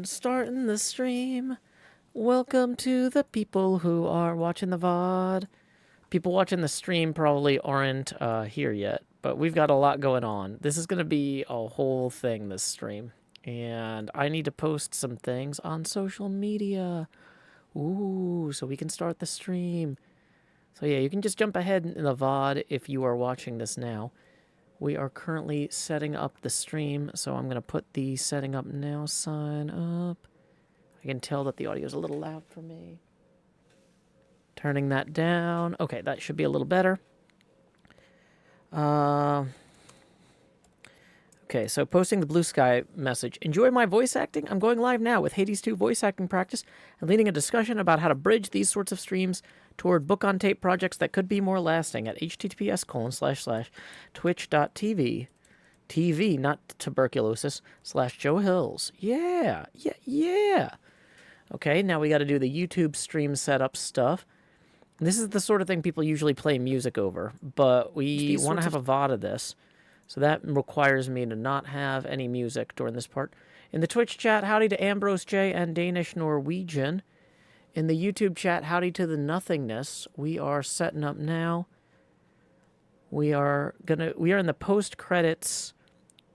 Starting the stream. Welcome to the people who are watching the VOD. People watching the stream probably aren't here yet, but we've got a lot going on. This is going to be a whole thing, this stream. And I need to post some things on social media. Ooh, so we can start the stream. So yeah, you can just jump ahead in the VOD if you are watching this now. We are currently setting up the stream, so I'm going to put the setting up now sign up. I can tell that the audio is a little loud for me. Turning that down. Okay, that should be a little better. Okay, so posting the blue sky message. Enjoy my voice acting? I'm going live now with Hades 2 voice acting practice and leading a discussion about how to bridge these sorts of streams toward book-on-tape projects that could be more lasting at https://twitch.tv. TV, not tuberculosis, /Joe Hills. Yeah. Okay, now we got to do the YouTube stream setup stuff. This is the sort of thing people usually play music over, but we want to have a VOD of this. So that requires me to not have any music during this part. In the Twitch chat, howdy to Ambrose J and Danish Norwegian. In the YouTube chat, howdy to the nothingness. We are setting up now. We are in the post-credits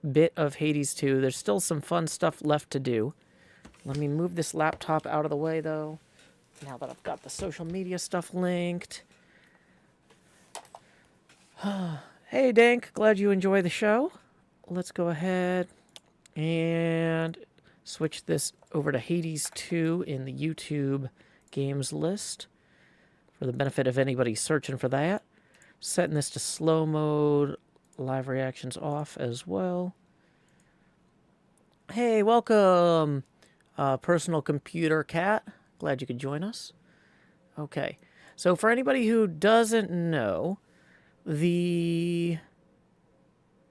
bit of Hades 2. There's still some fun stuff left to do. Let me move this laptop out of the way, though, now that I've got the social media stuff linked. Hey, Dank. Glad you enjoy the show. Let's go ahead and switch this over to Hades 2 in the YouTube games list for the benefit of anybody searching for that. Setting this to slow mode, live reactions off as well. Hey, welcome, personal computer cat. Glad you could join us. Okay, so for anybody who doesn't know, the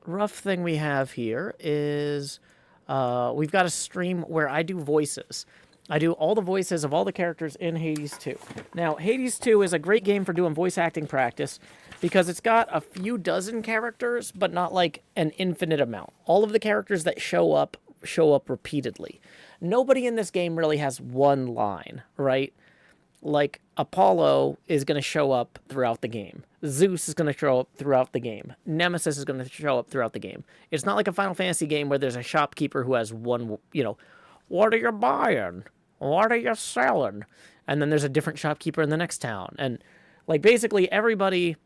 rough thing we have here is we've got a stream where I do voices. I do all the voices of all the characters in Hades 2. Now, Hades 2 is a great game for doing voice acting practice because it's got a few dozen characters, but not like an infinite amount. All of the characters that show up repeatedly. Nobody in this game really has one line, right? Like, Apollo is going to show up throughout the game. Zeus is going to show up throughout the game. Nemesis is going to show up throughout the game. It's not like a Final Fantasy game where there's a shopkeeper who has one, what are you buying? What are you selling? And then there's a different shopkeeper in the next town. And, like, basically everybody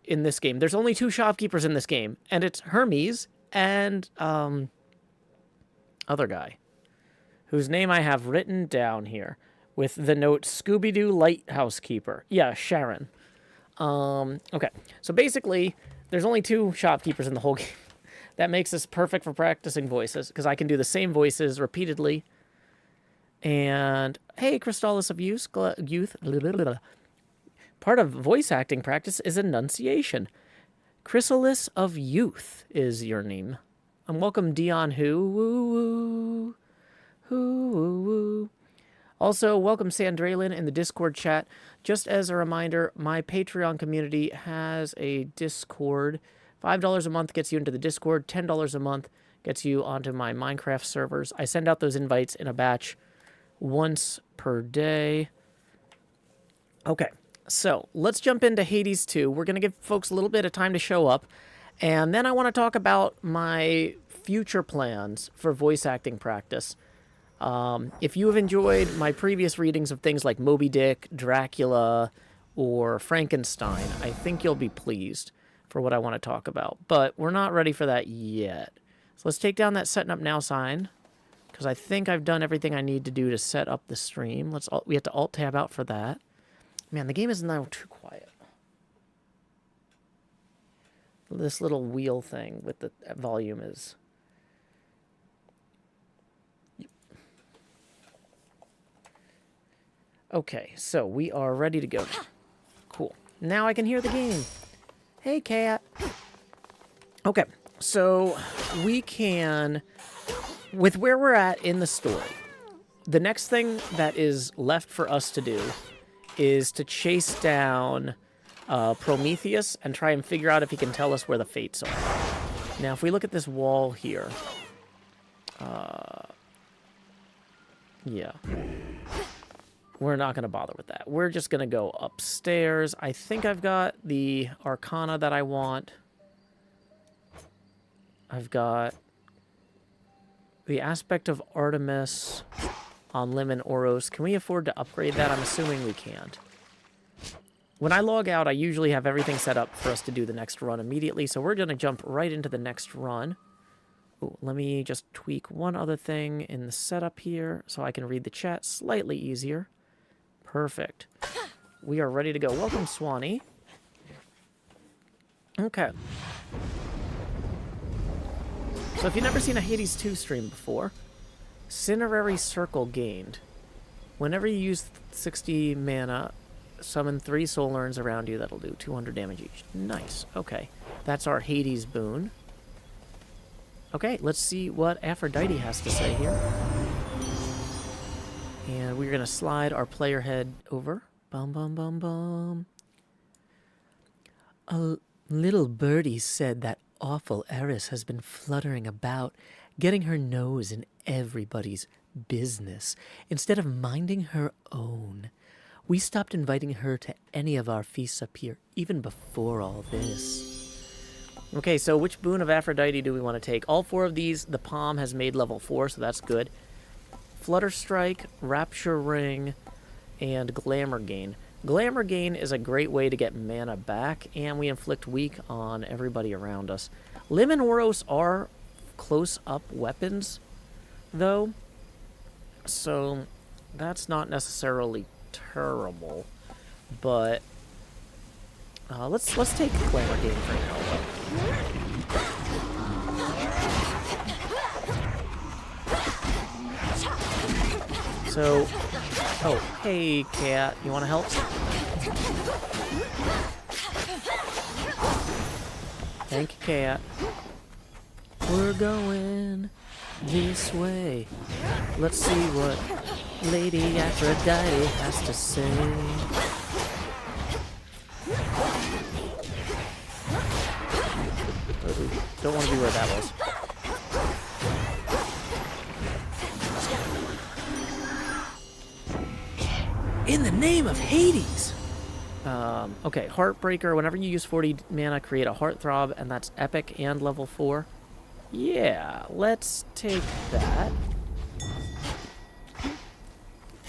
in this game, there's only two shopkeepers in this game. And it's Hermes and, other guy, whose name I have written down here with the note Scooby-Doo Lighthouse Keeper. Yeah, Charon. Okay, so basically, there's only two shopkeepers in the whole game. That makes this perfect for practicing voices, because I can do the same voices repeatedly. And, hey, Crystallis of Youth, part of voice acting practice is enunciation. Chrysalis of Youth is your name. And welcome, Dion Who. Also, welcome Sandralin in the Discord chat. Just as a reminder, my Patreon community has a Discord. $5 a month gets you into the Discord. $10 a month gets you onto my Minecraft servers. I send out those invites in a batch once per day. Okay, so let's jump into Hades 2. We're going to give folks a little bit of time to show up. And then I want to talk about my future plans for voice acting practice. If you have enjoyed my previous readings of things like Moby Dick, Dracula, or Frankenstein, I think you'll be pleased for what I want to talk about. But we're not ready for that yet. So let's take down that setting up now sign, because I think I've done everything I need to do to set up the stream. We have to Alt-Tab out for that. Man, the game is now too quiet. This little wheel thing with the volume is... Okay, so we are ready to go. Cool. Now I can hear the game. Hey, cat. Okay, so we can, with where we're at in the story, the next thing that is left for us to do is to chase down Prometheus and try and figure out if he can tell us where the fates are. Now, if we look at this wall here, Yeah. We're not going to bother with that. We're just going to go upstairs. I think I've got the Arcana that I want. I've got the aspect of Artemis on Lim and Oros. Can we afford to upgrade that? I'm assuming we can't. When I log out, I usually have everything set up for us to do the next run immediately, so we're going to jump right into the next run. Ooh, let me just tweak one other thing in the setup here so I can read the chat slightly easier. Perfect. We are ready to go. Welcome, Swanee. Okay. So if you've never seen a Hades 2 stream before, Cinerary Circle gained. Whenever you use 60 mana, summon 3 soul urns around you. That'll do 200 damage each. Nice. Okay. That's our Hades boon. Okay, let's see what Aphrodite has to say here. And we're going to slide our player head over. Bum, bum, bum, bum. A little birdie said that awful Eris has been fluttering about, getting her nose in everybody's business, instead of minding her own. We stopped inviting her to any of our feasts up here, even before all this. Okay, so which boon of Aphrodite do we want to take? All 4 of these, the Palm has made level 4, so that's good. Flutter Strike, Rapture Ring, and Glamour Gain. Glamour Gain is a great way to get mana back, and we inflict weak on everybody around us. Lim and Oros are close-up weapons, though, so that's not necessarily terrible, but let's take Glamour Gain for now. So, oh, hey, cat, you want to help? Thank you, cat. We're going this way. Let's see what Lady Aphrodite has to say. Don't want to be where that was. In the name of Hades! Okay, Heartbreaker. Whenever you use 40 mana, create a Heartthrob, and that's epic and level 4. Yeah, let's take that.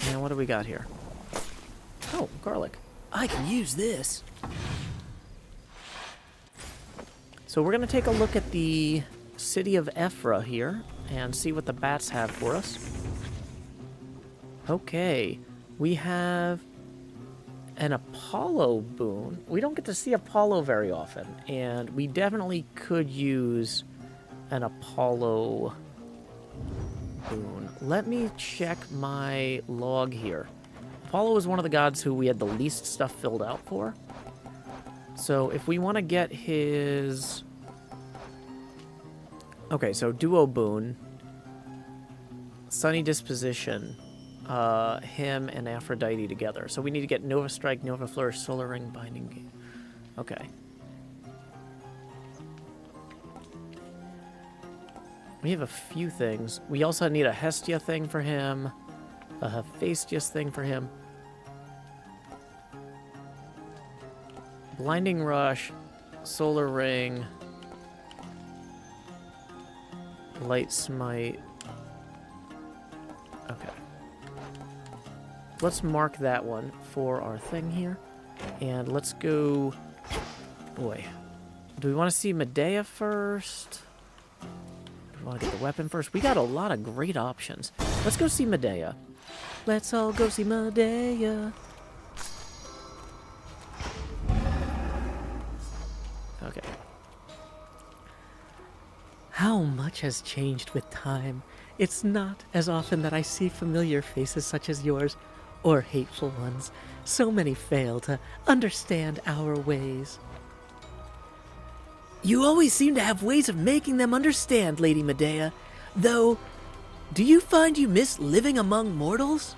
And what do we got here? Oh, garlic. I can use this. So we're going to take a look at the city of Ephra here and see what the bats have for us. Okay, we have an Apollo boon. We don't get to see Apollo very often, and we definitely could use an Apollo boon. Let me check my log here. Apollo is one of the gods who we had the least stuff filled out for. So if we want to get his... Okay, so duo boon, sunny disposition, him and Aphrodite together. So we need to get Nova Strike, Nova Flourish, Solar Ring, Binding Game. Okay. We have a few things. We also need a Hestia thing for him, a Hephaestus thing for him. Blinding Rush, Solar Ring, Light Smite. Okay. Let's mark that one for our thing here. And let's go... Boy. Do we want to see Medea first? Do we want to get the weapon first? We got a lot of great options. Let's go see Medea. Let's all go see Medea. Okay. How much has changed with time. It's not as often that I see familiar faces such as yours, or hateful ones. So many fail to understand our ways. You always seem to have ways of making them understand, Lady Medea. Though, do you find you miss living among mortals?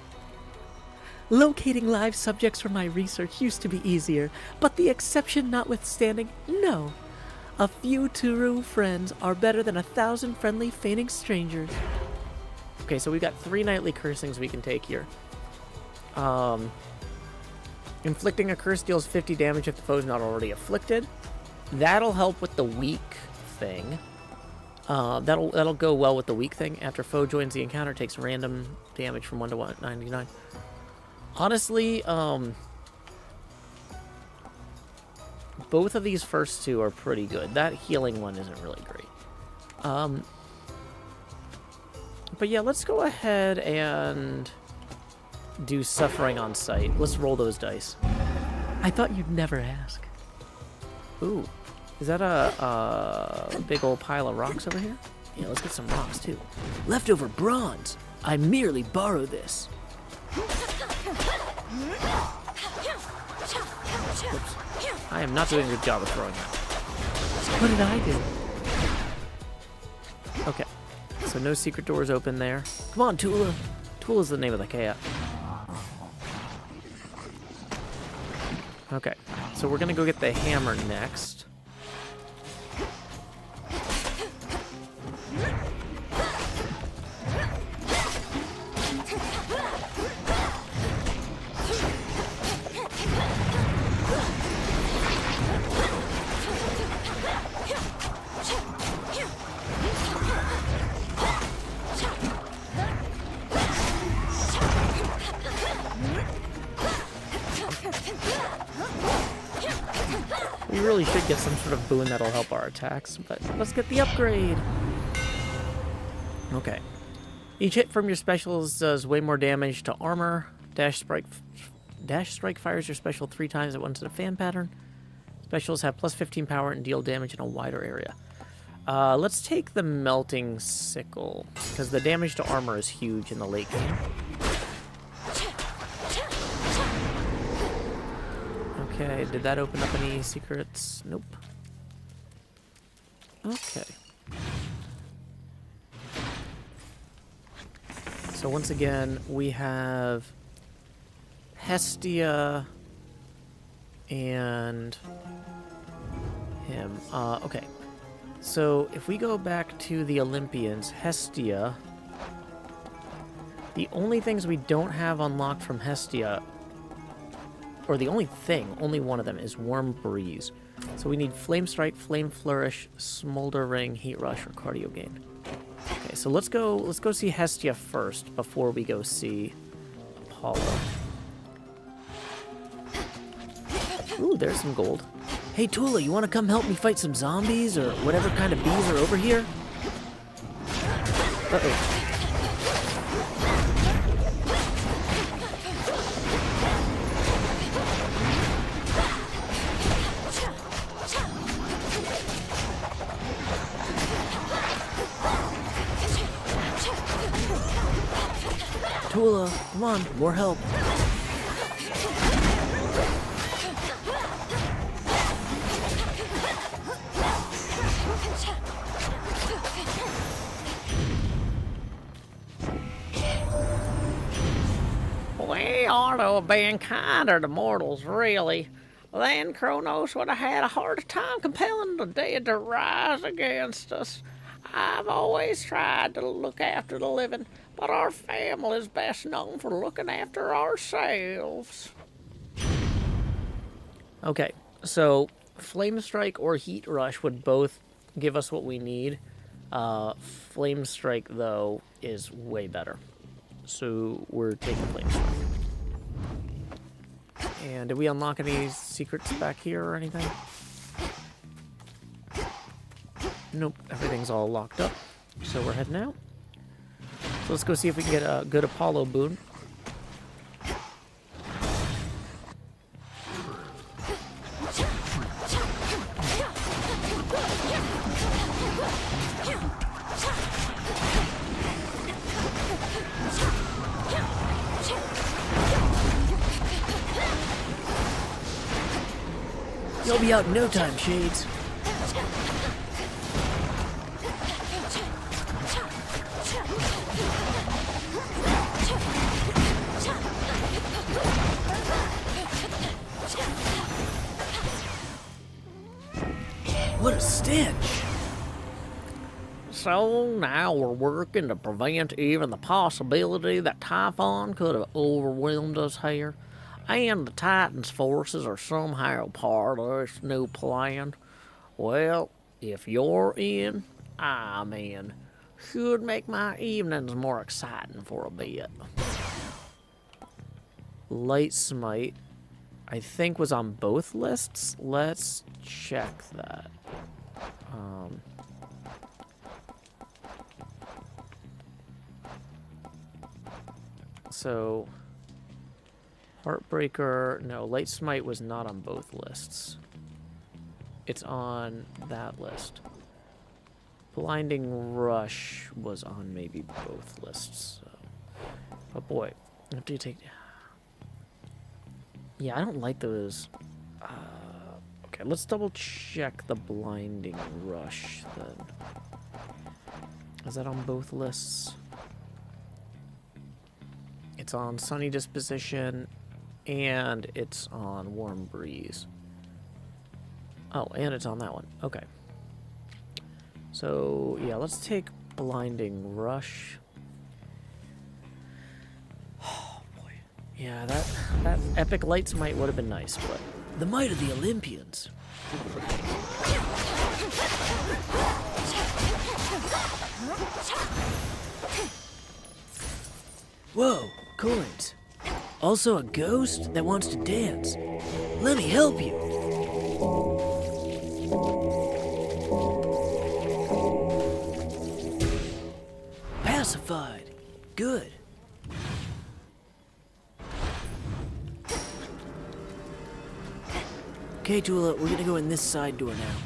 Locating live subjects for my research used to be easier, but the exception notwithstanding, no. A few true friends are better than 1,000 friendly feigning strangers. Okay, so we've got 3 nightly cursings we can take here. Inflicting a curse deals 50 damage if the foe is not already afflicted. That'll help with the weak thing. That'll go well with the weak thing. After foe joins the encounter, takes random damage from 1 to 199. Honestly, both of these first two are pretty good. That healing one isn't really great. But yeah, let's go ahead and do suffering on sight. Let's roll those dice. I thought you'd never ask. Ooh, is that a big old pile of rocks over here? Yeah, let's get some rocks too. Leftover bronze. I merely borrow this. Oops. I am not doing a good job of throwing that. What did I do? Okay, so no secret doors open there. Come on, Tula. Tula's the name of the cat. Okay, so we're gonna go get the hammer next. We really should get some sort of boon that'll help our attacks, but let's get the upgrade. Okay. Each hit from your specials does way more damage to armor. Dash strike fires your special 3 times at once in a fan pattern. Specials have plus 15 power and deal damage in a wider area. Let's take the melting sickle, because the damage to armor is huge in the late game. Okay, did that open up any secrets? Nope. Okay. So once again, we have Hestia and him. Okay. So if we go back to the Olympians, Hestia, the only things we don't have unlocked from Hestia, or the only one of them is Warm Breeze. So we need Flame Strike, Flame Flourish, Smoldering, Heat Rush, or Cardio Gain. Okay, so let's go see Hestia first before we go see Apollo. Ooh, there's some gold. Hey Tula, you want to come help me fight some zombies or whatever kind of bees are over here? Uh-oh. Tula, come on, more help. We ought to have been kinder to mortals, really. Then Kronos would have had a harder time compelling the dead to rise against us. I've always tried to look after the living, but our family is best known for looking after ourselves. Okay, so Flame Strike or Heat Rush would both give us what we need. Flame Strike, though, is way better. So we're taking Flame Strike. And did we unlock any secrets back here or anything? Nope, everything's all locked up. So we're heading out. So let's go see if we can get a good Apollo boon. You'll be out in no time, Shades. What a stench! So now we're working to prevent even the possibility that Typhon could have overwhelmed us here. And the Titan's forces are somehow part of this new plan. Well, if you're in, I'm in. Should make my evenings more exciting for a bit. Light Smite, I think, was on both lists. Let's check that. So, Heartbreaker, no, Light Smite was not on both lists. It's on that list. Blinding Rush was on maybe both lists. So. But boy, after you take... Yeah, I don't like those. Okay, let's double check the Blinding Rush then. Is that on both lists? It's on Sunny Disposition, and it's on Warm Breeze. Oh, and it's on that one. Okay. So, yeah, let's take Blinding Rush. Oh, boy. Yeah, that Epic Light Smite would have been nice, but... The might of the Olympians. Whoa, coins. Also a ghost that wants to dance. Let me help you. Pacified. Good. Okay, Tula, we're gonna go in this side door now.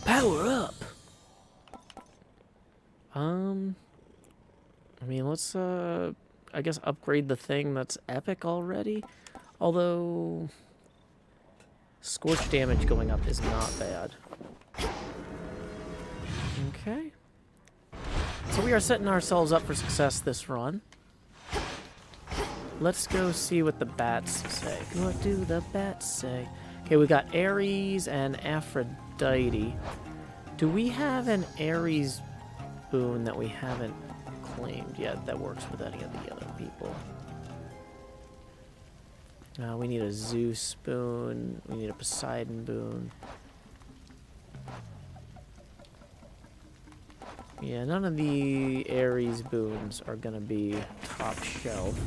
Power up! I mean, let's, I guess upgrade the thing that's epic already. Although... Scorch damage going up is not bad. Okay. So we are setting ourselves up for success this run. Let's go see what the bats say. What do the bats say? Okay, we got Ares and Aphrodite. Do we have an Ares boon that we haven't claimed yet that works with any of the other people? We need a Zeus boon. We need a Poseidon boon. Yeah, none of the Ares boons are gonna be top shelf.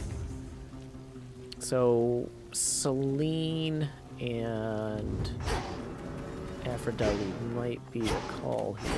So, Selene and Aphrodite might be a call here.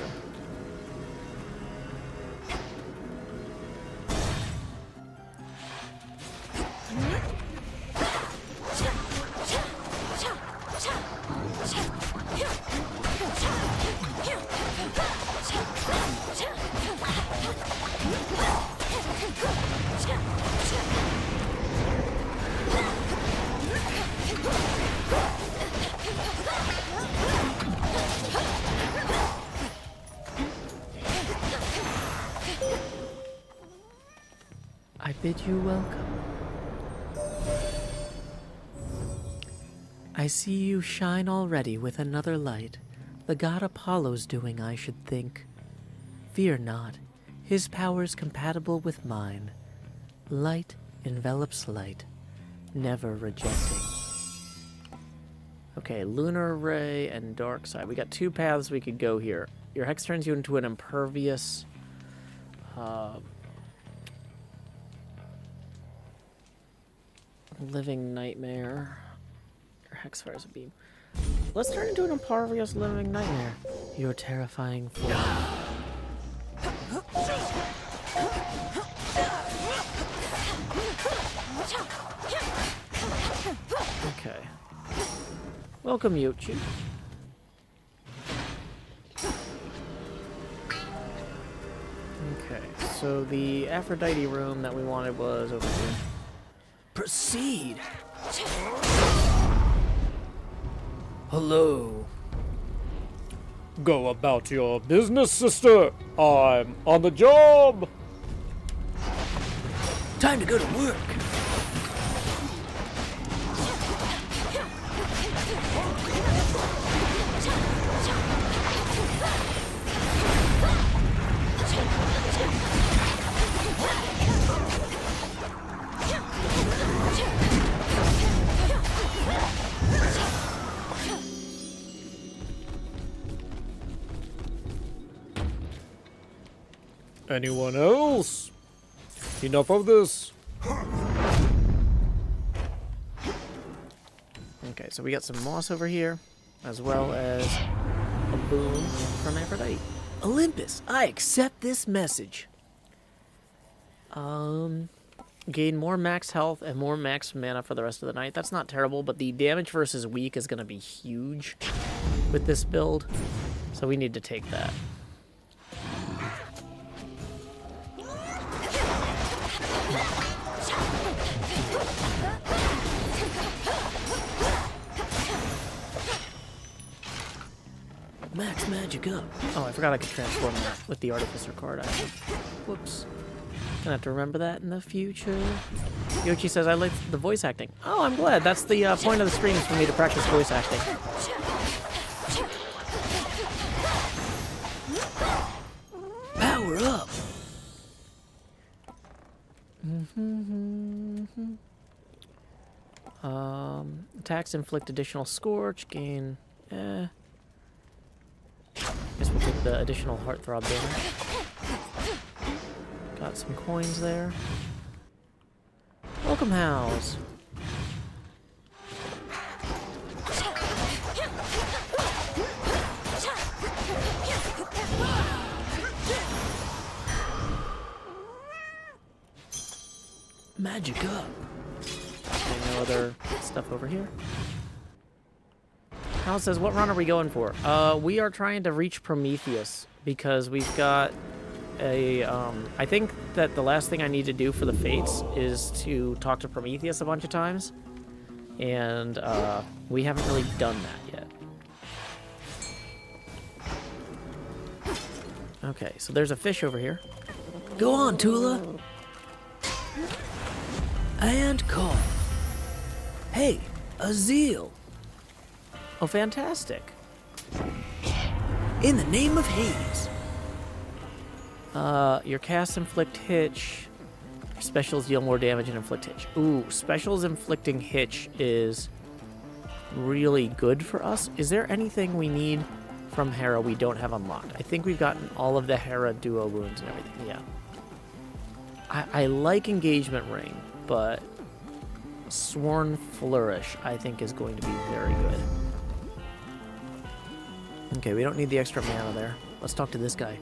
I bid you welcome. I see you shine already with another light. The god Apollo's doing, I should think. Fear not, his power is compatible with mine. Light envelops light, never rejecting. Okay, Lunar Ray and Dark Side. We got two paths we could go here. Your Hex turns you into an impervious... living nightmare. Your Hex fires a beam. Let's turn into an impervious living nightmare. Your terrifying form. Okay. Welcome, Yochi. Okay, so the Aphrodite room that we wanted was over here. Proceed! Hello. Go about your business, sister. I'm on the job. Time to go to work. Anyone else? Enough of this. Okay, so we got some moss over here, as well as a boon from Aphrodite. Olympus, I accept this message. Gain more max health and more max mana for the rest of the night. That's not terrible, but the damage versus weak is going to be huge with this build, so we need to take that. Max magic up. Oh, I forgot I could transform that with the Artificer card. Whoops. Gonna have to remember that in the future. Yoshi says, I like the voice acting. Oh, I'm glad. That's the point of the stream, is for me to practice voice acting. Power up! Attacks inflict additional scorch, gain... Guess we'll take the additional heartthrob damage. Got some coins there. Welcome, House. Magic up. Okay, no other stuff over here. Hal says, what run are we going for? We are trying to reach Prometheus because we've got a, I think that the last thing I need to do for the Fates is to talk to Prometheus a bunch of times. And, we haven't really done that yet. Okay, so there's a fish over here. Go on, Tula! And call. Hey, a zeal! Oh, fantastic. In the name of Hades. Your casts inflict hitch. Your specials deal more damage and inflict hitch. Ooh, specials inflicting hitch is really good for us. Is there anything we need from Hera we don't have unlocked? I think we've gotten all of the Hera duo wounds and everything, yeah. I like Engagement Ring, but Sworn Flourish I think is going to be very good. Okay, we don't need the extra mana there. Let's talk to this guy.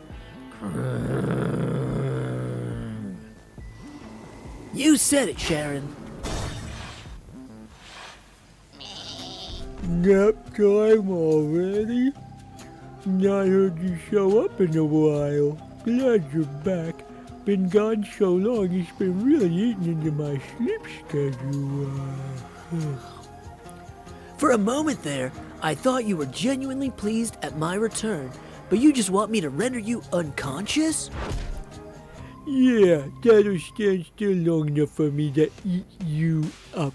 You said it, Charon. Nap time already? Not heard you show up in a while. Glad you're back. Been gone so long, it's been really eating into my sleep schedule. For a moment there, I thought you were genuinely pleased at my return, but you just want me to render you unconscious? Yeah, that'll stand still long enough for me to eat you up.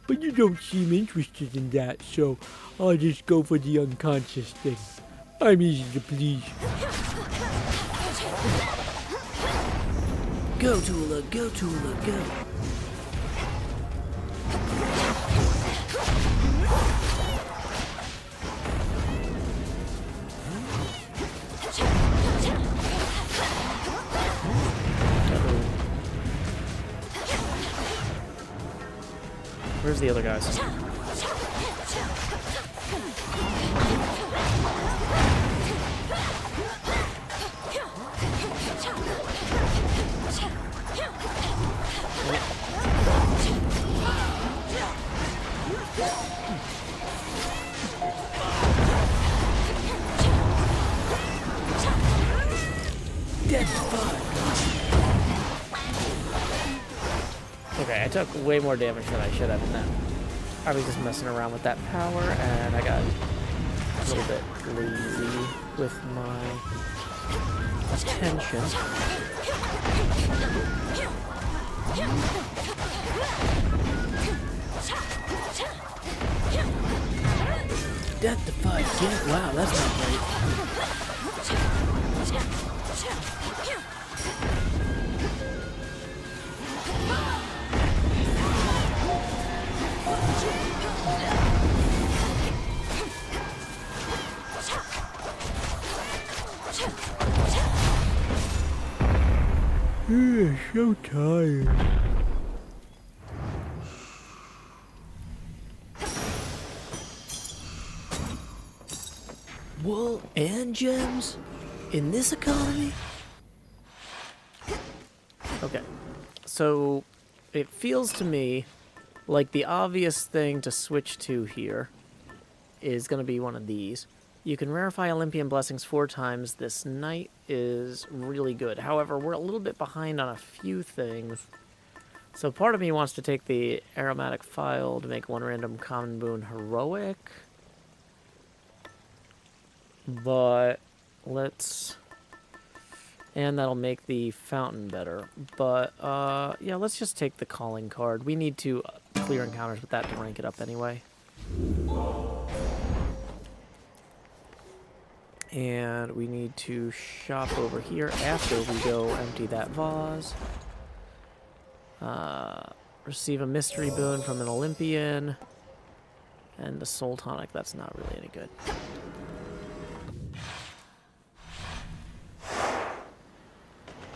But you don't seem interested in that, so I'll just go for the unconscious thing. I'm easy to please. Go, Tula, go, Tula, go. Where's the other guys? Okay, I took way more damage than I should have in that. I was just messing around with that power, and I got a little bit lazy with my attention. Death defies death. Wow, that's not great. So tired. Wool and gems in this economy? Okay, so it feels to me like the obvious thing to switch to here is going to be one of these. You can rarefy Olympian blessings 4 times. This night is really good. However, we're a little bit behind on a few things. So part of me wants to take the aromatic file to make 1 random common boon heroic. But let's... And that'll make the fountain better. But, yeah, let's just take the calling card. We need to clear encounters with that to rank it up anyway. And we need to shop over here after we go empty that vase. Receive a mystery boon from an Olympian. And a soul tonic. That's not really any good.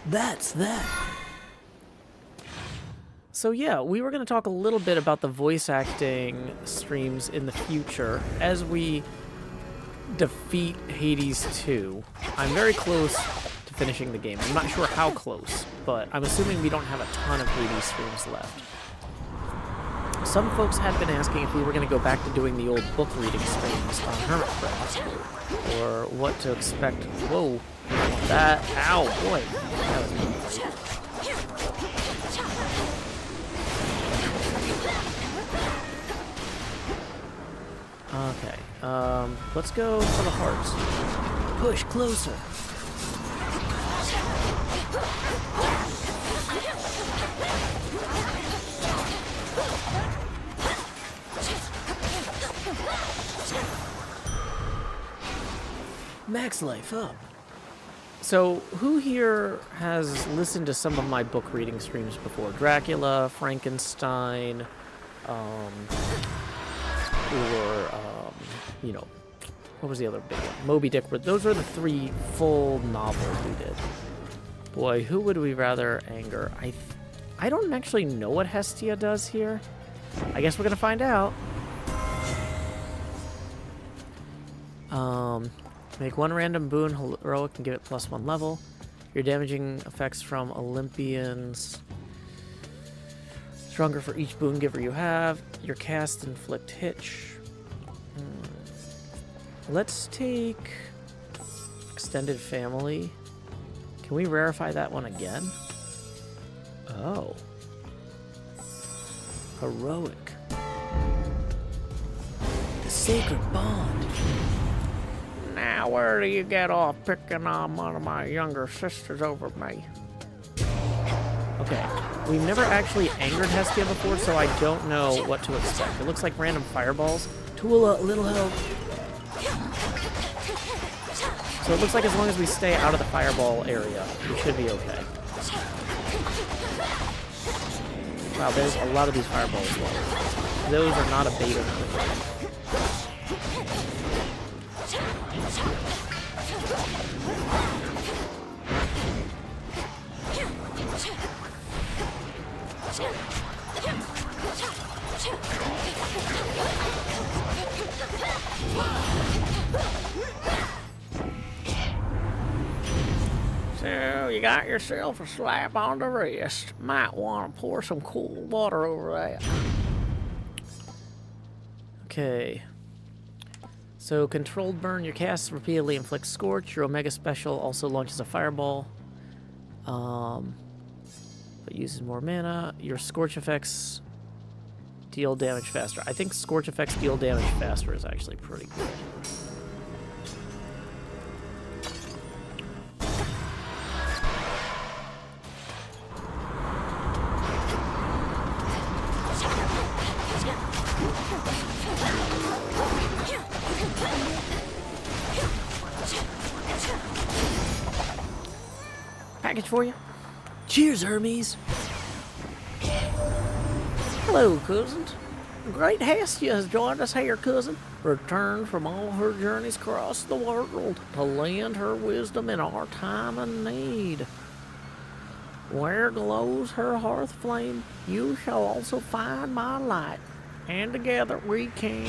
That's that. So yeah, we were going to talk a little bit about the voice acting streams in the future as we defeat Hades 2. I'm very close to finishing the game. I'm not sure how close, but I'm assuming we don't have a ton of Hades streams left. Some folks had been asking if we were going to go back to doing the old book reading streams on Hermitcraft, or what to expect. Whoa. That, ow, boy. That was great. Okay, let's go for the hearts. Push closer. Max life up. So, who here has listened to some of my book reading streams before? Dracula, Frankenstein, you know, what was the other big one? Moby Dick. Those were the 3 full novels we did. Boy, who would we rather anger? I don't actually know what Hestia does here. I guess we're gonna find out. Make 1 random boon heroic and give it +1 level. Your damaging effects from Olympians stronger for each boon giver you have. Your cast inflict hitch. Let's take extended family. Can we rarefy that one again? Oh. Heroic. The sacred bond. Now, where do you get off picking on one of my younger sisters over me? Okay, we've never actually angered Hestia before, so I don't know what to expect. It looks like random fireballs. Tula, little help. So it looks like as long as we stay out of the fireball area, we should be okay. Wow, there's a lot of these fireballs. Those are not abating. So, you got yourself a slap on the wrist. Might want to pour some cool water over that. Okay. So, controlled burn. Your cast repeatedly inflicts scorch. Your Omega special also launches a fireball. But uses more mana. Your scorch effects deal damage faster. I think scorch effects deal damage faster is actually pretty good. package for you. Cheers, Hermes. Hello, cousins. Great Hestia has joined us here, cousin. Returned from all her journeys across the world to lend her wisdom in our time of need. Where glows her hearth flame, you shall also find my light, and together we can.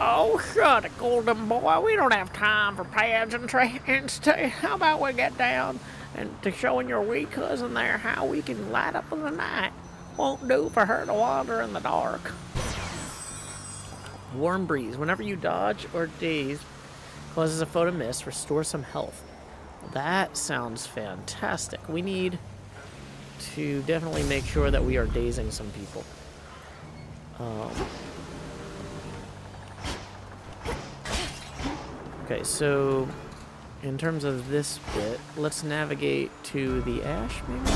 Oh, shut it, golden boy. We don't have time for pageantry. Instead, how about we get down and to showing your wee cousin there how we can light up in the night. Won't do for her to wander in the dark. Warm breeze. Whenever you dodge or daze, causes a photo mist. Restore some health. That sounds fantastic. We need to definitely make sure that we are dazing some people. Okay, so in terms of this bit, let's navigate to the ash, maybe?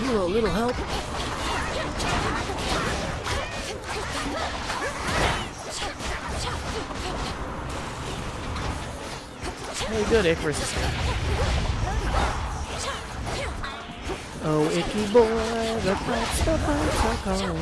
You want a little help? Hey, good, Icarus is here. Oh, icky boy, the pipes are calling.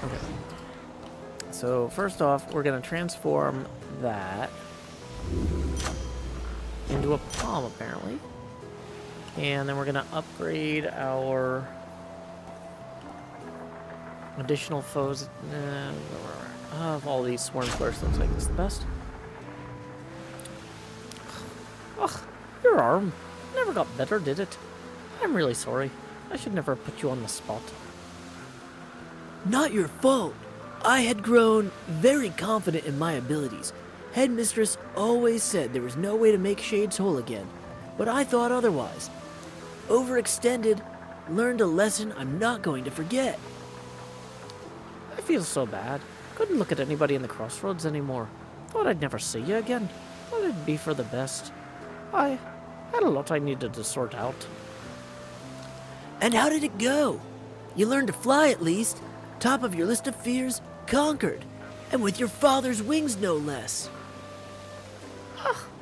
Okay. So, first off, we're going to transform that into a palm, apparently. And then we're going to upgrade our additional foes. Of all these swarm squares, looks like it's the best. Ugh, your arm never got better, did it? I'm really sorry. I should never have put you on the spot. Not your fault. I had grown very confident in my abilities. Headmistress always said there was no way to make shades whole again, but I thought otherwise. Overextended, learned a lesson I'm not going to forget. I feel so bad. Couldn't look at anybody in the crossroads anymore. Thought I'd never see you again. Thought it'd be for the best. I had a lot I needed to sort out. And how did it go? You learned to fly at least. Top of your list of fears, conquered. And with your father's wings, no less.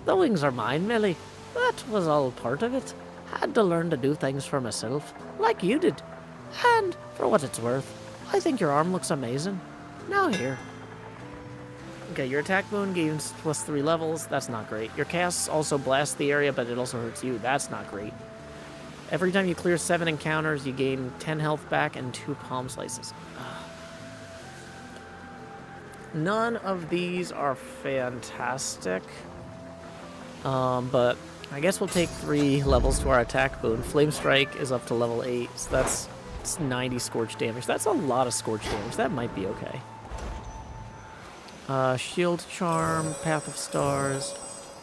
The wings are mine, Millie. That was all part of it. Had to learn to do things for myself, like you did. And, for what it's worth, I think your arm looks amazing. Now here. Okay, your attack boon gains +3 levels. That's not great. Your casts also blast the area, but it also hurts you. That's not great. Every time you clear 7 encounters, you gain 10 health back and 2 palm slices. None of these are fantastic. But I guess we'll take 3 levels to our attack boon. Flame Strike is up to level 8, so that's 90 scorch damage. That's a lot of scorch damage. That might be okay. Shield Charm, Path of Stars,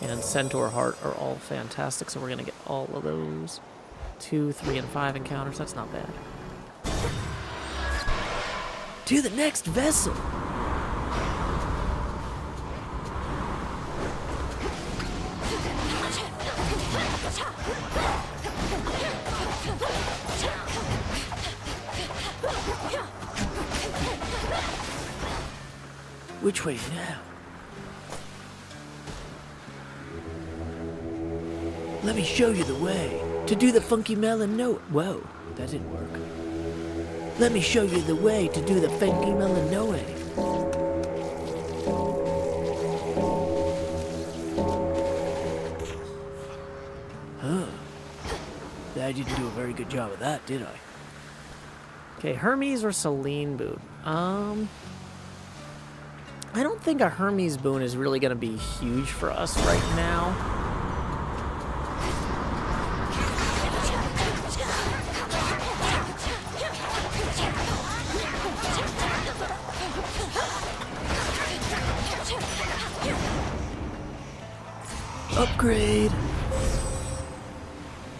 and Centaur Heart are all fantastic, so we're going to get all of those. 2, 3, and 5 encounters. That's not bad. To the next vessel. Which way now? Let me show you the way. To do the funky melon note. Whoa, that didn't work. Let me show you the way to do the funky melon note. Huh. I didn't do a very good job of that, did I? Okay, Hermes or Selene boon? I don't think a Hermes boon is really going to be huge for us right now. Upgrade.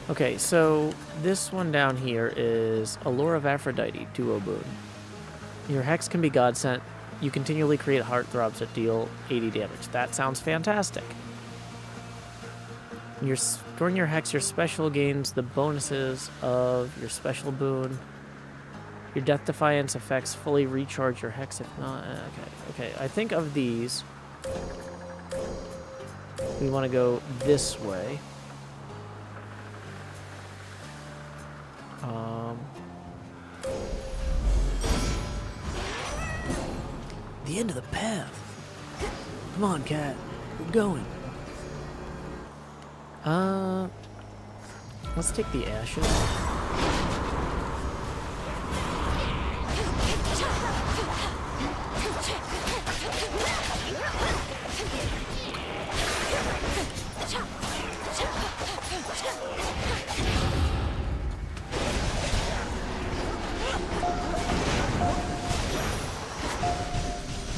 Okay, so this one down here is Allure of Aphrodite, duo boon. Your hex can be God sent You continually create heartthrobs that deal 80 damage. That sounds fantastic. During your hex, your special gains the bonuses of your special boon. Your Death Defiance effects fully recharge your hex if not. Okay. I think of these, we want to go this way. The end of the path. Come on, cat. We're going. Let's take the ashes.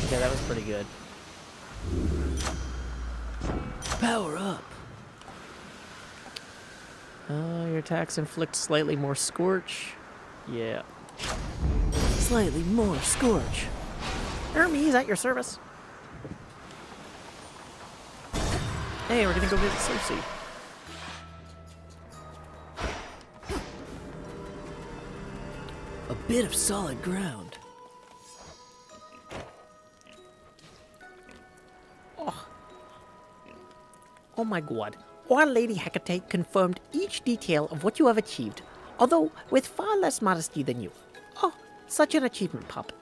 Okay, that was pretty good. Power up. Your attacks inflict slightly more scorch. Yeah. Slightly more scorch. Hermes, at your service. Hey, we're gonna go visit Cersei. A bit of solid ground. Oh my god. Our Lady Hecate confirmed each detail of what you have achieved, although with far less modesty than you. Oh, such an achievement, pup.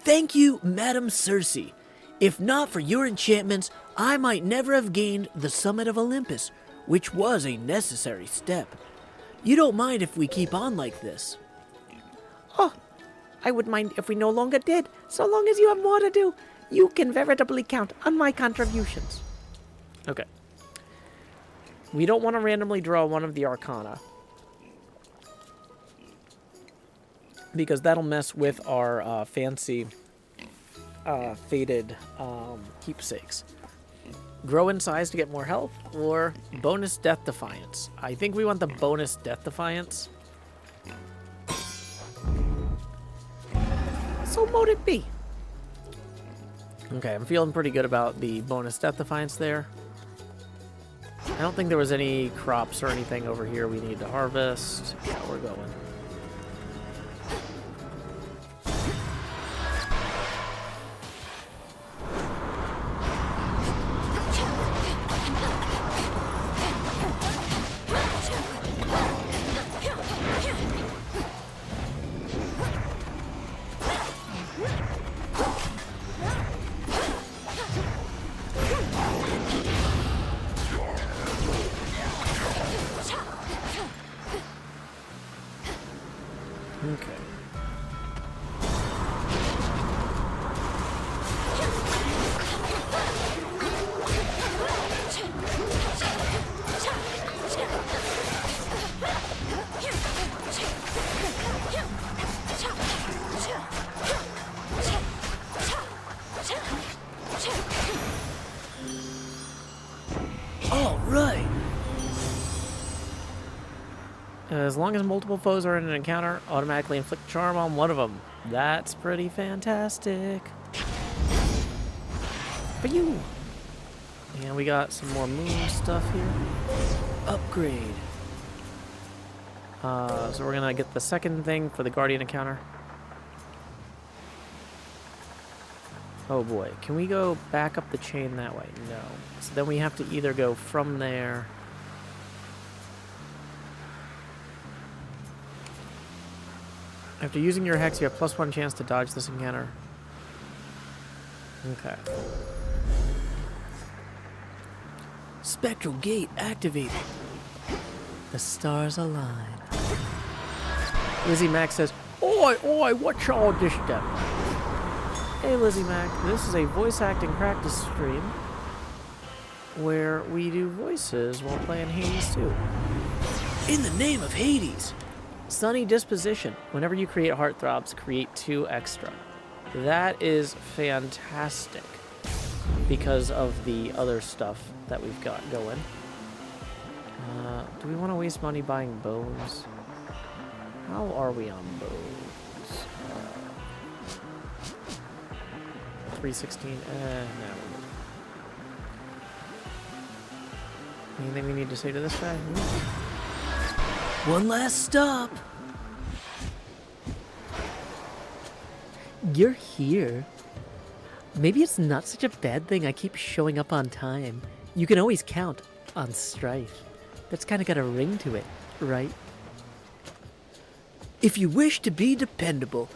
Thank you, Madam Cersei. If not for your enchantments, I might never have gained the summit of Olympus, which was a necessary step. You don't mind if we keep on like this? Oh, I would mind if we no longer did, so long as you have more to do. You can veritably count on my contributions. Okay. We don't want to randomly draw one of the Arcana, because that'll mess with our fancy faded keepsakes. Grow in size to get more health, or bonus Death Defiance. I think we want the bonus Death Defiance. So mote it be. Okay, I'm feeling pretty good about the bonus Death Defiance there. I don't think there was any crops or anything over here we need to harvest. Yeah, we're going. Okay. All right. As long as multiple foes are in an encounter, automatically inflict charm on one of them. That's pretty fantastic. For you. And we got some more moon stuff here. Upgrade. So we're gonna get the second thing for the Guardian encounter. Oh boy, can we go back up the chain that way? No. So then we have to either go from there. After using your hex, you have +1 chance to dodge this encounter. Okay. Spectral gate activated. The stars align. Lizzie Mac says, "Oi, oi, what's all this stuff?" Hey Lizzie Mac, this is a voice acting practice stream where we do voices while playing Hades 2. In the name of Hades. Sunny Disposition. Whenever you create heartthrobs, create 2 extra. That is fantastic because of the other stuff that we've got going. Do we want to waste money buying boons? How are we on boons? 316. No. Anything we need to say to this guy? One last stop. You're here. Maybe it's not such a bad thing I keep showing up on time. You can always count on Strife. That's kind of got a ring to it, right? If you wish to be dependable,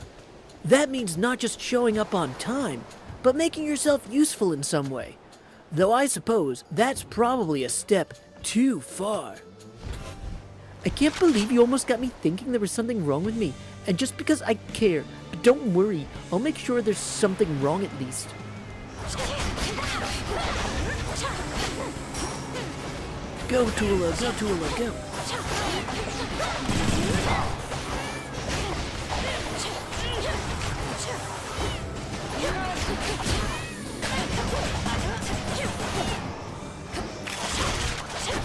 that means not just showing up on time, but making yourself useful in some way. Though I suppose that's probably a step too far. I can't believe you almost got me thinking there was something wrong with me. And just because I care, but don't worry, I'll make sure there's something wrong at least. Go, Tula, go, Tula, go.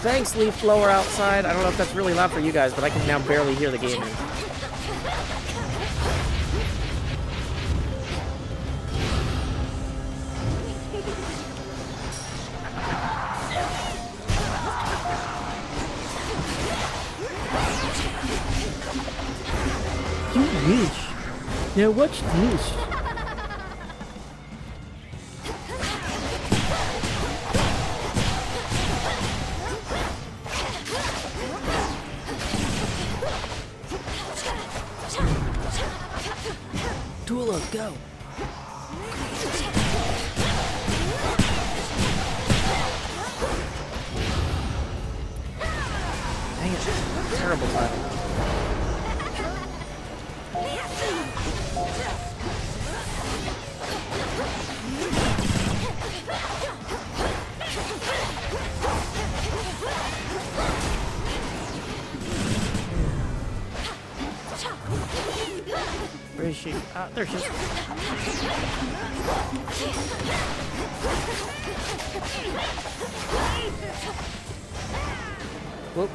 Thanks, leaf blower outside. I don't know if that's really loud for you guys, but I can now barely hear the gaming. You wish. Now watch this. Tula, go. Dang it. Terrible timing. Where is she? Ah, there she is. Whoop.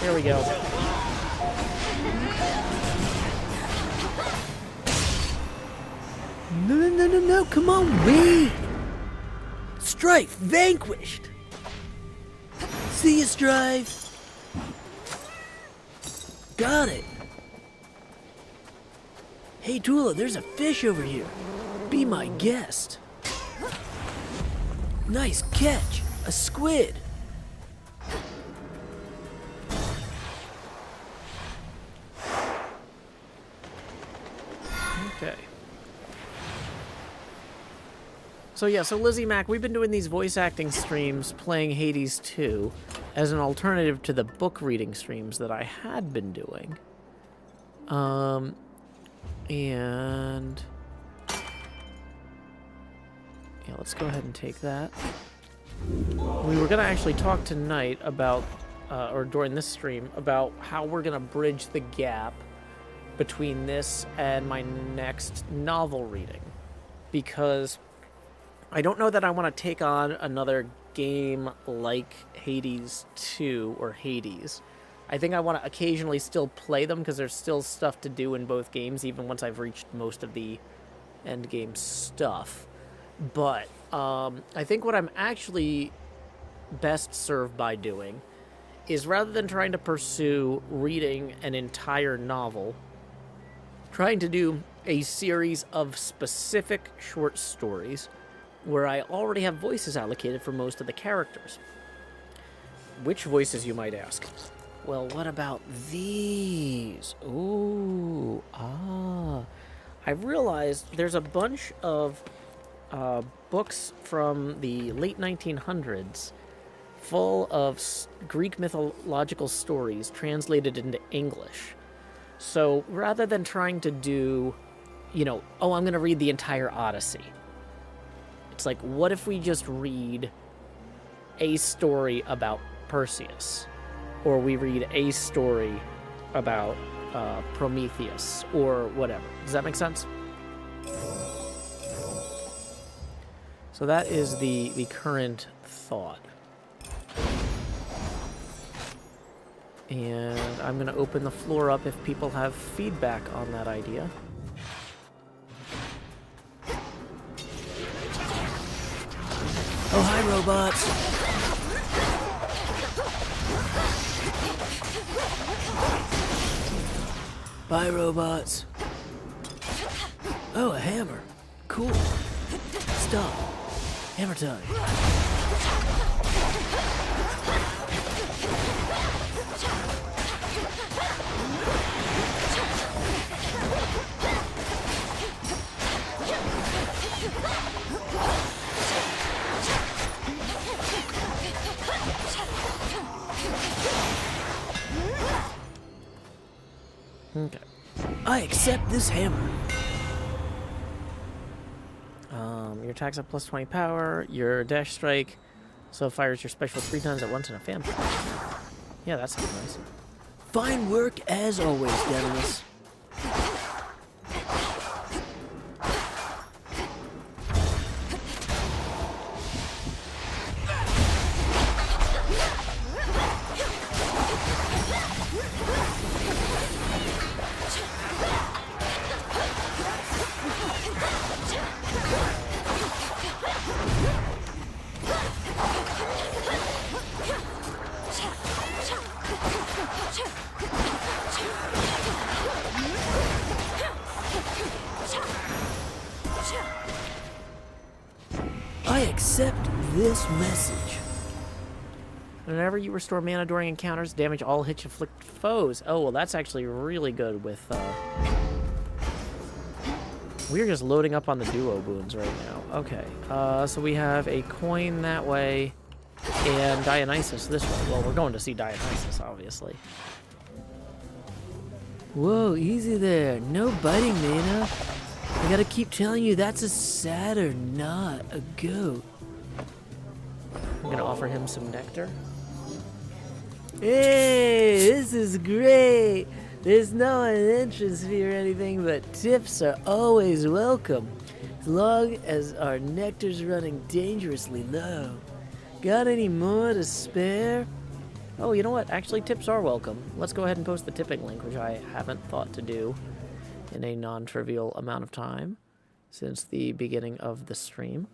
There we go. No, come on, wait! Strife vanquished! See ya, Strife! Got it! Hey, Tula, there's a fish over here. Be my guest. Nice catch! A squid! Okay. So yeah, so Lizzie Mac, we've been doing these voice acting streams playing Hades 2 as an alternative to the book reading streams that I had been doing. And yeah, let's go ahead and take that. We were gonna actually talk tonight about, or during this stream, about how we're gonna bridge the gap between this and my next novel reading, because I don't know that I want to take on another game like Hades 2 or Hades. I think I want to occasionally still play them because there's still stuff to do in both games, even once I've reached most of the end game stuff. But I think what I'm actually best served by doing is, rather than trying to pursue reading an entire novel, trying to do a series of specific short stories where I already have voices allocated for most of the characters. Which voices, you might ask? Well, what about these? Ooh, I've realized there's a bunch of books from the late 1900s full of Greek mythological stories translated into English. So rather than trying to do, you know, oh, I'm going to read the entire Odyssey, it's like, what if we just read a story about Perseus? Or we read a story about Prometheus, or whatever. Does that make sense? So that is the current thought. And I'm going to open the floor up if people have feedback on that idea. Oh, hi, robots. Bye, robots. Oh, a hammer. Cool. Stop. Hammer time. Okay. I accept this hammer. Your attacks have plus 20 power. Your dash strike, so it fires your special 3 times at once in a fan. Yeah, that sounds nice. Fine work as always, Dionysus. I accept this message. Whenever you restore mana during encounters, damage all hit afflict foes. Oh, well, that's actually really good with... We're just loading up on the duo boons right now. Okay, so we have a coin that way and Dionysus this way. Well, we're going to see Dionysus, obviously. Whoa, easy there. No biting, Mana. I gotta keep telling you that's a Saturn, not a goat. I'm going to offer him some nectar. Hey, this is great. There's no entrance fee or anything, but tips are always welcome, as long as our nectar's running dangerously low. Got any more to spare? Oh, you know what? Actually, tips are welcome. Let's go ahead and post the tipping link, which I haven't thought to do in a non-trivial amount of time since the beginning of the stream.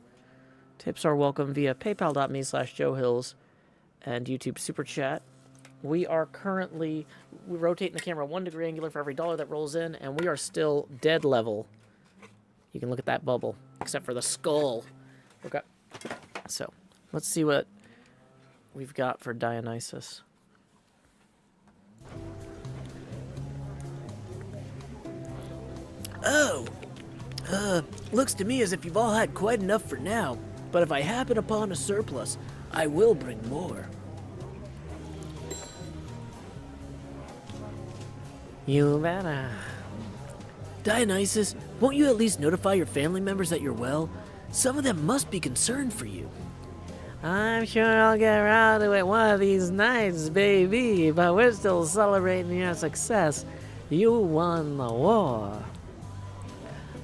Tips are welcome via paypal.me/JoeHills and YouTube Super Chat. We are currently rotating the camera 1 degree angular for every dollar that rolls in, and we are still dead level. You can look at that bubble, except for the skull. Okay. So, let's see what we've got for Dionysus. Oh, looks to me as if you've all had quite enough for now, but if I happen upon a surplus, I will bring more. You better. Dionysus, won't you at least notify your family members that you're well? Some of them must be concerned for you. I'm sure I'll get around to it one of these nights, baby, but we're still celebrating your success. You won the war.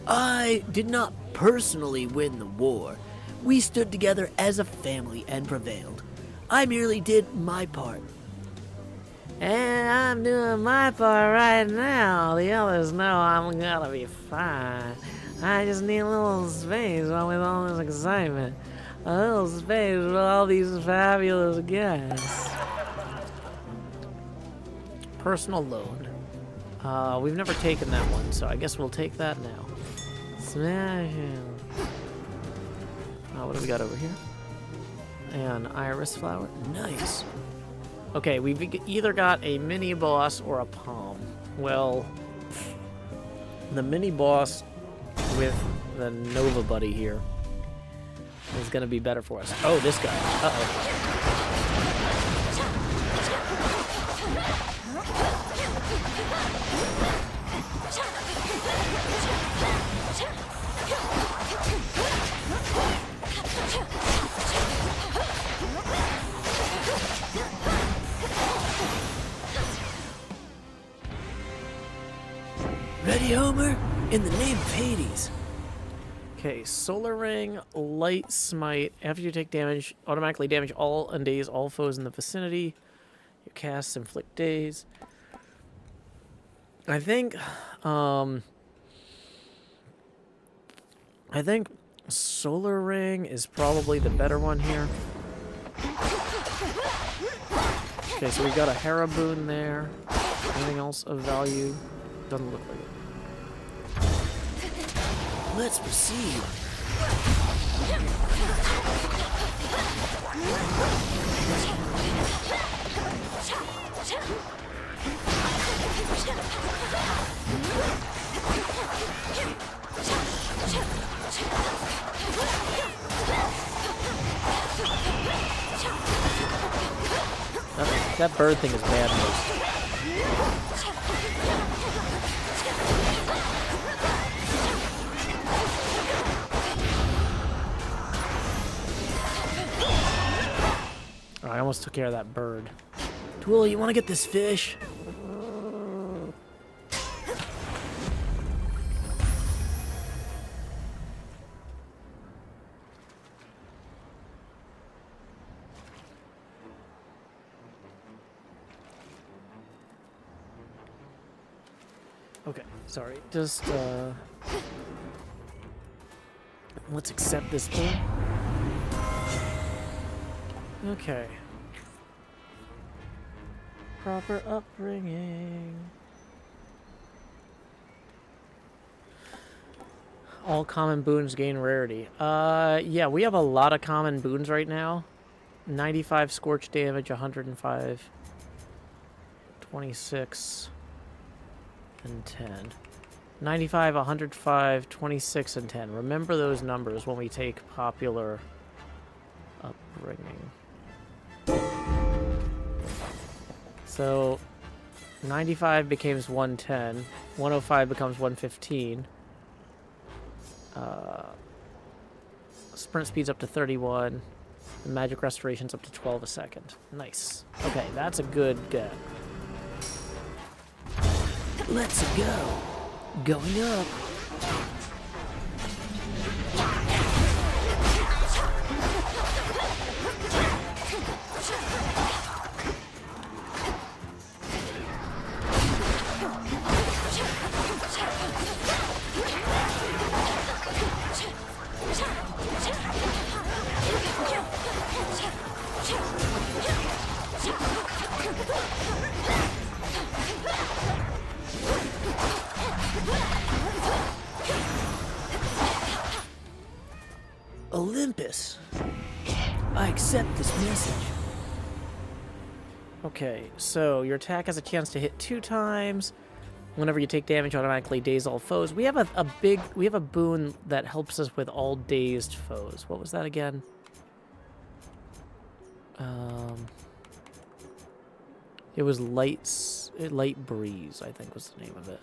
I did not personally win the war. We stood together as a family and prevailed. I merely did my part. And I'm doing my part right now. The others know I'm gonna be fine. I just need a little space with all this excitement. A little space with all these fabulous guests. Personal loan. We've never taken that one, so I guess we'll take that now. Smash him. What do we got over here? An iris flower. Nice. Okay, we've either got a mini boss or a palm. Well, the mini boss with the Nova buddy here is going to be better for us. Oh, this guy. Uh-oh. Ready, Homer? In the name of Hades. Okay, Solar Ring, Light Smite. After you take damage, automatically damage all and daze all foes in the vicinity. Your casts inflict daze. I think Solar Ring is probably the better one here. Okay, so we got a Hera boon there. Anything else of value? Doesn't look like it. Let's proceed. That bird thing is bad news. Oh, I almost took care of that bird. Twilly, you want to get this fish? Okay, sorry. Just, let's accept this thing. Okay. Proper upbringing. All common boons gain rarity. Yeah, we have a lot of common boons right now. 95 scorch damage, 105, 26, and 10. 95, 105, 26, and 10. Remember those numbers when we take popular upbringing. So 95 becomes 110, 105 becomes 115. Sprint speed's up to 31. The magic restoration's up to 12 a second. Nice. Okay, that's a good get. Let's go. Going up. Olympus. I accept this message. Okay, so your attack has a chance to hit 2 times. Whenever you take damage, automatically daze all foes. We have a boon that helps us with all dazed foes. What was that again? It was light breeze, I think was the name of it.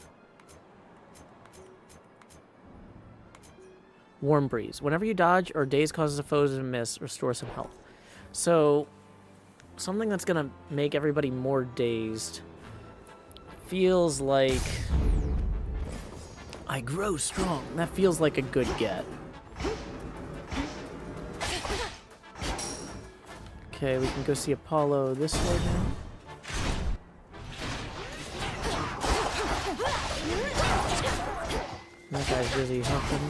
Warm breeze. Whenever you dodge or daze causes a foe to miss, restore some health. So something that's gonna make everybody more dazed feels like I grow strong. that feels like a good get. Okay, we can go see Apollo this way now. That guy's busy helping,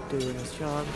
doing his job.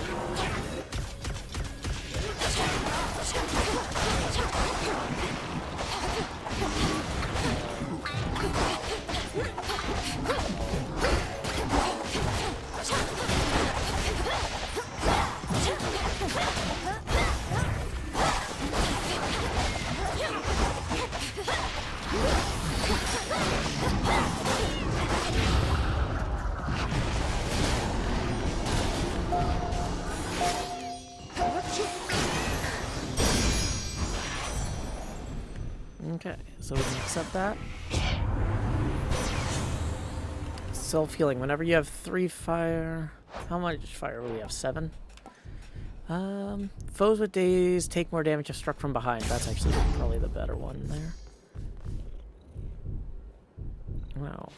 Okay, so we can accept that. Self-healing. Whenever you have 3 fire... How much fire will we have? 7? Foes with daze take more damage if struck from behind. That's actually probably the better one there. Wow.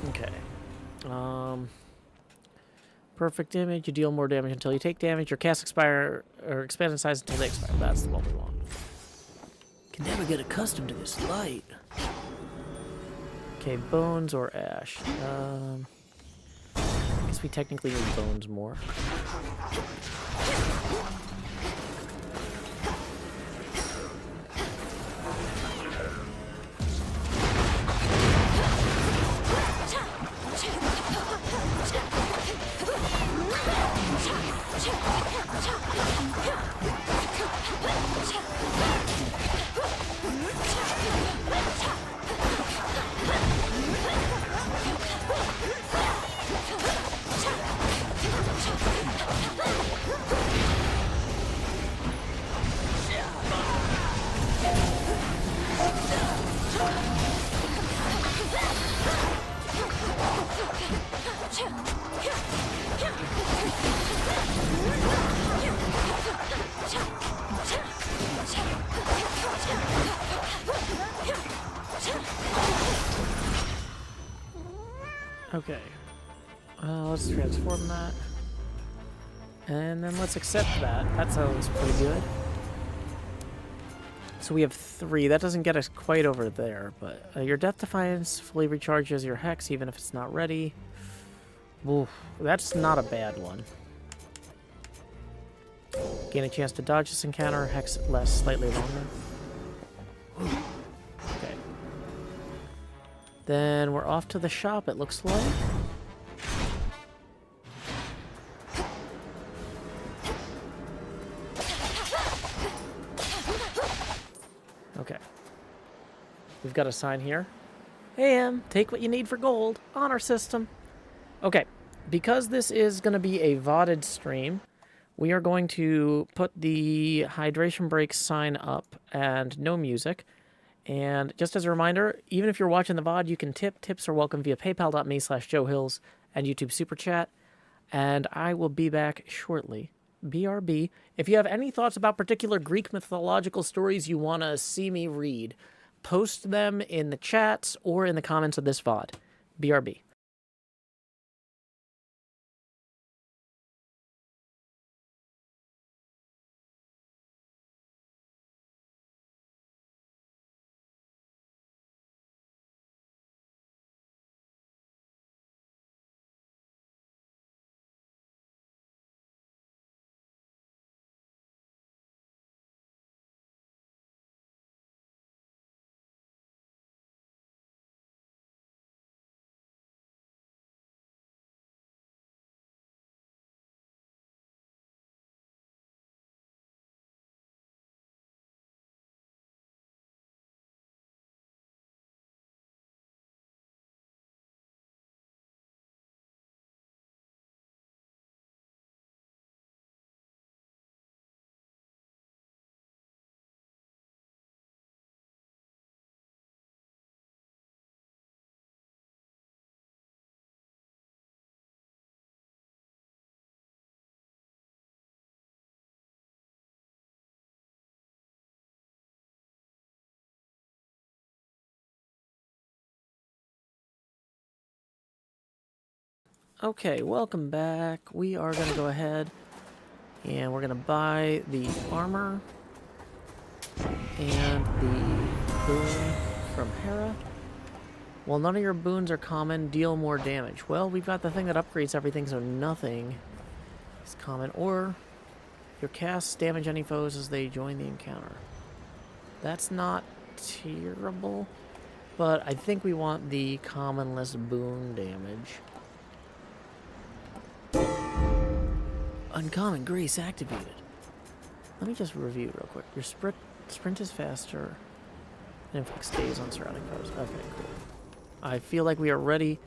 Okay. Perfect image. You deal more damage until you take damage. Your casts expire or expand in size until they expire. That's the one we want. Can never get accustomed to this light. Okay, bones or ash. I guess we technically need bones more. Okay. Let's transform that. And then let's accept that. That sounds pretty good. So we have 3. That doesn't get us quite over there, but your Death Defiance fully recharges your Hex even if it's not ready. Oof, that's not a bad one. Gain a chance to dodge this encounter. Hex lasts slightly longer. Okay. Then we're off to the shop, it looks like. Okay. We've got a sign here. Hey, take what you need for gold. Honor system. Okay. Because this is going to be a VODed stream, we are going to put the hydration break sign up and no music. And just as a reminder, even if you're watching the VOD, you can tip. Tips are welcome via paypal.me/JoeHills and YouTube Super Chat. And I will be back shortly. BRB. If you have any thoughts about particular Greek mythological stories you want to see me read, post them in the chats or in the comments of this VOD. BRB. Okay, welcome back. We are going to go ahead and we're going to buy the armor and the boon from Hera. Well, none of your boons are common. Deal more damage. Well, we've got the thing that upgrades everything, so nothing is common. Or your casts damage any foes as they join the encounter. That's not terrible, but I think we want the commonless boon damage. Uncommon Grace activated. Let me just review real quick. Your sprint is faster and inflicts stays on surrounding foes. Okay, cool. I feel like we are ready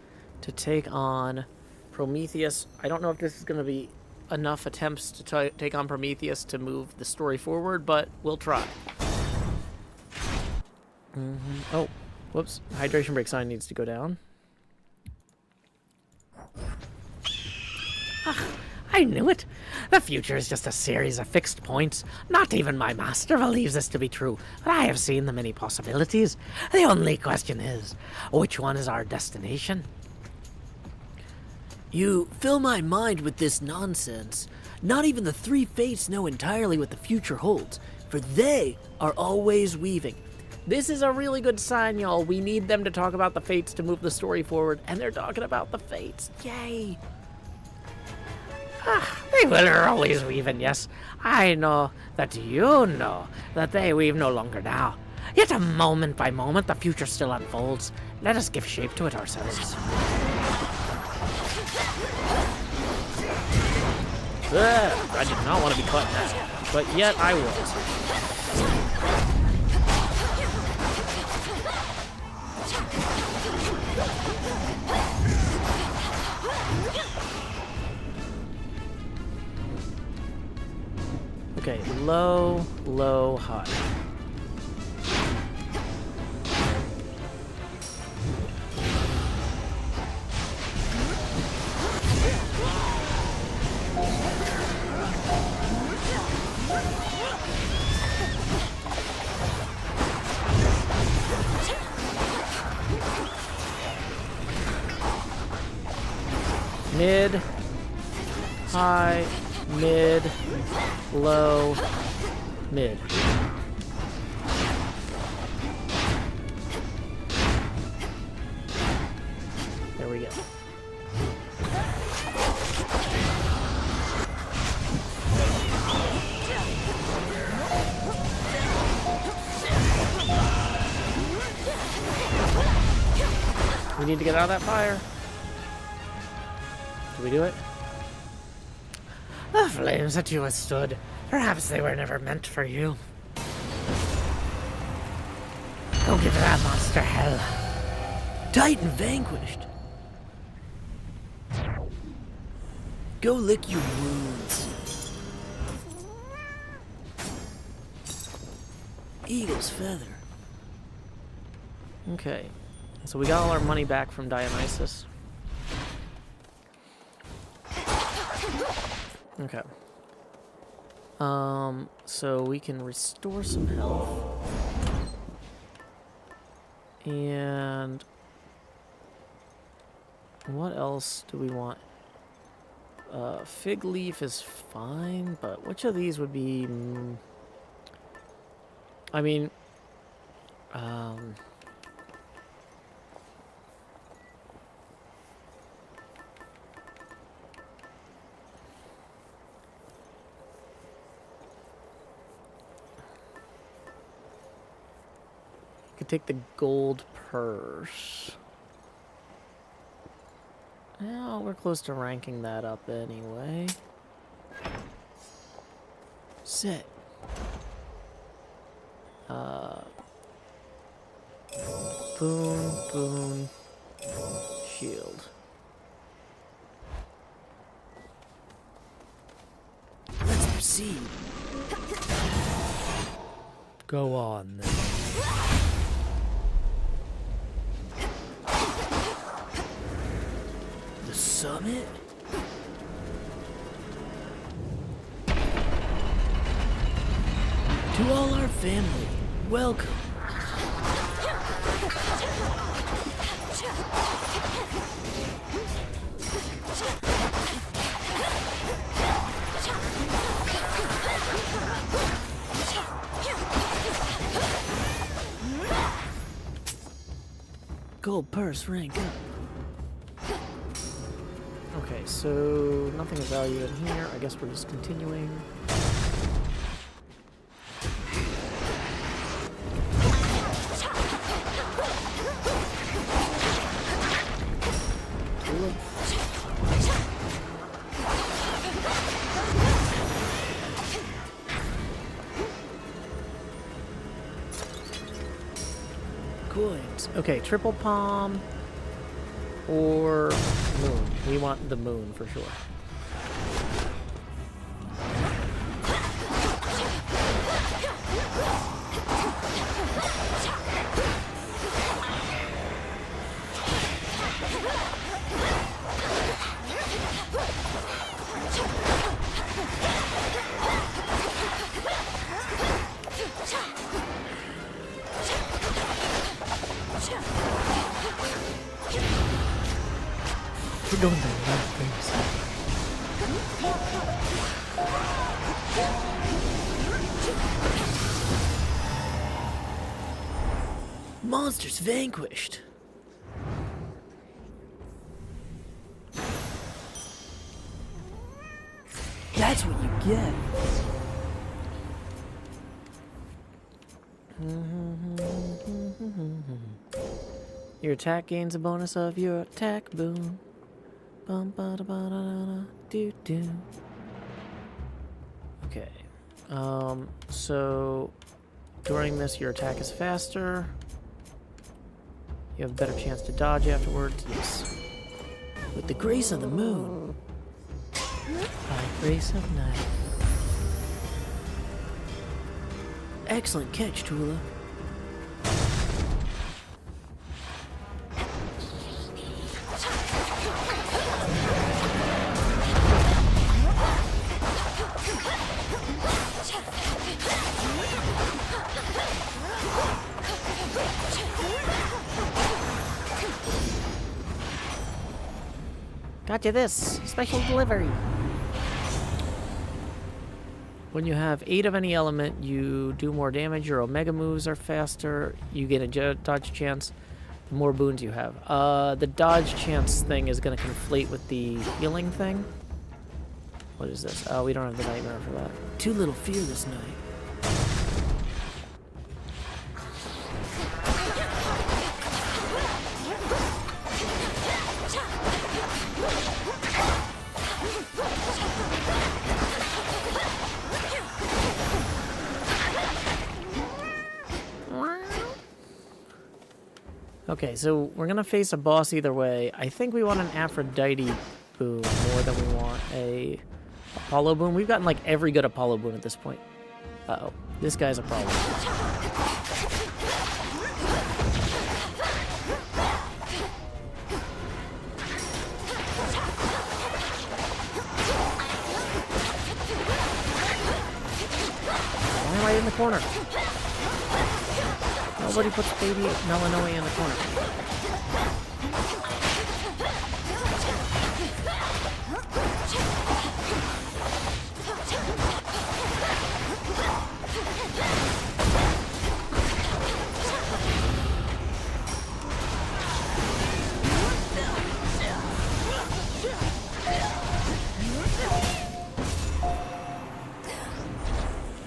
to take on Prometheus. I don't know if this is going to be enough attempts to take on Prometheus to move the story forward, but we'll try. Oh, whoops. Hydration break sign needs to go down. I knew it. The future is just a series of fixed points. Not even my master believes this to be true, but I have seen the many possibilities. The only question is, which one is our destination? You fill my mind with this nonsense. Not even the three fates know entirely what the future holds, for they are always weaving. This is a really good sign, y'all. We need them to talk about the fates to move the story forward, and they're talking about the fates. Yay! They will always weaving, yes. I know that you know that they weave no longer now. Yet a moment by moment, the future still unfolds. Let us give shape to it ourselves. I did not want to be caught in that, but yet I was. Okay, low, low, high. Mid, high, mid, low, mid. There we go. We need to get out of that fire. Did we do it? The flames that you withstood, perhaps they were never meant for you. Go give that monster hell. Titan vanquished. Go lick your wounds. Eagle's feather. Okay, so we got all our money back from Dionysus. Okay. So we can restore some health. And what else do we want? Fig leaf is fine, but which of these would be... I mean... could take the gold purse. Well, we're close to ranking that up anyway. Set. Boon, boon, shield. Let's proceed. Go on then. The summit? To all our family, welcome. Gold purse rank up. Okay, so nothing of value in here. I guess we're just continuing. Coins. Okay, triple palm or moon. We want the moon for sure. We're doing the right thing. Monsters vanquished. That's what you get. Your attack gains a bonus of your attack boon. Bum ba da ba da da da do do. Okay. So during this, your attack is faster. You have a better chance to dodge afterwards. Yes. With the grace of the moon. By grace of night. Excellent catch, Tula. Got you this. Special delivery. When you have 8 of any element, you do more damage. Your Omega moves are faster. You get a dodge chance. The more boons you have. The dodge chance thing is going to conflate with the healing thing. What is this? Oh, we don't have the nightmare for that. Too little fear this night. Okay, so we're going to face a boss either way. I think we want an Aphrodite boon more than we want a Apollo boon. We've gotten like every good Apollo boon at this point. Uh-oh. This guy's a problem. Why am I in the corner? Nobody puts baby Melanoi in the corner.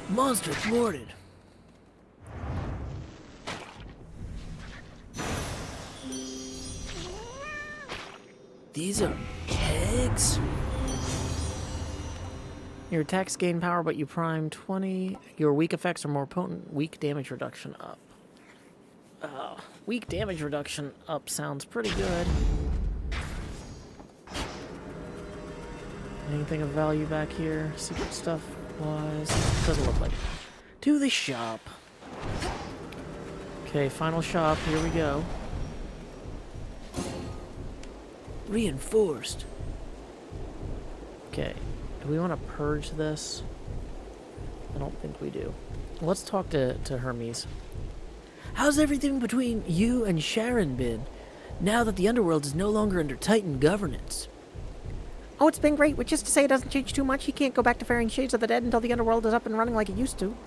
Monster thwarted. These are eggs? Your attacks gain power, but you prime 20. Your weak effects are more potent. Weak damage reduction up. Weak damage reduction up sounds pretty good. Anything of value back here? Secret stuff wise? Doesn't look like it. To the shop. Okay, final shop. Here we go. Reinforced. Okay. Do we want to purge this? I don't think we do. Let's talk to Hermes. How's everything between you and Charon been, now that the underworld is no longer under Titan governance? Oh, it's been great, which is to say it doesn't change too much. He can't go back to ferrying shades of the dead until the underworld is up and running like it used to.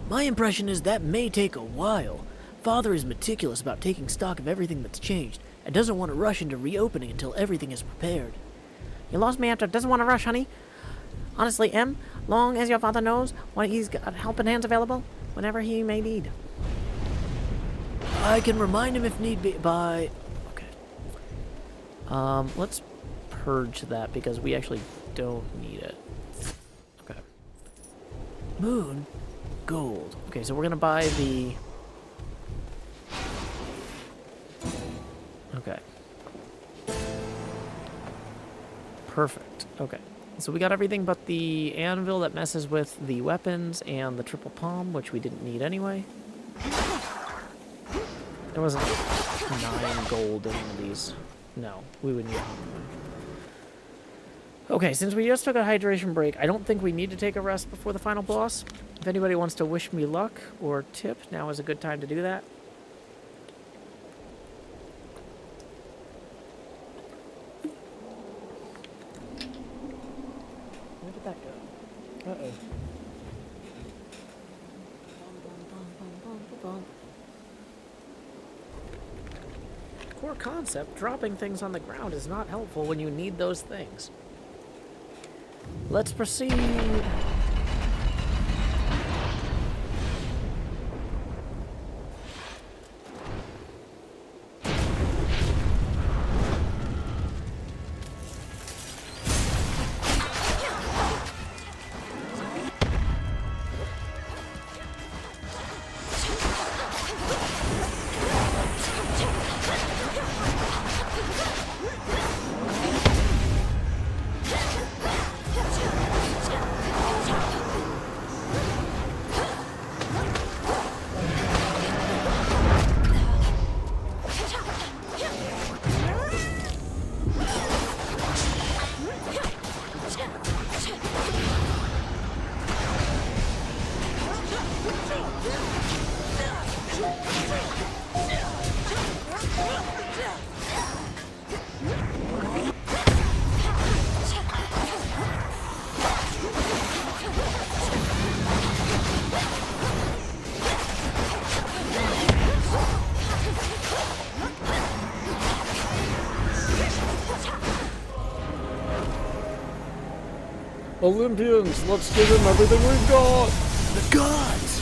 My impression is that may take a while. Father is meticulous about taking stock of everything that's changed, and doesn't want to rush into reopening until everything is prepared. You lost me after doesn't want to rush, honey. Honestly, Em, long as your father knows what he's got helping hands available whenever he may need. I can remind him if need be by... Okay. Let's purge that because we actually don't need it. Okay. Moon. Gold. Okay, so we're gonna buy the... Okay. Perfect. Okay. So we got everything but the anvil that messes with the weapons and the triple palm, which we didn't need anyway. There wasn't 9 gold in one of these. No, we would need 100. Okay, since we just took a hydration break, I don't think we need to take a rest before the final boss. If anybody wants to wish me luck or tip, now is a good time to do that. that go? Uh-oh. Core concept, dropping things on the ground is not helpful when you need those things. Let's proceed. Olympians, let's give him everything we've got! The gods!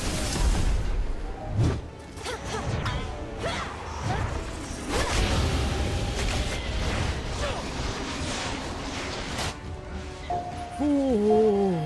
Ooh.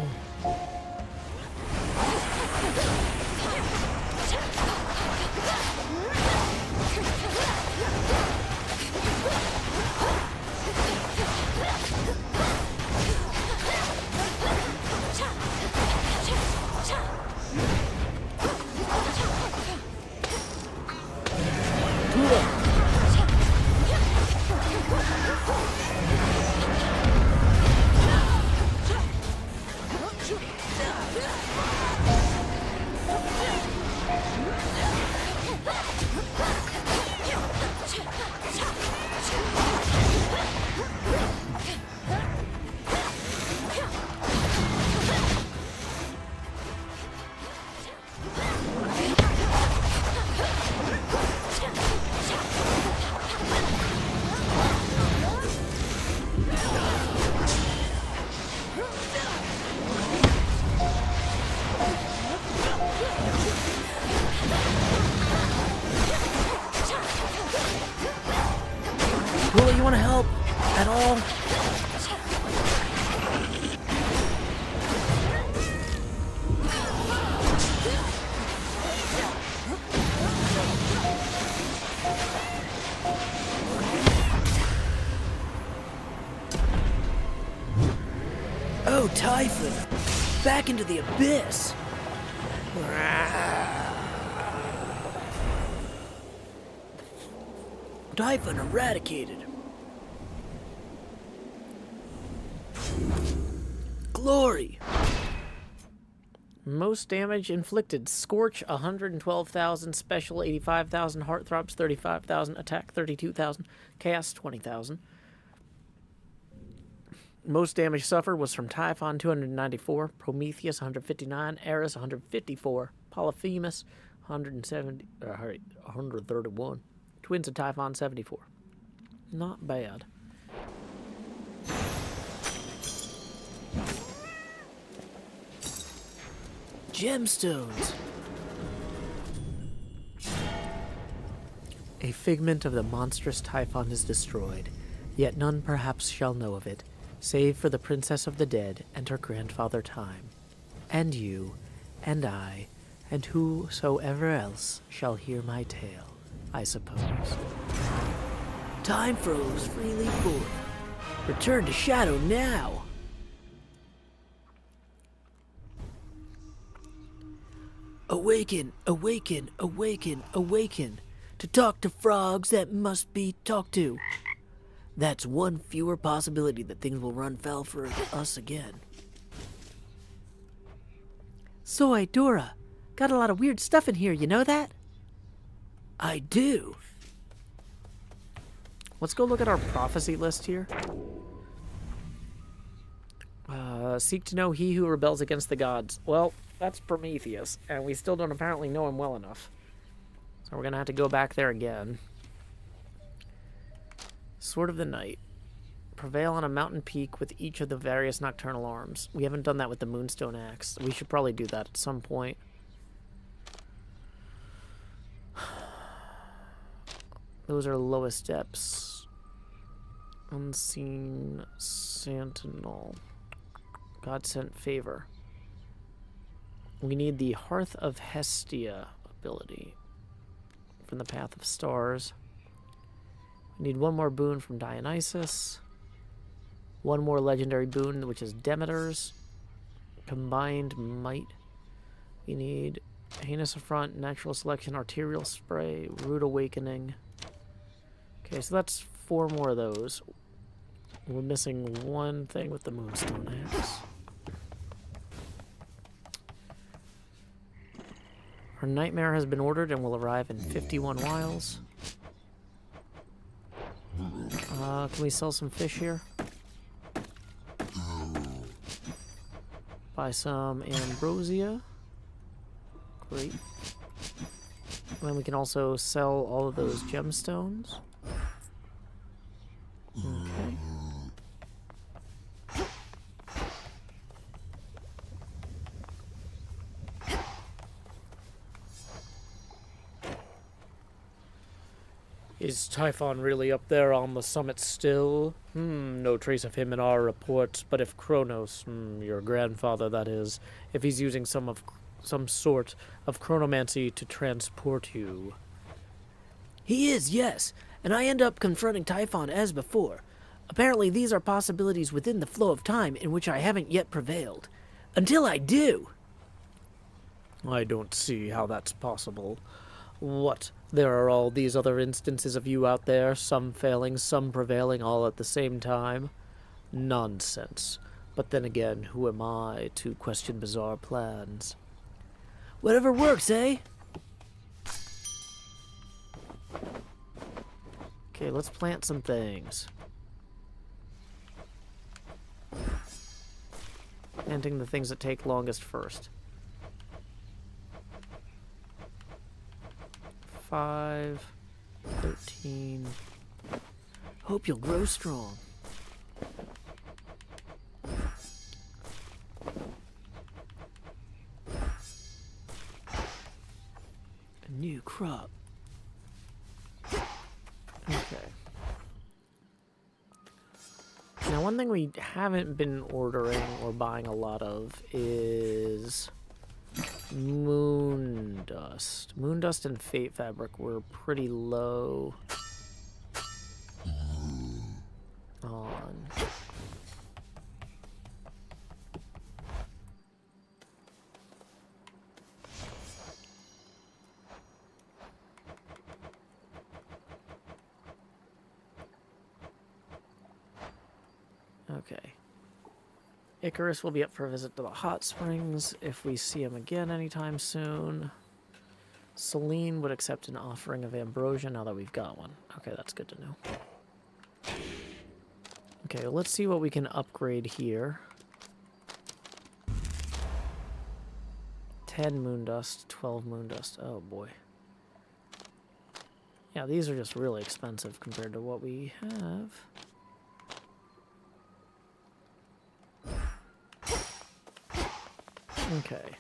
You want to help at all? Oh, Typhon! Back into the abyss! Typhon eradicated. Glory! Most damage inflicted. Scorch 112,000, special 85,000, heartthrobs 35,000, attack 32,000, chaos 20,000. Most damage suffered was from Typhon 294, Prometheus 159, Eris 154, Polyphemus 131, Twins of Typhon 74. Not bad. Gemstones. A figment of the monstrous Typhon is destroyed, yet none perhaps shall know of it, save for the princess of the dead and her grandfather Time, and you, and I, and whosoever else shall hear my tale, I suppose. Time flows freely forth. Return to shadow now. Awaken, awaken, awaken, awaken. To talk to frogs that must be talked to. That's one fewer possibility that things will run foul for us again. Soy, Dora, got a lot of weird stuff in here, you know that? I do. Let's go look at our prophecy list here. Seek to know he who rebels against the gods. Well, that's Prometheus, and we still don't apparently know him well enough. So we're going to have to go back there again. Sword of the Night. Prevail on a mountain peak with each of the various nocturnal arms. We haven't done that with the Moonstone Axe. We should probably do that at some point. Those are lowest depths. Unseen Sentinel. God sent favor. We need the Hearth of Hestia ability from the Path of Stars. We need one more boon from Dionysus. One more legendary boon, which is Demeter's. Combined Might. We need Heinous Affront, Natural Selection, Arterial Spray, Rude Awakening. Okay, so that's 4 more of those. We're missing one thing with the Moonstone Axe. Our nightmare has been ordered and will arrive in 51 miles. Can we sell some fish here? Buy some ambrosia. Great. And then we can also sell all of those gemstones. Okay. Is Typhon really up there on the summit still? No trace of him in our reports, but if Kronos, your grandfather that is, if he's using some sort of chronomancy to transport you. He is, yes, and I end up confronting Typhon as before. Apparently these are possibilities within the flow of time in which I haven't yet prevailed. Until I do! I don't see how that's possible. What? There are all these other instances of you out there, some failing, some prevailing, all at the same time? Nonsense. But then again, who am I to question bizarre plans? Whatever works, eh? Okay, let's plant some things. Planting the things that take longest first. 5, 13. Hope you'll grow strong. A new crop. Okay. Now, one thing we haven't been ordering or buying a lot of is moon dust. Moon dust and fate fabric were pretty low on. Okay. Icarus will be up for a visit to the hot springs if we see him again anytime soon. Selene would accept an offering of ambrosia now that we've got one. Okay, that's good to know. Okay, well, let's see what we can upgrade here. 10 moon dust, 12 moon dust. Oh boy. Yeah, these are just really expensive compared to what we have. Okay.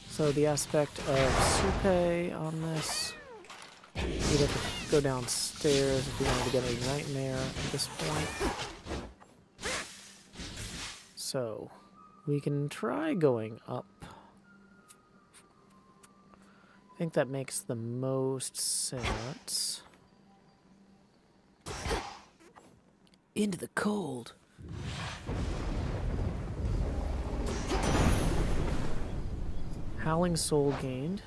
So the aspect of Supe on this, we'd have to go downstairs if we wanted to get a nightmare at this point. So we can try going up. I think that makes the most sense. Into the cold. Howling Soul gained.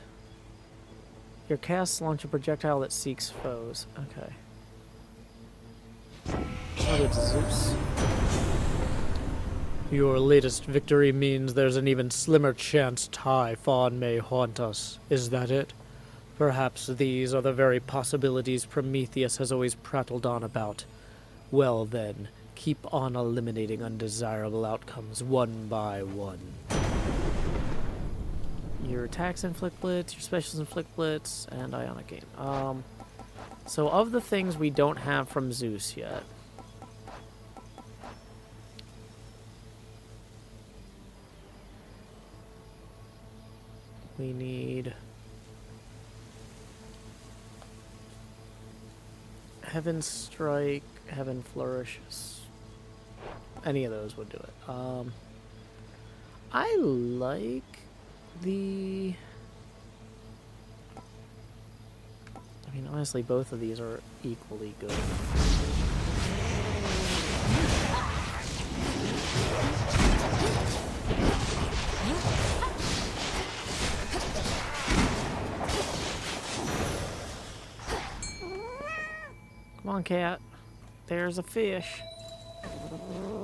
Your casts launch a projectile that seeks foes. Okay. Oh, it's Zeus. Your latest victory means there's an even slimmer chance Typhon may haunt us. Is that it? Perhaps these are the very possibilities Prometheus has always prattled on about. Well then, keep on eliminating undesirable outcomes one by one. Your attacks inflict blitz, your specials inflict blitz, and ionic aim. So of the things we don't have from Zeus yet, we need Heaven Strike, Heaven Flourishes. Any of those would do it. I like the... I mean, honestly, both of these are equally good. Come on, cat. There's a fish.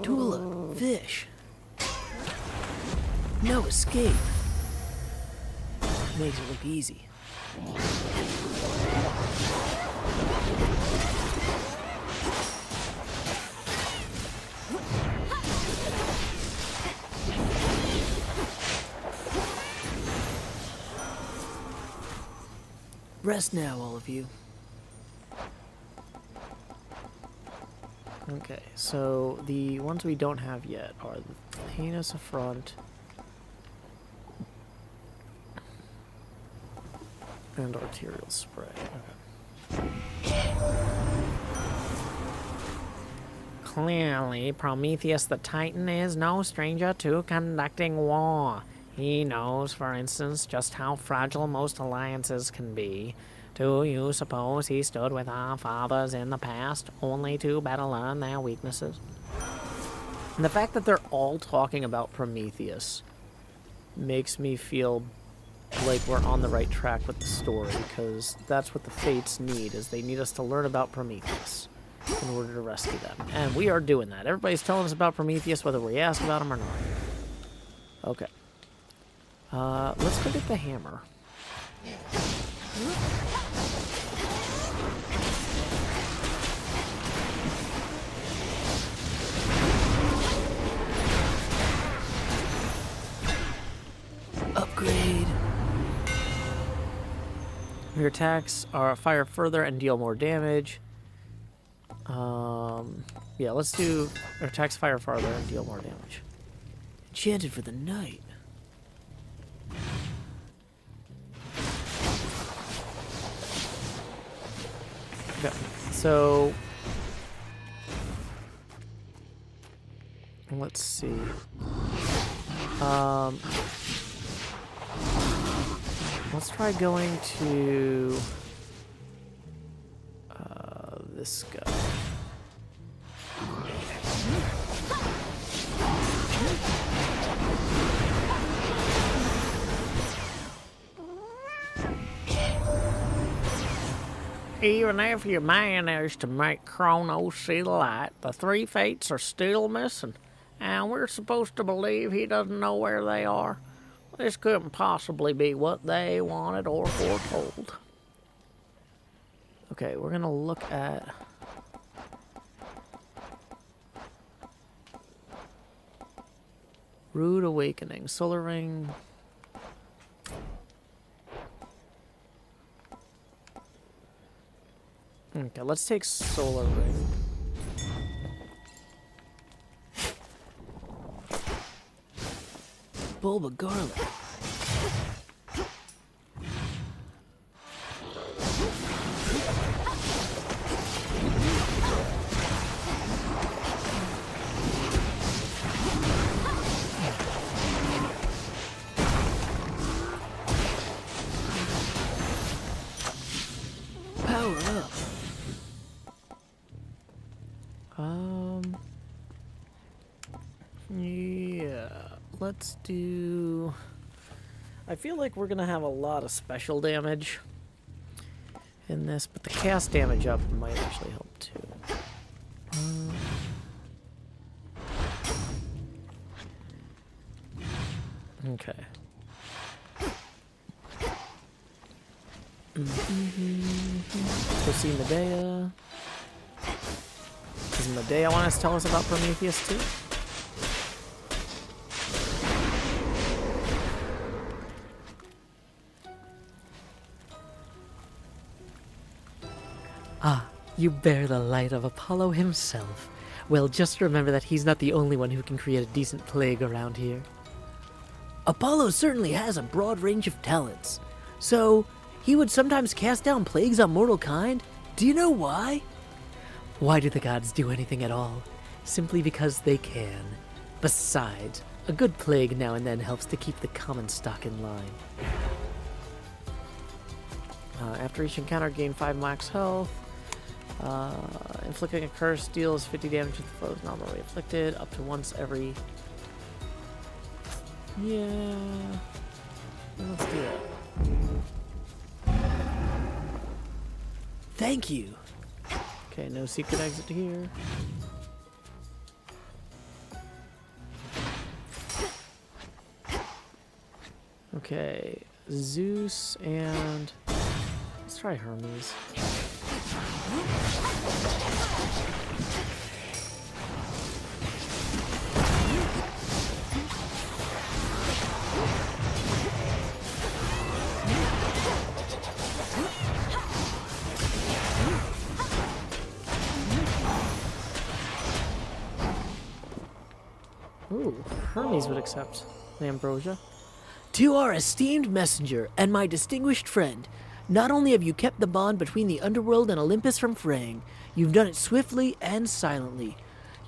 Tula, fish. No escape. Makes it look easy. Rest now, all of you. Okay, so the ones we don't have yet are the Heinous Affront and Arterial Spray. Okay. Clearly, Prometheus the Titan is no stranger to conducting war. He knows, for instance, just how fragile most alliances can be. Do you suppose he stood with our fathers in the past, only to better learn their weaknesses? And the fact that they're all talking about Prometheus makes me feel like we're on the right track with the story, because that's what the Fates need, is they need us to learn about Prometheus in order to rescue them. And we are doing that. Everybody's telling us about Prometheus, whether we ask about him or not. Okay. Let's go get the hammer. Upgrade. Your attacks are fire further and deal more damage. Yeah, let's do our attacks fire farther and deal more damage. Enchanted for the night. Okay, so let's see. Let's try going to this guy. Even if you manage to make Kronos see the light, the three fates are still missing, and we're supposed to believe he doesn't know where they are. This couldn't possibly be what they wanted or foretold. Okay, we're gonna look at... Rude Awakening, Solar Ring... Okay, let's take Solar Ring. Bulb of garlic. Power up. Yeah, let's do... I feel like we're gonna have a lot of special damage in this, but the cast damage up might actually help too. Okay. Let's go see Medea. Does Medea want to tell us about Prometheus too? Ah, you bear the light of Apollo himself. Well, just remember that he's not the only one who can create a decent plague around here. Apollo certainly has a broad range of talents. So, he would sometimes cast down plagues on mortal kind? Do you know why? Why do the gods do anything at all? Simply because they can. Besides, a good plague now and then helps to keep the common stock in line. After each encounter, gain 5 max health. Inflicting a curse deals 50 damage to the foes not normally afflicted, up to once every... Yeah... Let's do that. Thank you. Okay, no secret exit here. Okay, Zeus and... Let's try Hermes. Ooh, Hermes would accept the ambrosia. To our esteemed messenger and my distinguished friend, not only have you kept the bond between the underworld and Olympus from fraying, you've done it swiftly and silently.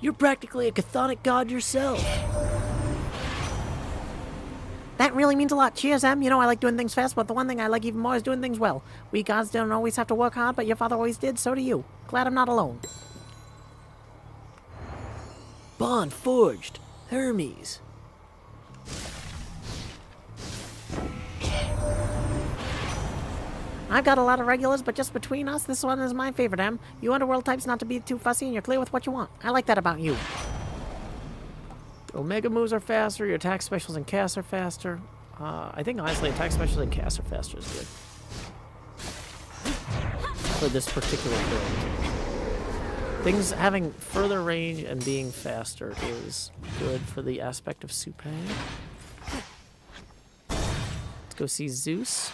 You're practically a chthonic god yourself. That really means a lot. Cheers, Em. You know I like doing things fast, but the one thing I like even more is doing things well. We gods don't always have to work hard, but your father always did, so do you. Glad I'm not alone. Bond forged. Hermes. I've got a lot of regulars, but just between us, this one is my favorite, Em. You underworld types not to be too fussy, and you're clear with what you want. I like that about you. Omega moves are faster, your attack specials and casts are faster. I think honestly attack specials and casts are faster is good. For this particular build. Things having further range and being faster is good for the aspect of Supang. Let's go see Zeus.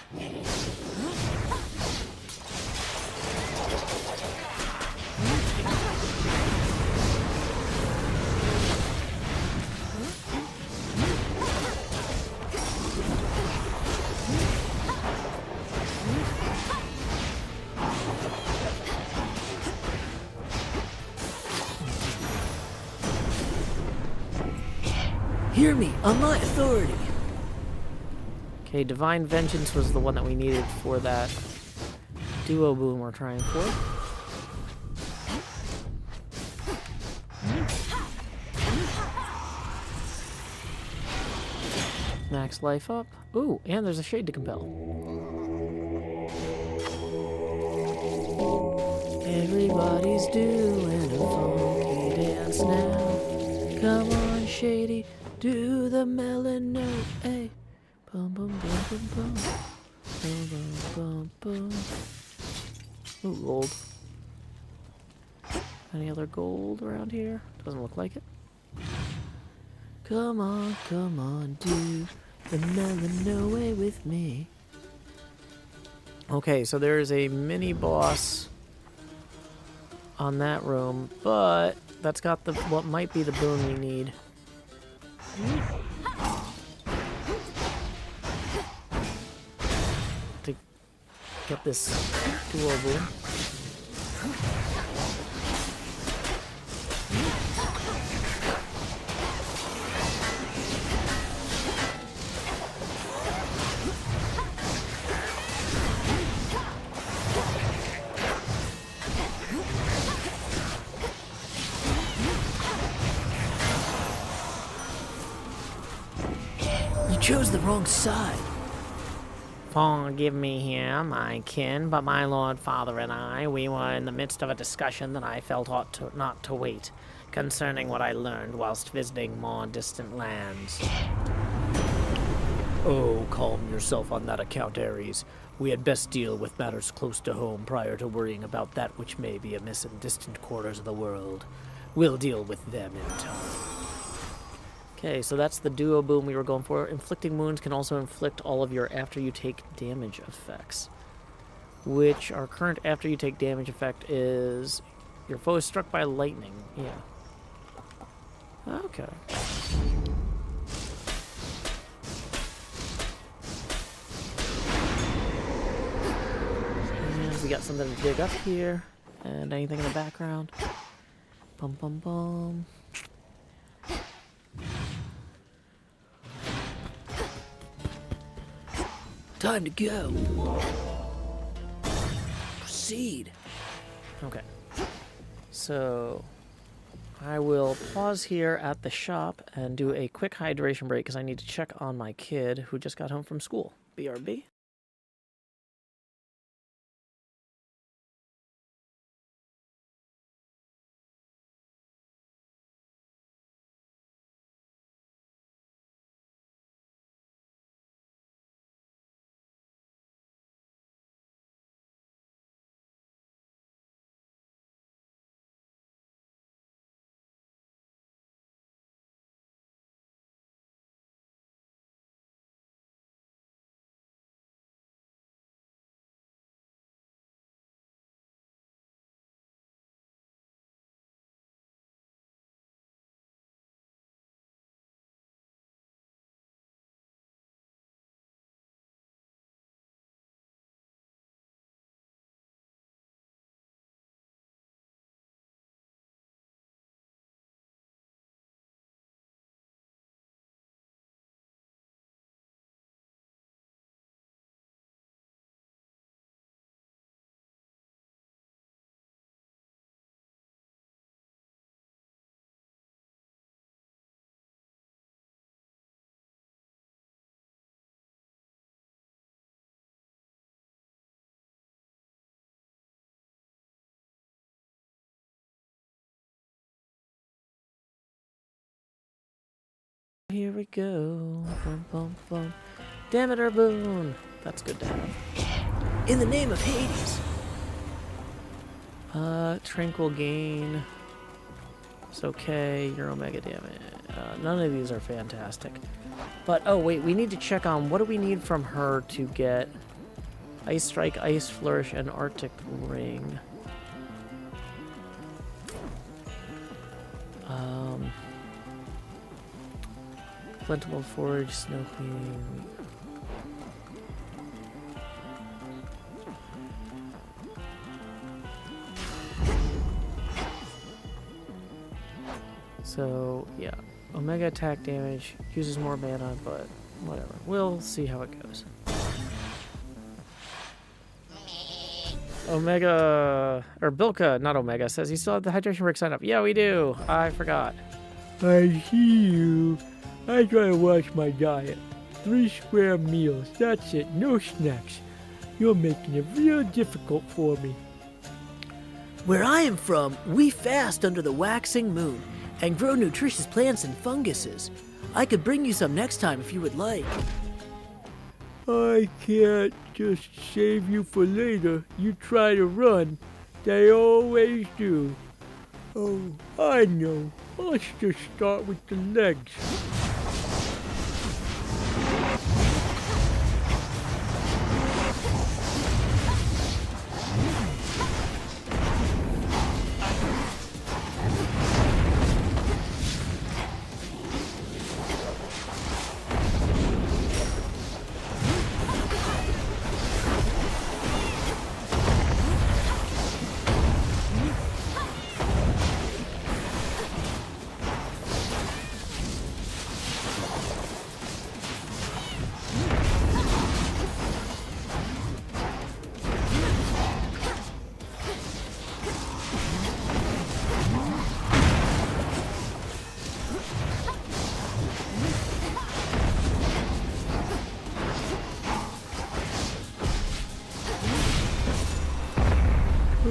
Hear me, on my authority. Okay, Divine Vengeance was the one that we needed for that duo boon we're trying for. Max life up. Ooh, and there's a shade to compel. Everybody's doing a funky dance now. Come on, Shady, do the melon note, hey. Bum bum bum bum bum. Bum bum bum bum. Ooh, gold. Any other gold around here? Doesn't look like it. Come on, do the melon away with me. Okay, so there is a mini boss on that room, but that's got the what might be the boon we need. To get this duo boon. Chose the wrong side. Forgive me here, my kin, but my lord father and I, we were in the midst of a discussion that I felt ought not to wait, concerning what I learned whilst visiting more distant lands. Oh, calm yourself on that account, Ares. We had best deal with matters close to home prior to worrying about that which may be amiss in distant quarters of the world. We'll deal with them in time. Okay, so that's the duo boon we were going for. Inflicting wounds can also inflict all of your after you take damage effects. Which our current after you take damage effect is your foe is struck by lightning. Yeah. Okay. And we got something to dig up here. And anything in the background. Bum bum bum. Time to go. Proceed. Okay. So I will pause here at the shop and do a quick hydration break because I need to check on my kid who just got home from school. BRB. Here we go. Bum, bum, bum. Demeter boon. That's good to have. In the name of Hades. Tranquil gain. It's okay. Your omega damage. None of these are fantastic. But, oh wait, we need to check on what do we need from her to get Ice Strike, Ice Flourish, and Arctic Ring. Plentiful Forage, Snow Queen. So, yeah. Omega attack damage, uses more mana, but whatever. We'll see how it goes. Omega, or Bilka, not Omega, says you still have the hydration break sign up. Yeah, we do. I forgot. I see you. I try to watch my diet. 3 square meals, that's it, no snacks. You're making it real difficult for me. Where I am from, we fast under the waxing moon and grow nutritious plants and funguses. I could bring you some next time if you would like. I can't just save you for later. You try to run. They always do. Oh, I know. Let's just start with the legs.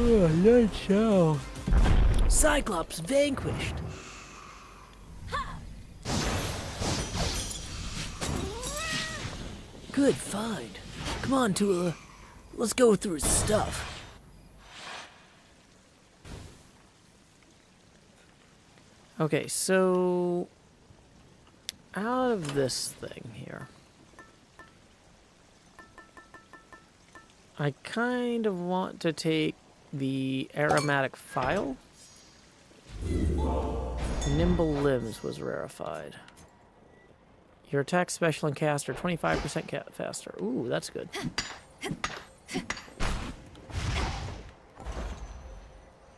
Oh, lights out. Cyclops vanquished. Good find. Come on, Tula. Let's go through his stuff. Okay, so out of this thing here, I kind of want to take the aromatic file. Nimble limbs was rarefied. Your attack, special, and cast are 25% faster. Ooh, that's good.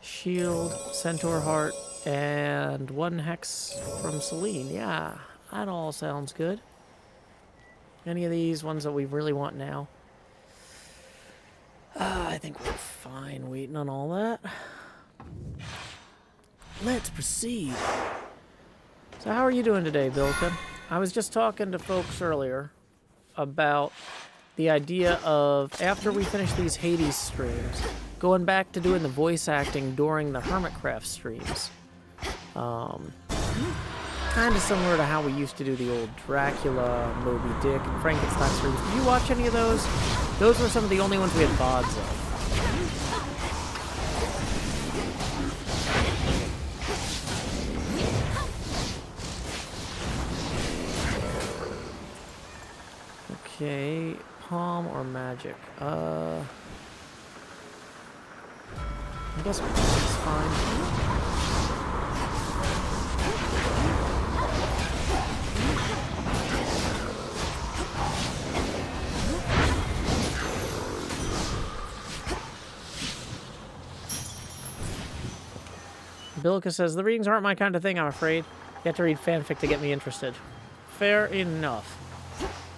Shield, centaur heart, and 1 hex from Selene. Yeah, that all sounds good. Any of these ones that we really want now? I think we're fine waiting on all that. Let's proceed. So how are you doing today, Bilka? I was just talking to folks earlier about the idea of, after we finish these Hades streams, going back to doing the voice acting during the Hermitcraft streams. Kind of similar to how we used to do the old Dracula, Moby Dick, and Frankenstein streams. Did you watch any of those? Those were some of the only ones we had VODs of. Okay, palm or magic? I guess it's fine. Bilka says, the readings aren't my kind of thing, I'm afraid. You have to read fanfic to get me interested. Fair enough.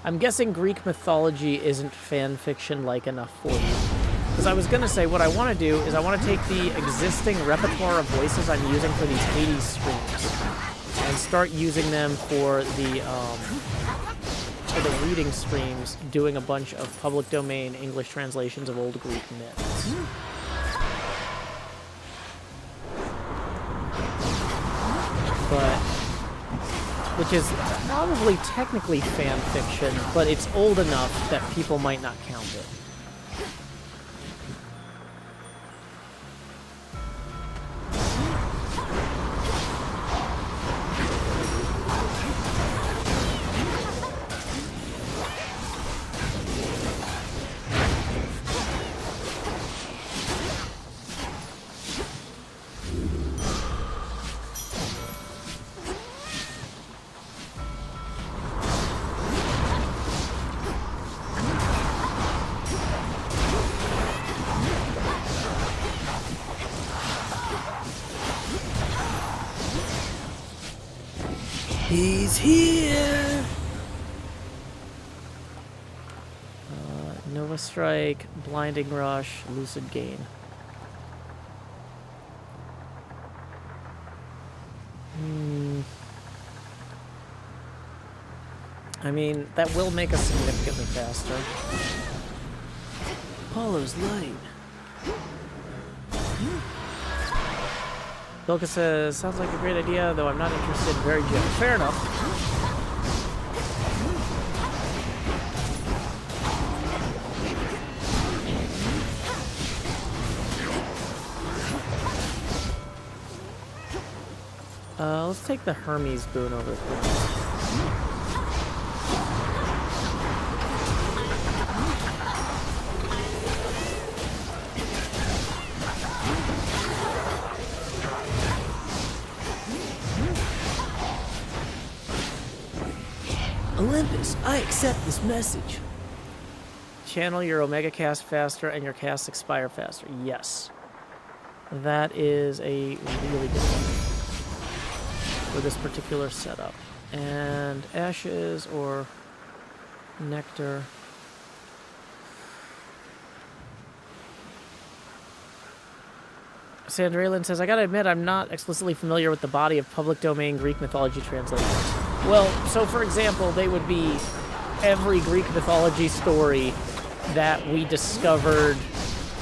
I'm guessing Greek mythology isn't fanfiction-like enough for you. Because I was going to say, what I want to do is I want to take the existing repertoire of voices I'm using for these Hades streams and start using them for the reading streams, doing a bunch of public domain English translations of old Greek myths. But, which is probably technically fan fiction, but it's old enough that people might not count it. He's here! Nova Strike, Blinding Rush, Lucid Gain. I mean, that will make us significantly faster. Apollo's light. Bilka says, sounds like a great idea, though I'm not interested. Very good. Fair enough. Let's take the Hermes boon over here. Olympus, I accept this message. Channel your Omega cast faster and your casts expire faster. Yes. That is a really good one for this particular setup. And ashes or nectar. Sandralin says, I gotta admit, I'm not explicitly familiar with the body of public domain Greek mythology translations. Well, so for example, they would be every Greek mythology story that we discovered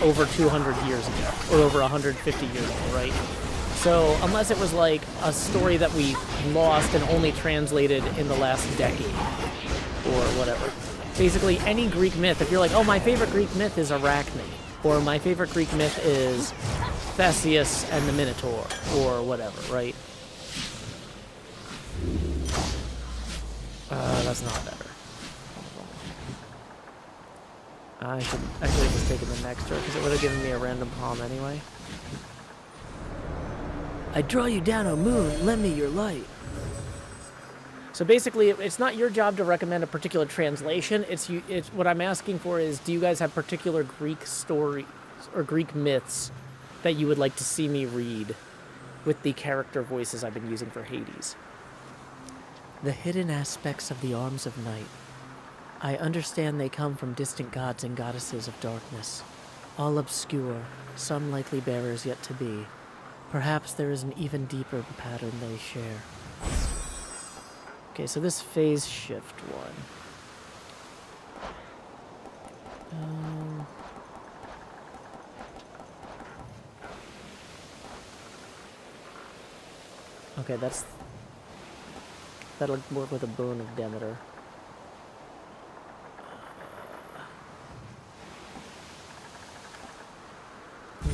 over 200 years ago, or over 150 years ago, right? So unless it was like a story that we lost and only translated in the last decade, or whatever. basically any Greek myth. If you're like, oh, my favorite Greek myth is Arachne, or my favorite Greek myth is Theseus and the Minotaur, or whatever, right? That's not better. I should actually just take the next turn, because it would have given me a random palm anyway. I draw you down, O moon, lend me your light. So basically, it's not your job to recommend a particular translation. It's what I'm asking for is, do you guys have particular Greek stories or Greek myths that you would like to see me read with the character voices I've been using for Hades? The hidden aspects of the arms of night. I understand they come from distant gods and goddesses of darkness, all obscure, some likely bearers yet to be. Perhaps there is an even deeper pattern they share. Okay, so this phase shift one. Okay, that'll work with a boon of Demeter.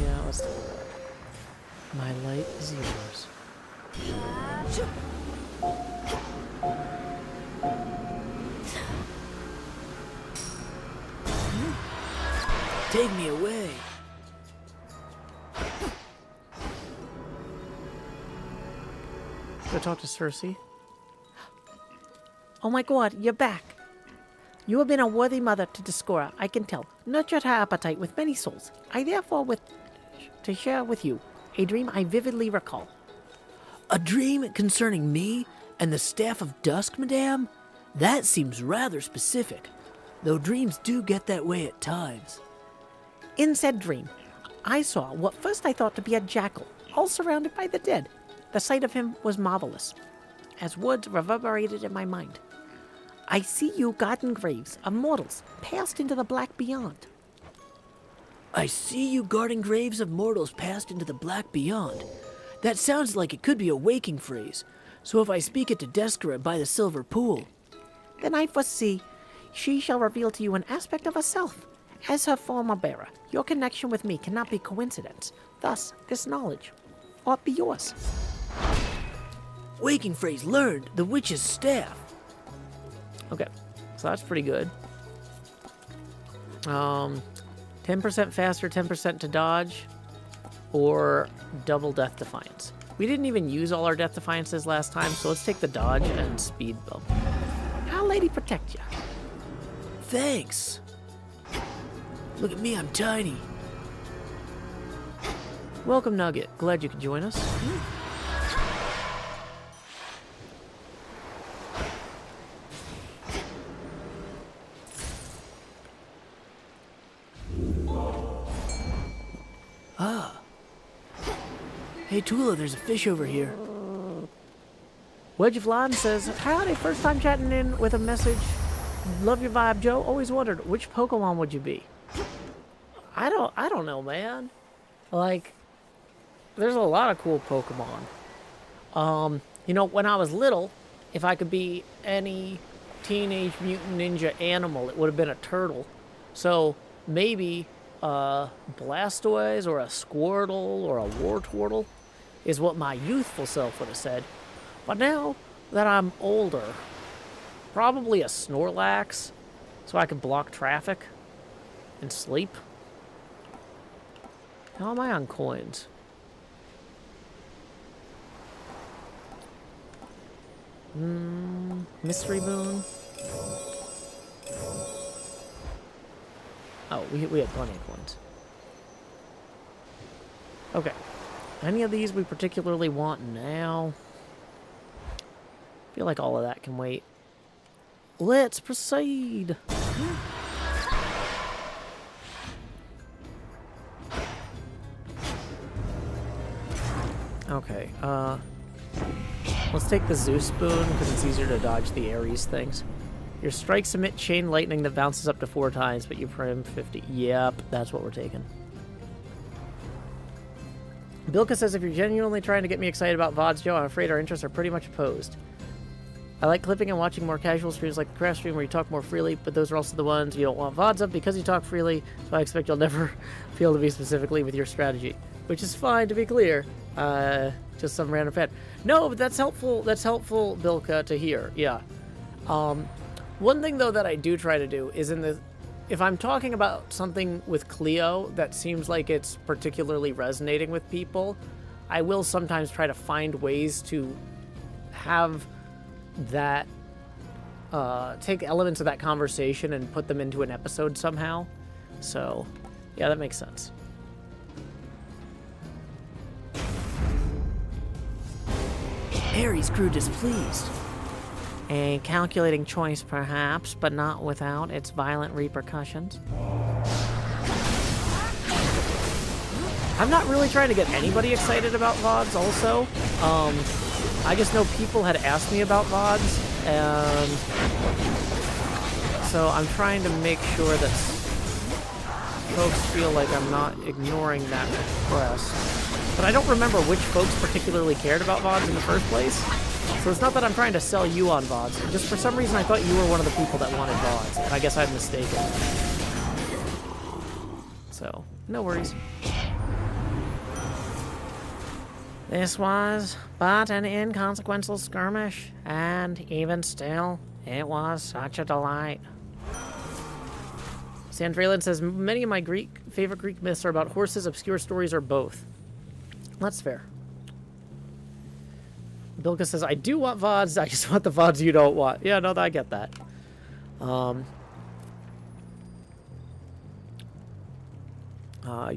Yeah, let's do that. My light is yours. Take me away. Go talk to Cersei. Oh my god, you're back. You have been a worthy mother to Discora, I can tell. Nurtured her appetite with many souls. I therefore wish to share with you a dream I vividly recall. A dream concerning me and the Staff of Dusk, madame? That seems rather specific, though dreams do get that way at times. In said dream, I saw what first I thought to be a jackal, all surrounded by the dead. The sight of him was marvelous, as words reverberated in my mind. I see you guarding graves of mortals passed into the black beyond. I see you guarding graves of mortals passed into the black beyond. That sounds like it could be a waking phrase, so if I speak it to Descara by the silver pool... Then I foresee she shall reveal to you an aspect of herself. As her former bearer, your connection with me cannot be coincidence. Thus, this knowledge ought be yours. Waking phrase learned, the witch's staff. Okay, so that's pretty good. 10% faster, 10% to dodge, or double death defiance. We didn't even use all our death defiances last time, so let's take the dodge and speed bump. Our Lady protect you. Thanks. Look at me, I'm tiny. Welcome, Nugget. Glad you could join us. Hey, Tula, there's a fish over here. Wedge Vlad says, howdy, first time chatting in with a message. Love your vibe, Joe. Always wondered, which Pokemon would you be? I don't know, man. Like, there's a lot of cool Pokemon. You know, when I was little, if I could be any Teenage Mutant Ninja animal, it would have been a turtle. So, maybe a Blastoise or a Squirtle or a Wartortle is what my youthful self would have said. But now that I'm older, probably a Snorlax, so I can block traffic and sleep. How am I on coins? Mystery Boon. Oh, we had plenty of coins. Okay. Any of these we particularly want now? I feel like all of that can wait. Let's proceed. Okay, let's take the Zeus boon because it's easier to dodge the Ares things. Your strikes emit chain lightning that bounces up to 4 times, but you prim 50. Yep, that's what we're taking. Bilka says, if you're genuinely trying to get me excited about VODs, Joe, I'm afraid our interests are pretty much opposed. I like clipping and watching more casual streams like the craft stream where you talk more freely, but those are also the ones you don't want VODs of because you talk freely, so I expect you'll never be able to be specifically with your strategy. Which is fine, to be clear. Just some random fan. No, but that's helpful, Bilka, to hear, yeah. One thing, though, that I do try to do is if I'm talking about something with Cleo that seems like it's particularly resonating with people, I will sometimes try to find ways to have that, take elements of that conversation and put them into an episode somehow. So, yeah, that makes sense. Ares grew displeased. A calculating choice, perhaps, but not without its violent repercussions. I'm not really trying to get anybody excited about VODs, also. I just know people had asked me about VODs, and so I'm trying to make sure that folks feel like I'm not ignoring that request. But I don't remember which folks particularly cared about VODs in the first place. So it's not that I'm trying to sell you on VODs. Just for some reason I thought you were one of the people that wanted VODs, and I guess I'm mistaken. So, no worries. This was but an inconsequential skirmish, and even still, it was such a delight. Sandrelin says, many of my favorite Greek myths are about horses, obscure stories, or both. That's fair. Bilka says, I do want VODs, I just want the VODs you don't want. Yeah, no, I get that.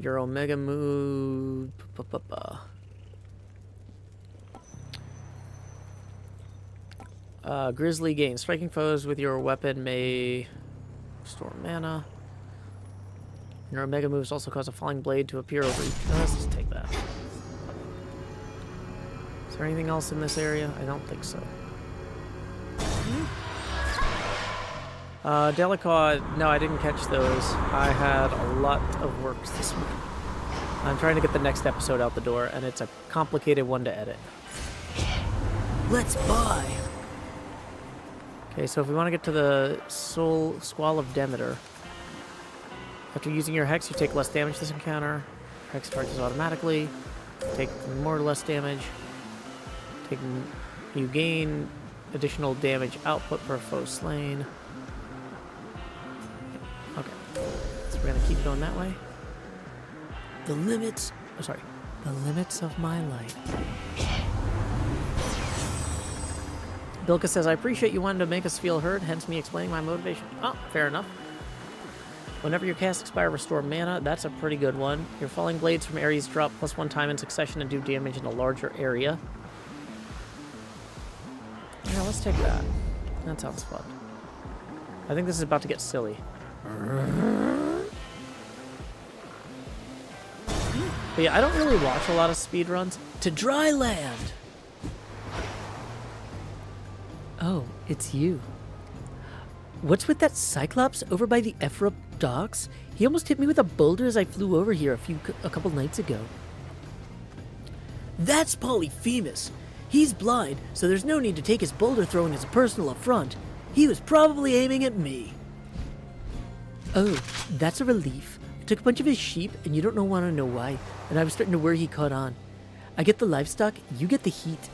Your Omega move... Grizzly gain. Striking foes with your weapon may restore mana. Your Omega moves also cause a falling blade to appear over each. Let's just take that. Is there anything else in this area? I don't think so. Delicate. No, I didn't catch those. I had a lot of works this week. I'm trying to get the next episode out the door, and it's a complicated one to edit. Let's buy. Okay, so if we want to get to the Soul Squall of Demeter, after using your Hex, you take less damage this encounter. Hex charges automatically. Take more or less damage. You gain additional damage output per foe slain. Okay, so we're gonna keep going that way. The limits. Oh, sorry. The limits of my life. Bilka says, I appreciate you wanting to make us feel heard, hence me explaining my motivation. Oh, fair enough. Whenever your casts expire, restore mana. That's a pretty good one. Your falling blades from Ares drop +1 time in succession and do damage in a larger area. Yeah, let's take that. That sounds fun. I think this is about to get silly. But yeah, I don't really watch a lot of speedruns. To dry land. Oh, it's you. What's with that Cyclops over by the Ephra docks? He almost hit me with a boulder as I flew over here a couple nights ago. That's Polyphemus. He's blind, so there's no need to take his boulder throwing as a personal affront. He was probably aiming at me. Oh, that's a relief. I took a bunch of his sheep, and you don't want to know why, and I was starting to worry he caught on. I get the livestock, you get the heat.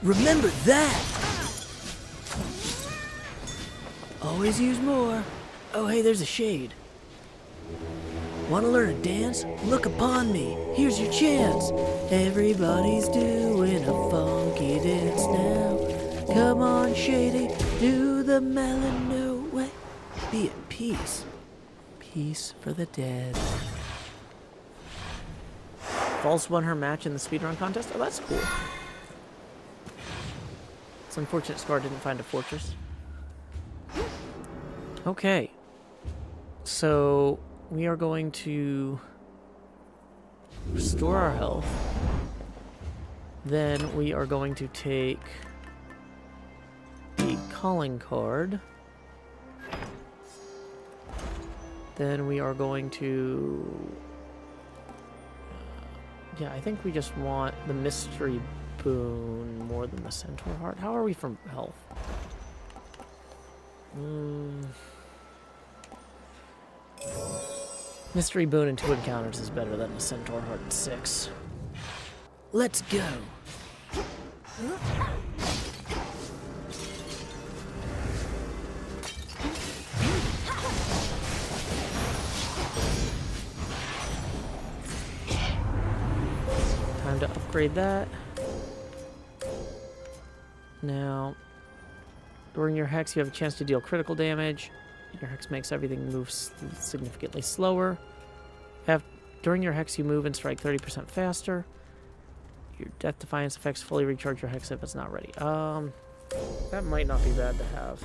Remember that! Always use more. Oh, hey, there's a shade. Want to learn a dance? Look upon me. Here's your chance. Everybody's doing a funky dance now. Come on, Shady, do the melon way. Be at peace. Peace for the dead. False won her match in the speedrun contest. Oh, that's cool. It's unfortunate Scar didn't find a fortress. Okay. So we are going to restore our health. Then we are going to take the calling card. Then we are going to... yeah, I think we just want the mystery boon more than the centaur heart. How are we from health? Mystery boon and 2 encounters is better than a centaur heart and 6. Let's go. Time to upgrade that. Now, during your hex, you have a chance to deal critical damage. Your hex makes everything move significantly slower. During your hex, you move and strike 30% faster. Your Death Defiance effects fully recharge your hex if it's not ready. That might not be bad to have.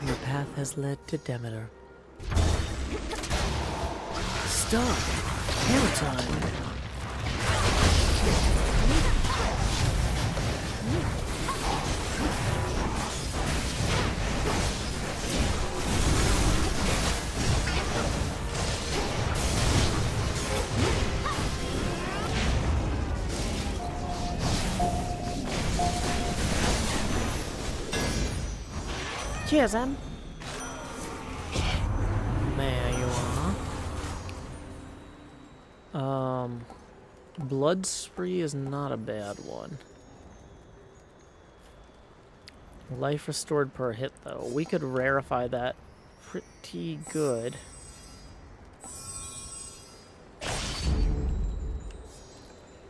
Your path has led to Demeter. Stop. Hammer time. Cheers, Em. There you are. Blood Spree is not a bad one. Life restored per hit, though. We could rarefy that pretty good.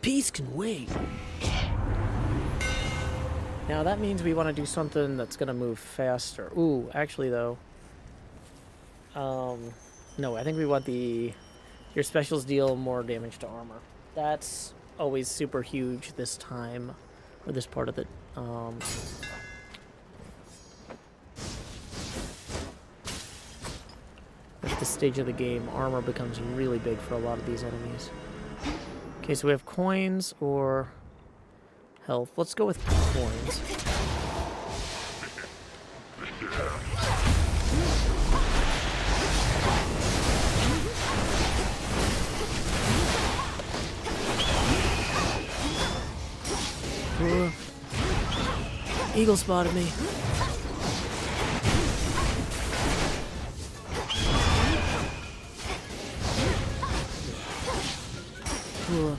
Peace can wait. Now that means we want to do something that's going to move faster. Ooh, actually though. No, I think we want your specials deal more damage to armor. That's always super huge this time, or this part of the, at this stage of the game, armor becomes really big for a lot of these enemies. Okay, so we have coins or health. Let's go with coins. Eagle spotted me. Cool.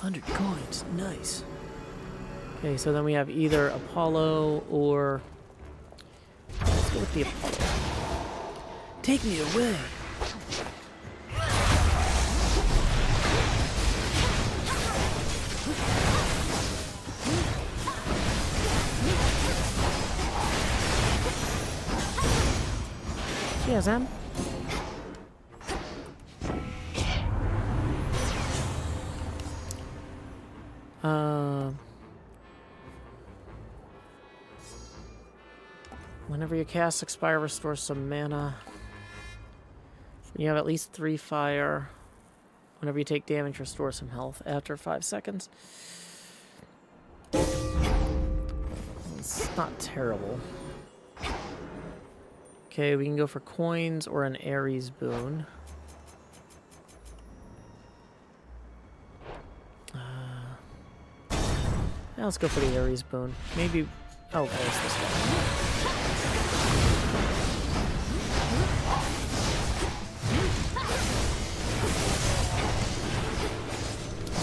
100 coins. Nice. Okay, so then we have either Apollo or... let's go with the Apollo. Take me away. Cheers, Em. Whenever you cast Expire, restore some mana. When you have at least 3 fire. Whenever you take damage, restore some health after 5 seconds. It's not terrible. Okay, we can go for coins or an Ares boon. Yeah, let's go for the Ares boon. Maybe... oh, okay, it's this one.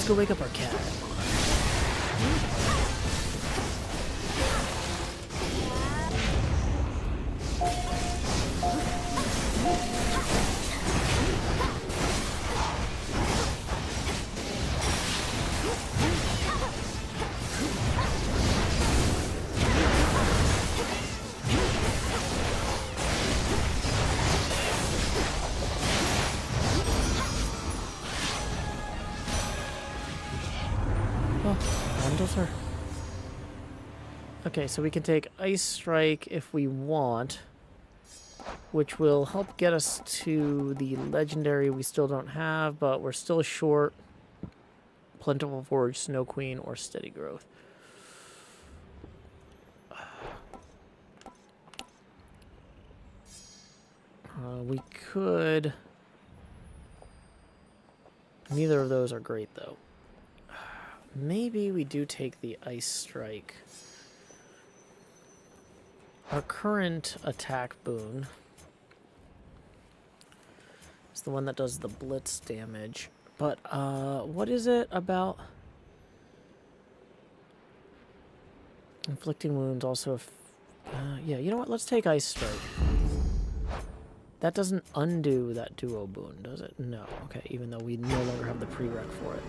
go wake up our cat. Handles her. Okay, so we can take Ice Strike if we want, which will help get us to the legendary we still don't have, but we're still short Plentiful Forge, Snow Queen, or Steady Growth. We could... Neither of those are great, though. Maybe we do take the Ice Strike. Our current attack boon is the one that does the blitz damage. But, what is it about inflicting wounds also? Yeah, you know what? Let's take Ice Strike. That doesn't undo that duo boon, does it? No. Okay, even though we no longer have the prereq for it.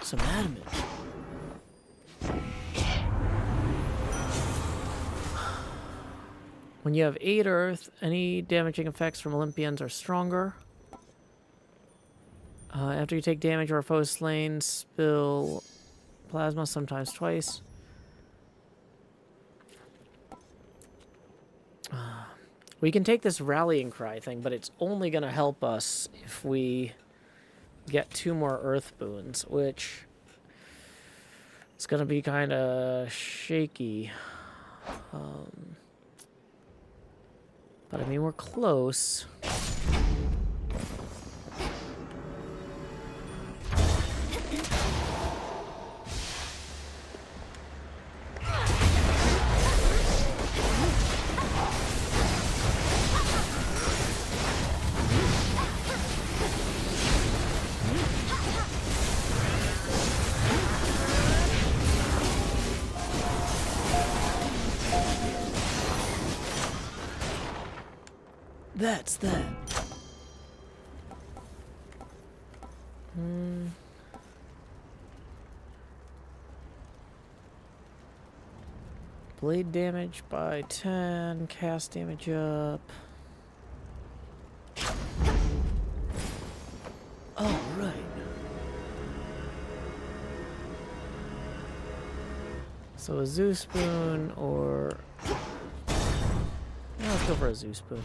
Some adamant. When you have 8 Earth, any damaging effects from Olympians are stronger. After you take damage or a foe slain, spill plasma, sometimes twice. We can take this rallying cry thing, but it's only going to help us if we get 2 more Earth boons, which is going to be kind of shaky. But I mean, we're close. That's that. Blade damage by 10, cast damage up. All right. So a Zeus boon or... Yeah, let's go for a Zeus boon.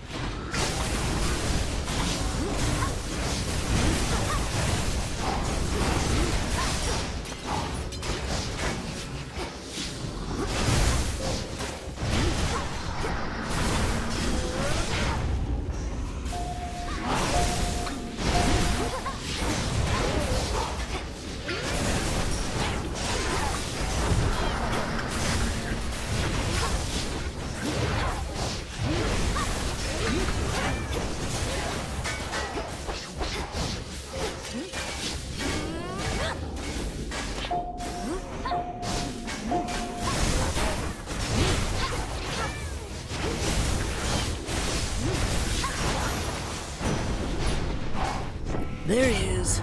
There he is.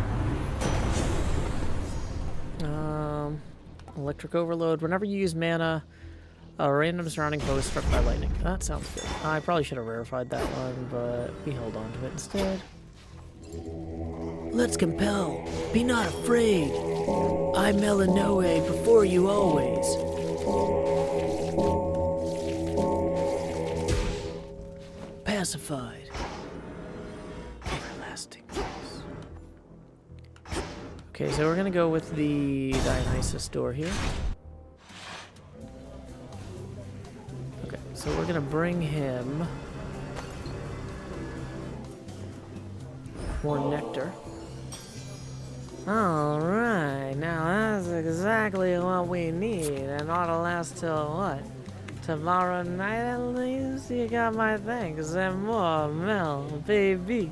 Electric overload. Whenever you use mana, a random surrounding foe is struck by lightning. That sounds good. I probably should have verified that one, but we held on to it instead. Let's compel. Be not afraid. I Melanoe before you always. Pacified. Everlasting peace. Okay, so we're gonna go with the Dionysus door here. Okay, so we're gonna bring him more nectar. Alright, now that's exactly what we need, and ought to last till what? Tomorrow night at least? You got my thanks and more, Mel, baby.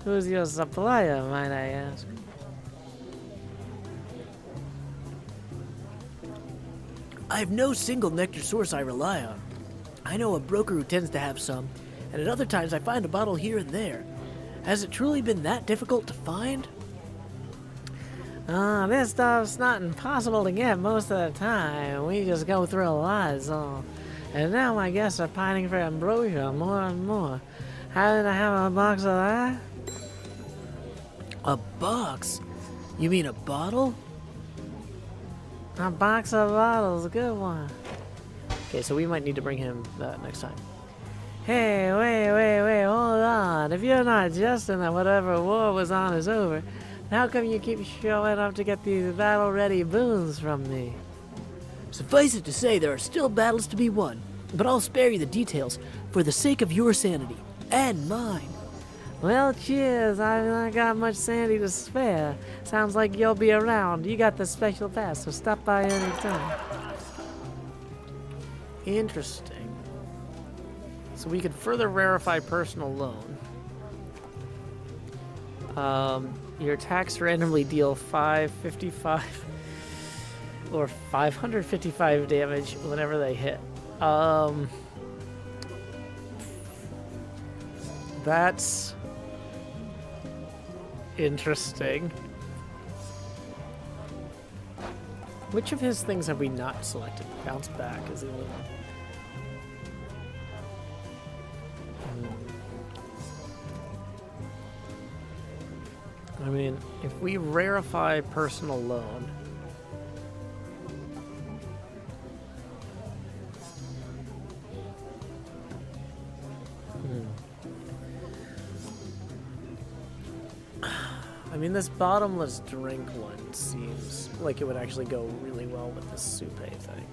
Who's your supplier, might I ask? I have no single nectar source I rely on. I know a broker who tends to have some, and at other times I find a bottle here and there. Has it truly been that difficult to find? This stuff's not impossible to get most of the time. We just go through a lot, is all. And now my guests are pining for ambrosia more and more. Happen to have a box of that? A box? You mean a bottle? A box of bottles, a good one. Okay, so we might need to bring him that next time. Hey, wait, hold on. If you're not jesting that whatever war was on is over, how come you keep showing up to get these battle-ready boons from me? Suffice it to say, there are still battles to be won, but I'll spare you the details for the sake of your sanity and mine. Well, cheers. I've not got much sanity to spare. Sounds like you'll be around. You got the special pass, so stop by any time. Interesting. So we could further rarefy personal loan. Your attacks randomly deal 555 or 555 damage whenever they hit. That's interesting. Which of his things have we not selected? Bounce back is the only one. I mean, if we rarefy personal loan, I mean, this bottomless drink one seems like it would actually go really well with this soupe thing.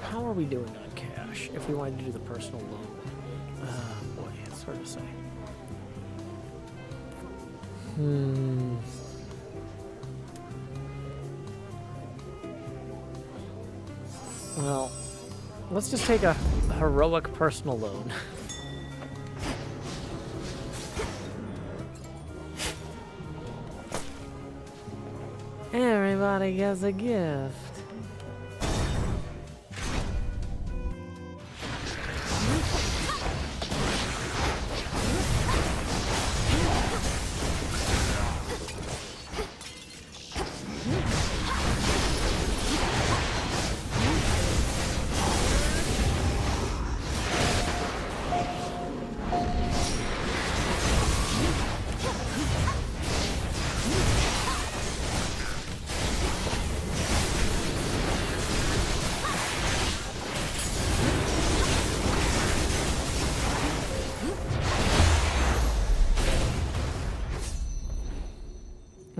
How are we doing on cash if we wanted to do the personal loan? Boy, it's hard to say. Well, let's just take a heroic personal loan. Everybody gets a gift.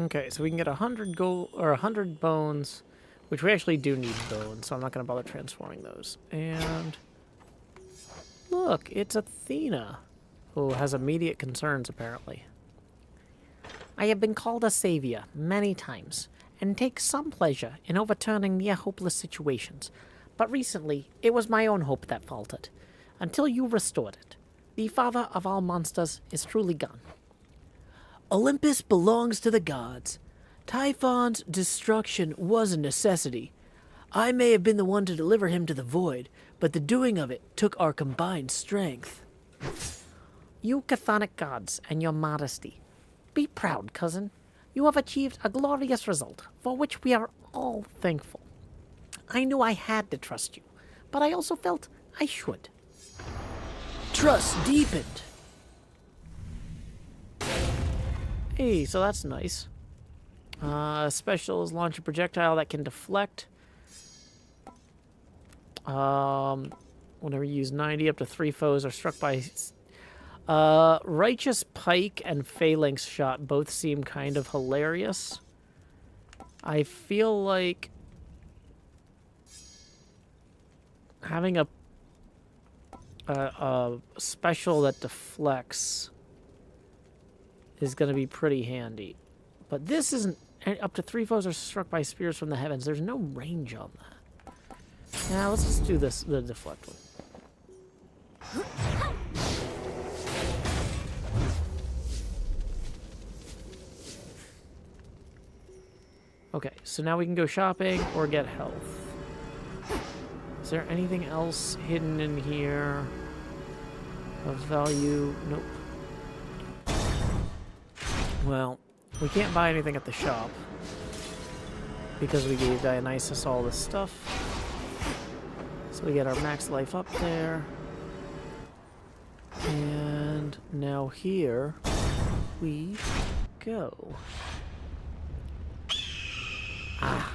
Okay, so we can get 100 gold or 100 bones, which we actually do need bones, so I'm not going to bother transforming those. And look, it's Athena, who has immediate concerns apparently. I have been called a savior many times, and take some pleasure in overturning near hopeless situations. But recently, it was my own hope that faltered, until you restored it. The father of all monsters is truly gone. Olympus belongs to the gods. Typhon's destruction was a necessity. I may have been the one to deliver him to the void, but the doing of it took our combined strength. You chthonic gods and your modesty. Be proud, cousin. You have achieved a glorious result, for which we are all thankful. I knew I had to trust you, but I also felt I should. Trust deepened. Hey, so that's nice. Special is launch a projectile that can deflect. Whenever you use 90, up to 3 foes are struck by... Righteous Pike and Phalanx Shot both seem kind of hilarious. I feel like having a special that deflects is going to be pretty handy. But this isn't... Up to 3 foes are struck by spears from the heavens. There's no range on that. Yeah, let's just do this, the deflect one. Okay, so now we can go shopping or get health. Is there anything else hidden in here of value? Nope. Well, we can't buy anything at the shop because we gave Dionysus all this stuff. So we get our max life up there. And now here we go. Ah.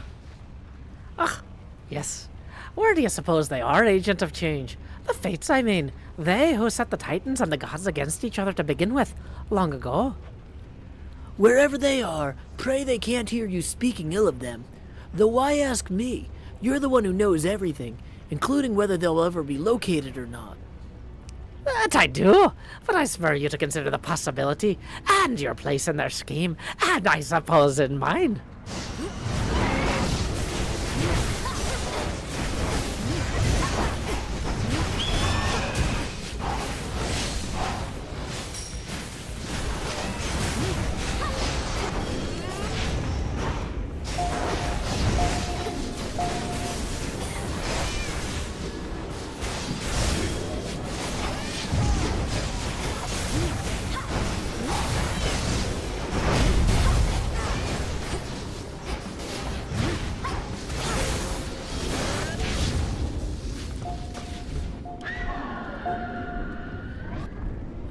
Ah, yes. Where do you suppose they are, Agent of Change? The Fates, I mean. They who set the Titans and the gods against each other to begin with, long ago. Wherever they are, pray they can't hear you speaking ill of them. Though why ask me? You're the one who knows everything, including whether they'll ever be located or not. That I do, but I spur you to consider the possibility, and your place in their scheme, and I suppose in mine.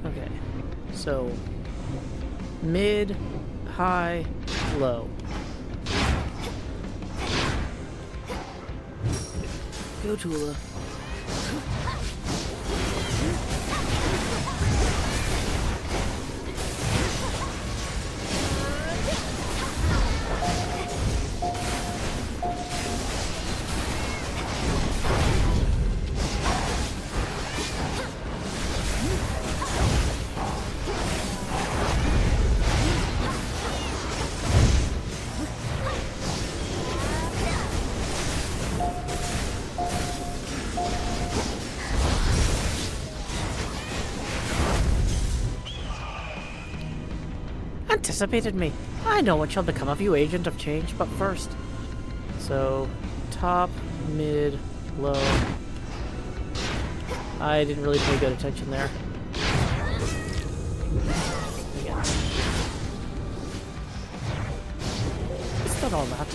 Okay, so mid, high, low. Go, Tula. Anticipated me. I know what shall become of you, Agent of Change, but first. So top, mid, low. I didn't really pay good attention there. Again. It's not all that.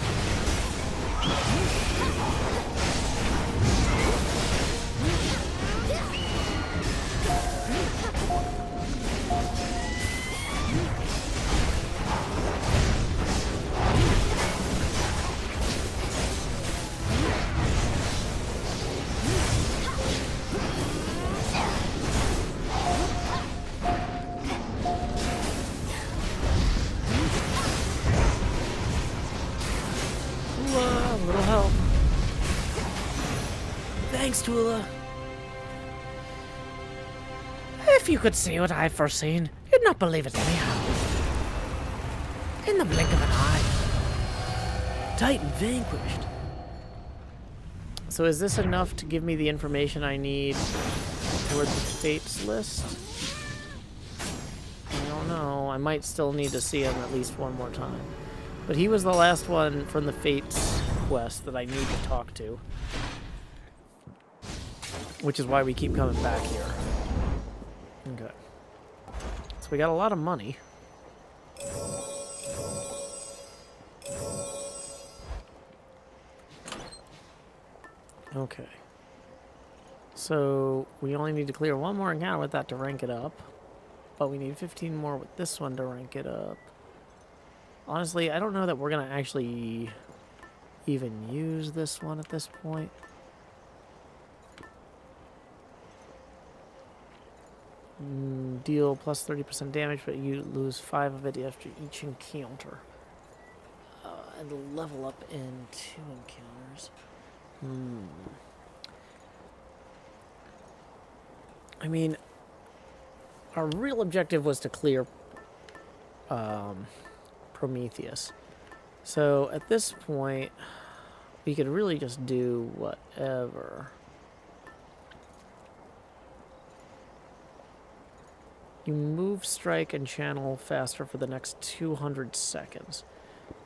A little help. Thanks, Tula. If you could see what I've foreseen, you'd not believe it anyhow. In the blink of an eye. Titan vanquished. So is this enough to give me the information I need toward the Fates list? I don't know. I might still need to see him at least one more time. But he was the last one from the Fates quest that I need to talk to. Which is why we keep coming back here. Okay. So we got a lot of money. Okay. So we only need to clear one more encounter with that to rank it up. But we need 15 more with this one to rank it up. Honestly, I don't know that we're going to actually even use this one at this point. Deal plus 30% damage, but you lose 5 of it after each encounter. And level up in 2 encounters. I mean, our real objective was to clear Prometheus. So at this point, we could really just do whatever. You move, strike, and channel faster for the next 200 seconds.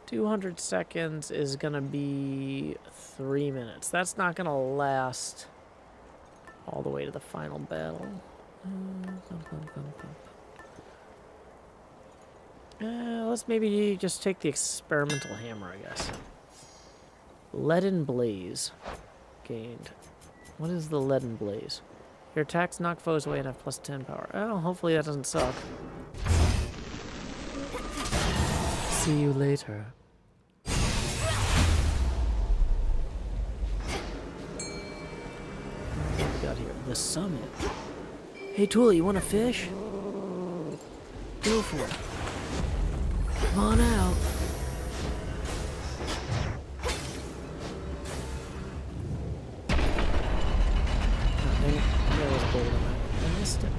200 seconds is gonna be 3 minutes. That's not gonna last all the way to the final battle. Let's maybe just take the experimental hammer, I guess. Leaden Blaze gained. What is the Leaden Blaze? Your attacks knock foes away and have plus 10 power. Oh, hopefully that doesn't suck. See you later. What we got here? The summit. Hey, Tula, you want a fish? Go for it. Come on out. There was a gold in that. I missed it.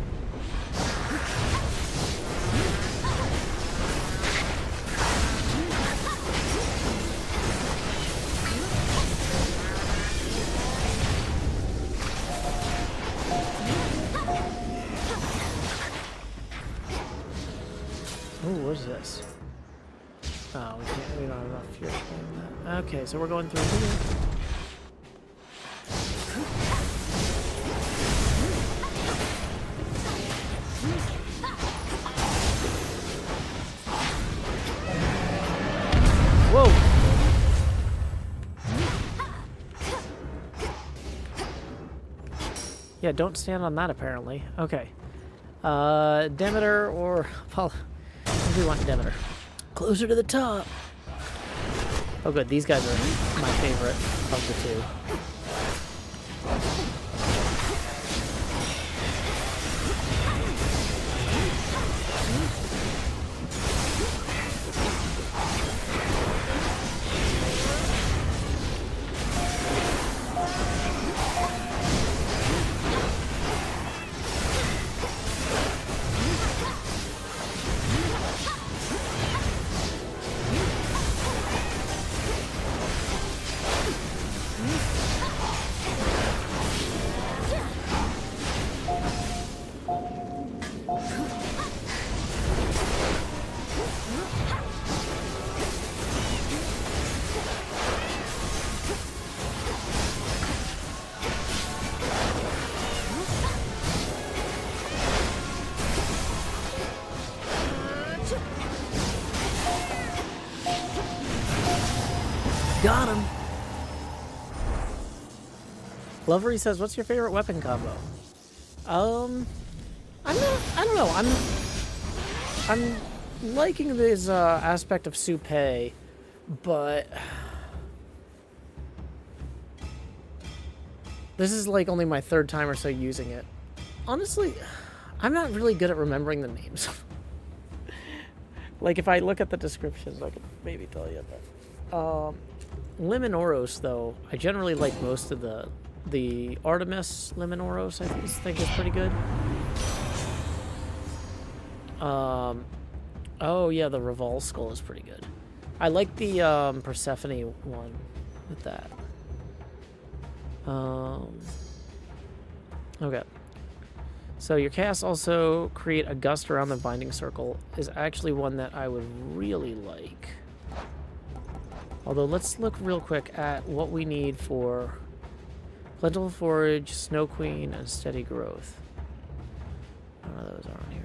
Ooh, what is this? Oh, we don't have enough fuel for that. Okay, so we're going through here. Whoa! Yeah, don't stand on that apparently. Okay. Demeter or Apollo. What do we want, Demeter? Closer to the top. Oh good, these guys are my favorite of the two. Got him. Lovery says, "What's your favorite weapon combo?" I don't know. I'm liking this aspect of Soupe, but this is like only my third time or so using it. Honestly, I'm not really good at remembering the names. Like if I look at the descriptions, I could maybe tell you. But Moros, though, I generally like most of the Artemis Moros. I think is pretty good. Oh yeah, the Revolve Skull is pretty good. I like the Persephone one with that. Okay. So your cast also create a gust around the binding circle is actually one that I would really like. Although let's look real quick at what we need for Plentiful Forage, Snow Queen, and Steady Growth. None of those are on here.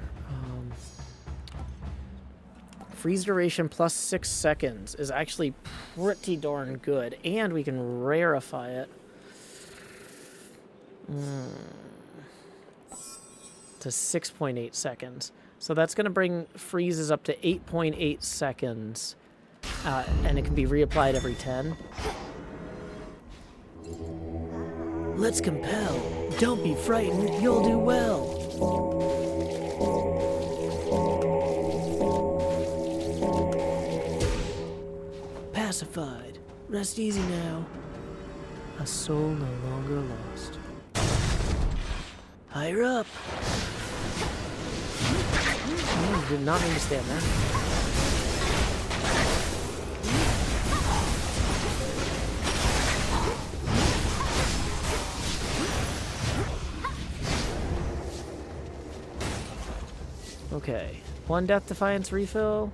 Freeze duration plus 6 seconds is actually pretty darn good, and we can rarefy it to 6.8 seconds. So that's going to bring freezes up to 8.8 seconds, and it can be reapplied every 10. Let's compel. Don't be frightened. You'll do well. Pacified. Rest easy now. A soul no longer lost. Higher up. Oh, did not mean to stand there. Okay. 1 Death Defiance refill.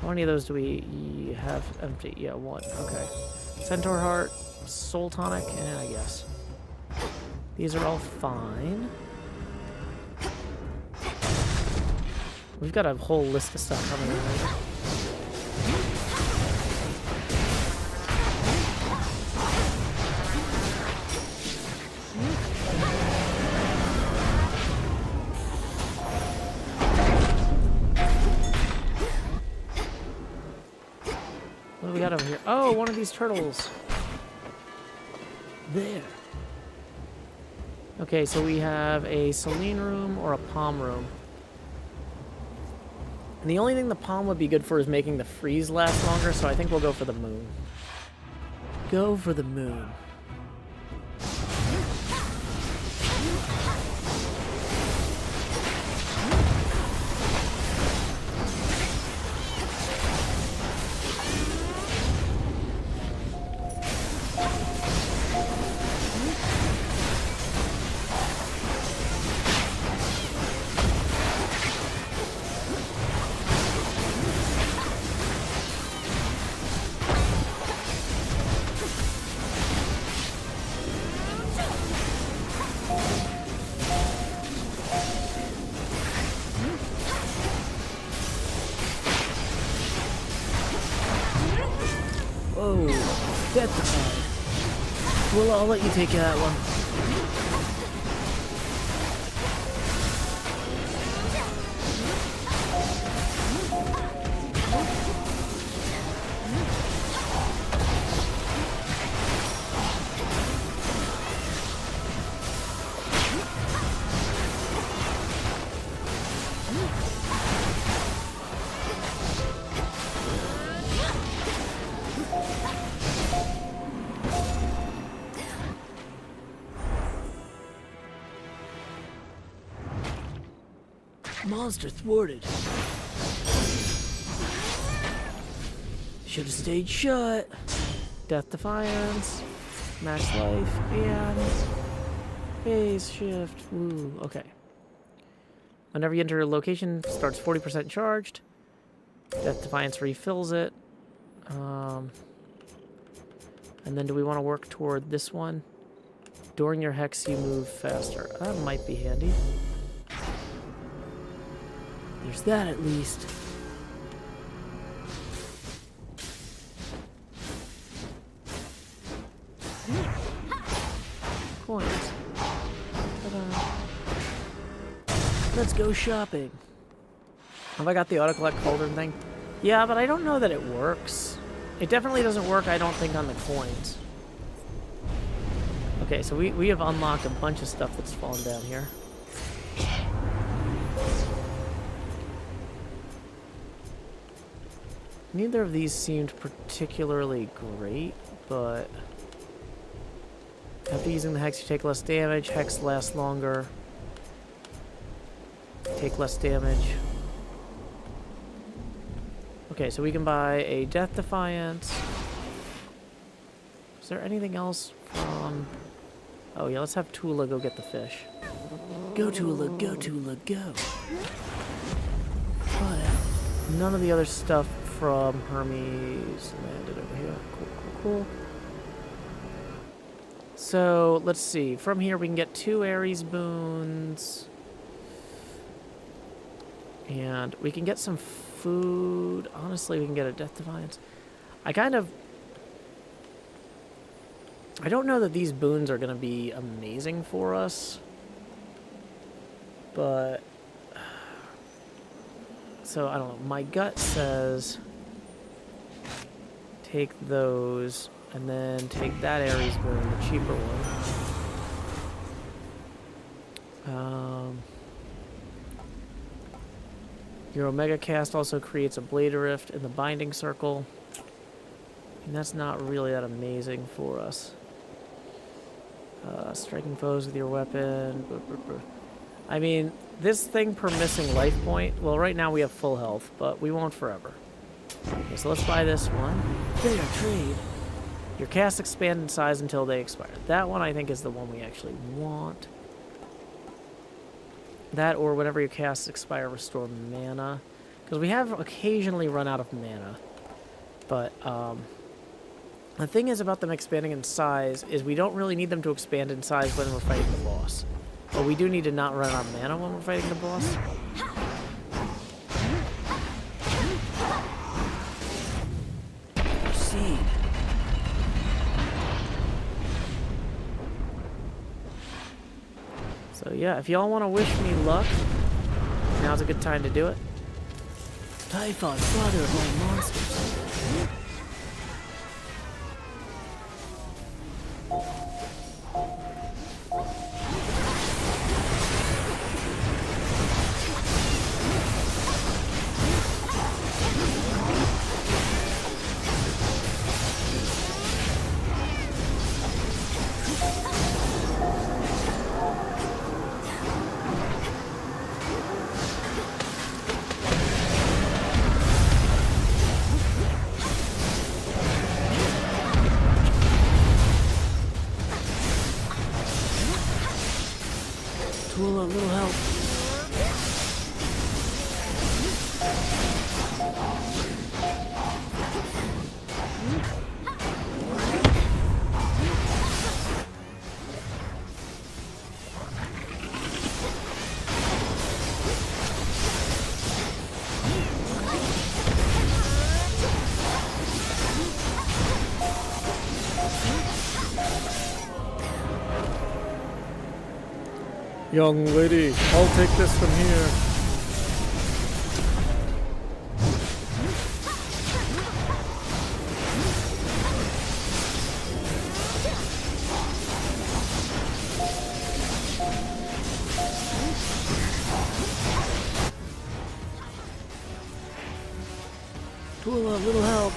How many of those do we have empty? Yeah, one. Okay. Centaur Heart, Soul Tonic, and I guess. These are all fine. We've got a whole list of stuff coming in later. What do we got over here? Oh, one of these turtles. There. Okay, so we have a Selene room or a Palm room. And the only thing the Palm would be good for is making the freeze last longer, so I think we'll go for the moon. Go for the moon. Whoa, death. Well, I'll let you take that one. Monster thwarted. Should have stayed shut. Death Defiance, Max Life, and phase shift. Woo, okay. Whenever you enter a location, starts 40% charged. Death Defiance refills it. And then do we want to work toward this one? During your hex, you move faster. That might be handy. There's that at least. Coins. Ta-da. Let's go shopping. Have I got the auto-collect cauldron thing? Yeah, but I don't know that it works. It definitely doesn't work, I don't think, on the coins. Okay, so we have unlocked a bunch of stuff that's fallen down here. Neither of these seemed particularly great, but after using the hex, you take less damage. Hex lasts longer. Take less damage. Okay, so we can buy a Death Defiance. Is there anything else from... Oh yeah, let's have Tula go get the fish. Go Tula, go Tula, go. None of the other stuff from Hermes landed over here. Cool, cool, cool. So, let's see. From here, we can get 2 Ares boons. And we can get some food. Honestly, we can get a Death Defiance. I don't know that these boons are going to be amazing for us. But... So, I don't know. My gut says... Take those, and then take that Ares boon, the cheaper one. Your Omega cast also creates a Blade Rift in the Binding Circle. And that's not really that amazing for us. Striking foes with your weapon. I mean, this thing per missing life point, well, right now we have full health, but we won't forever. Okay, so let's buy this one. Fair trade. Your casts expand in size until they expire. That one I think is the one we actually want. That or whenever your casts expire, restore mana. Because we have occasionally run out of mana. But, the thing is about them expanding in size is we don't really need them to expand in size when we're fighting the boss. But we do need to not run out of mana when we're fighting the boss. Proceed. So yeah, if y'all want to wish me luck, now's a good time to do it. Typhon, father of all monsters. Tool, a little help. Young lady, I'll take this from here. Tool, a little help.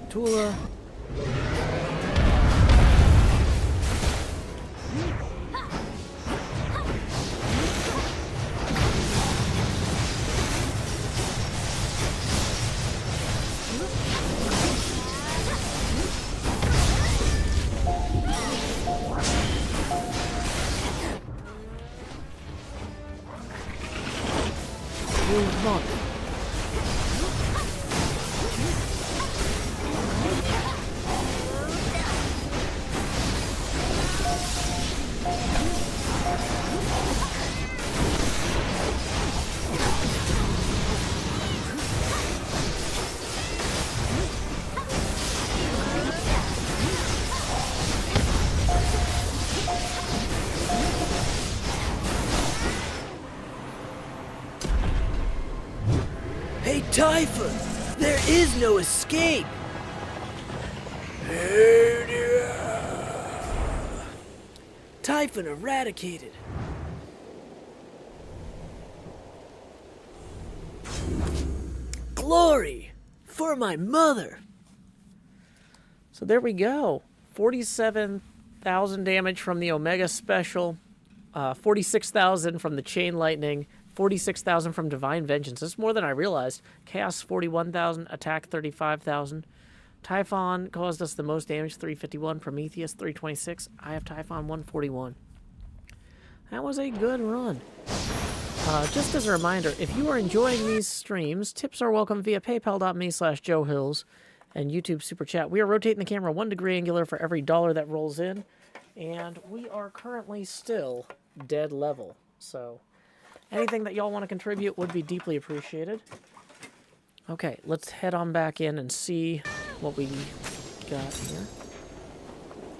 Tula. Come on. Hey, Typhon! There is no escape! Typhon eradicated. Glory! For my mother! So there we go. 47,000 damage from the Omega Special, 46,000 from the Chain Lightning, 46,000 from Divine Vengeance. That's more than I realized. Chaos 41,000, Attack 35,000. Typhon caused us the most damage, 351. Prometheus 326. I have Typhon 141. That was a good run. Just as a reminder, if you are enjoying these streams, tips are welcome via paypal.me/JoeHills and YouTube Super Chat. We are rotating the camera 1 degree angular for every dollar that rolls in, and we are currently still dead level. So anything that y'all want to contribute would be deeply appreciated. Okay, let's head on back in and see what we got here.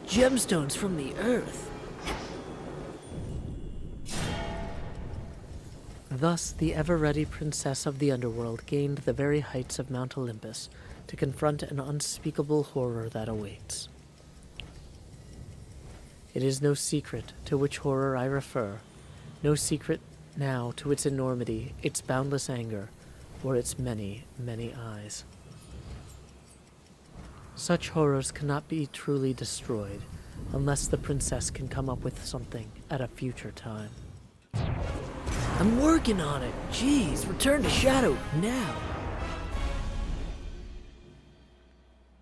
Gemstones from the earth. Thus, the ever-ready princess of the underworld gained the very heights of Mount Olympus to confront an unspeakable horror that awaits. It is no secret to which horror I refer, no secret now to its enormity, its boundless anger, or its many, many eyes. Such horrors cannot be truly destroyed unless the princess can come up with something at a future time. I'm working on it. Jeez, return to Shadow now.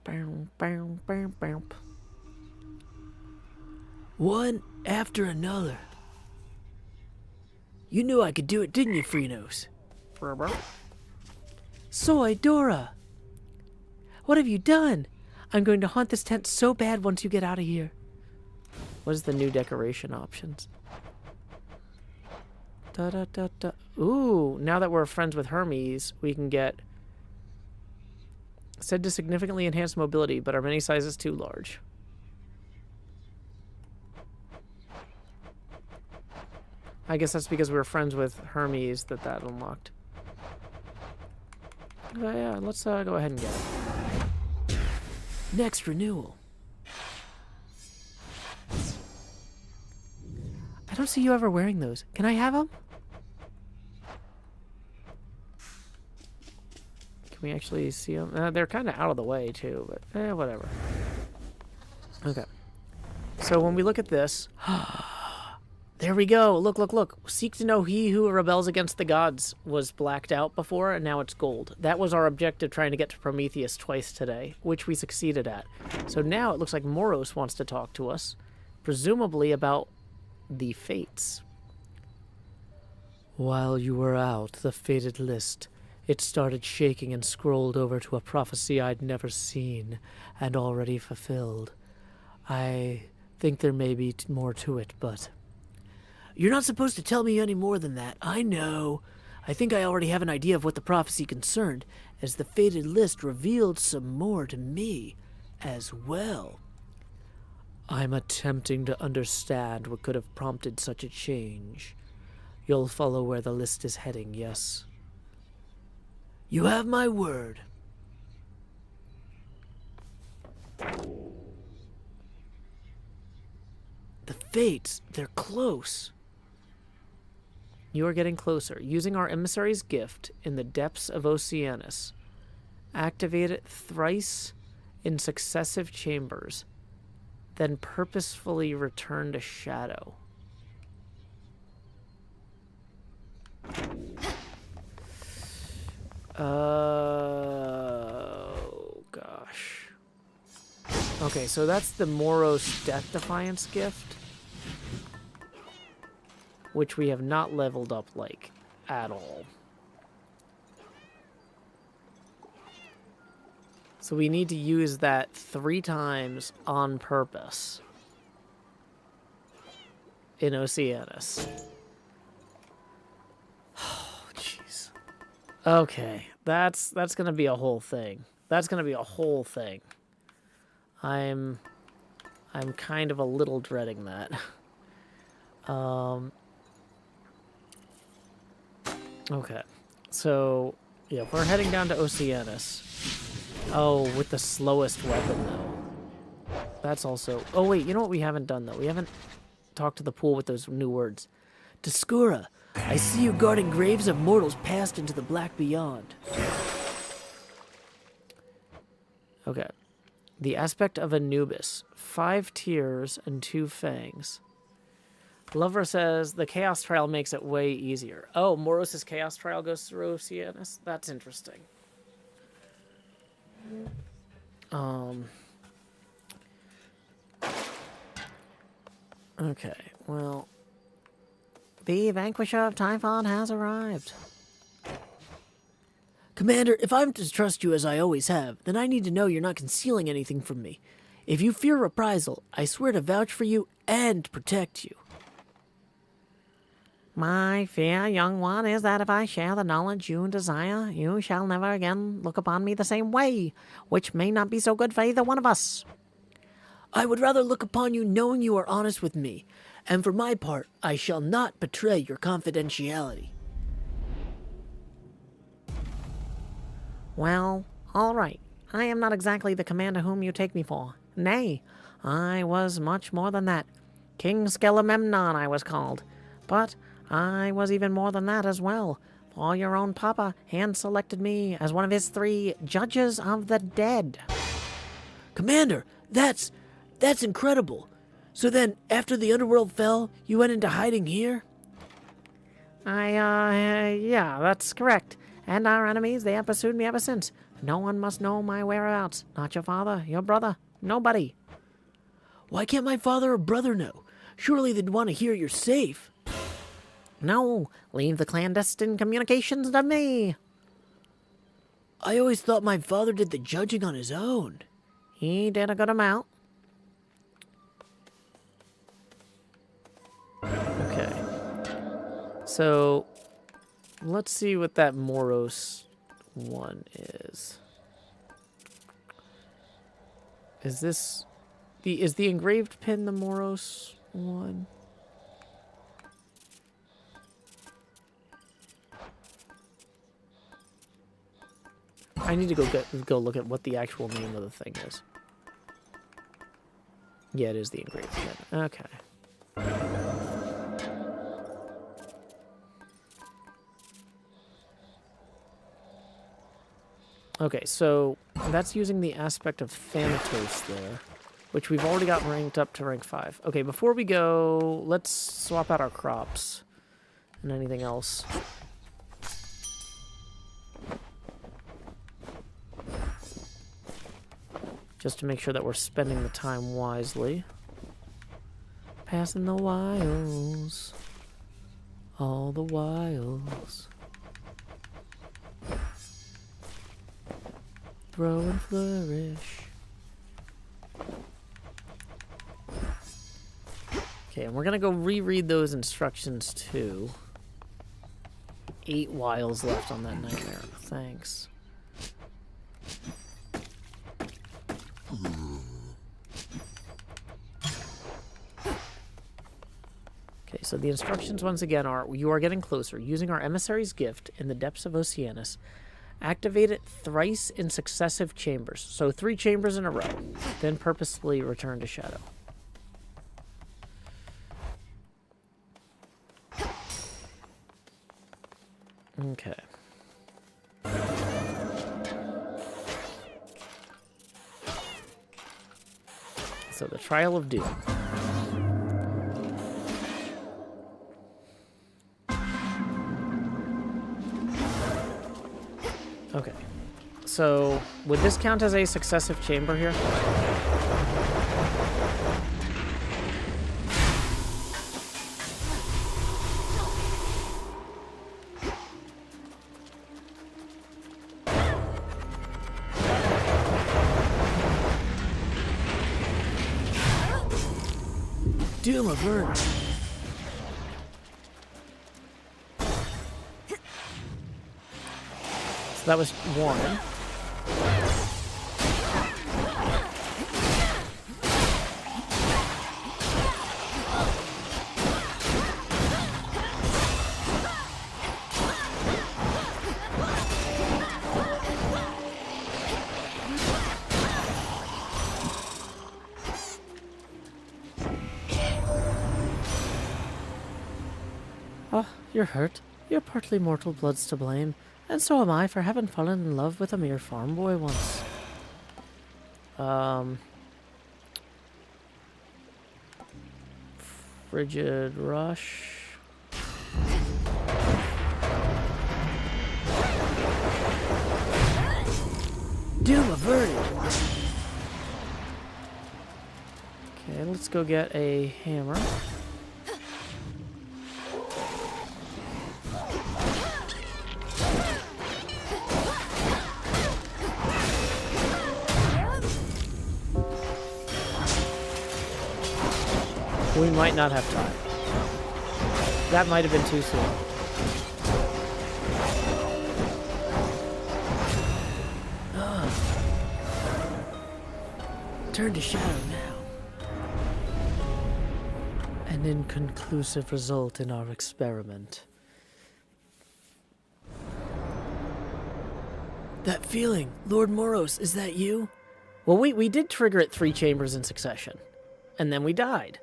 Bow, bow, bow, bow. One after another. You knew I could do it, didn't you, Freenos? Soy, Dora! What have you done? I'm going to haunt this tent so bad once you get out of here. What is the new decoration options? Da, da, da, da. Ooh, now that we're friends with Hermes, we can get said to significantly enhance mobility, but are many sizes too large. I guess that's because we were friends with Hermes that unlocked. Oh, yeah, let's go ahead and get it. Next renewal. I don't see you ever wearing those. Can I have them? Can we actually see them? They're kind of out of the way, too, but whatever. Okay. So when we look at this... There we go. Look, look, look. Seek to know he who rebels against the gods was blacked out before, and now it's gold. That was our objective, trying to get to Prometheus twice today, which we succeeded at. So now it looks like Moros wants to talk to us, presumably about the fates. While you were out, the fated list, it started shaking and scrolled over to a prophecy I'd never seen and already fulfilled. I think there may be more to it, but... You're not supposed to tell me any more than that. I know. I think I already have an idea of what the prophecy concerned, as the fated list revealed some more to me as well. I'm attempting to understand what could have prompted such a change. You'll follow where the list is heading, yes? You have my word. The fates, they're close. You are getting closer. Using our emissary's gift in the depths of Oceanus, activate it thrice in successive chambers, then purposefully return to Shadow. Oh, gosh. Okay, so that's the Moros Death Defiance gift, which we have not leveled up, like, at all. So we need to use that 3 times on purpose in Oceanus. Oh, jeez. Okay, that's gonna be a whole thing. That's gonna be a whole thing. I'm kind of a little dreading that. Okay, so yeah, we're heading down to Oceanus. Oh, with the slowest weapon though. That's also. Oh wait, you know what we haven't done though? We haven't talked to the pool with those new words. Discura, I see you guarding graves of mortals passed into the black beyond. Okay. The aspect of Anubis. 5 tears and 2 fangs. Lover says the Chaos Trial makes it way easier. Oh, Moros' Chaos Trial goes through Oceanus? That's interesting. Okay, well... The Vanquisher of Typhon has arrived. Commander, if I'm to trust you as I always have, then I need to know you're not concealing anything from me. If you fear reprisal, I swear to vouch for you and protect you. My fear, young one, is that if I share the knowledge you desire, you shall never again look upon me the same way, which may not be so good for either one of us. I would rather look upon you knowing you are honest with me, and for my part, I shall not betray your confidentiality. Well, all right. I am not exactly the commander whom you take me for. Nay, I was much more than that. King Skelememnon I was called. But I was even more than that as well, for your own papa hand-selected me as one of his 3 judges of the dead. Commander, that's incredible. So then, after the underworld fell, you went into hiding here? Yeah, that's correct. And our enemies, they have pursued me ever since. No one must know my whereabouts. Not your father, your brother, nobody. Why can't my father or brother know? Surely they'd want to hear you're safe. No, leave the clandestine communications to me. I always thought my father did the judging on his own. He did a good amount. Okay. So, let's see what that Moros one is. Is this... Is the engraved pin the Moros one? I need to go look at what the actual name of the thing is. Yeah, it is the engraved pin. Okay. Okay, so that's using the aspect of Thanatos there, which we've already got ranked up to rank 5. Okay, before we go, let's swap out our crops and anything else. Just to make sure that we're spending the time wisely. Passing the wiles. All the wiles. Grow and flourish. Okay, and we're gonna go reread those instructions too. 8 wiles left on that nightmare. Thanks. Okay, so the instructions once again are, you are getting closer. Using our emissary's gift in the depths of Oceanus, activate it thrice in successive chambers. So 3 chambers in a row. Then purposefully return to Shadow. Okay. So the Trial of Doom. Okay. So would this count as a successive chamber here? Doom avert. So that was 1. Oh, you're hurt. You're partly mortal blood's to blame, and so am I for having fallen in love with a mere farm boy once. Frigid rush. Doom averted. Okay, let's go get a hammer. We might not have time. That might have been too soon. Turn to Shadow now. An inconclusive result in our experiment. That feeling, Lord Moros, is that you? Well, we did trigger it 3 chambers in succession. And then we died.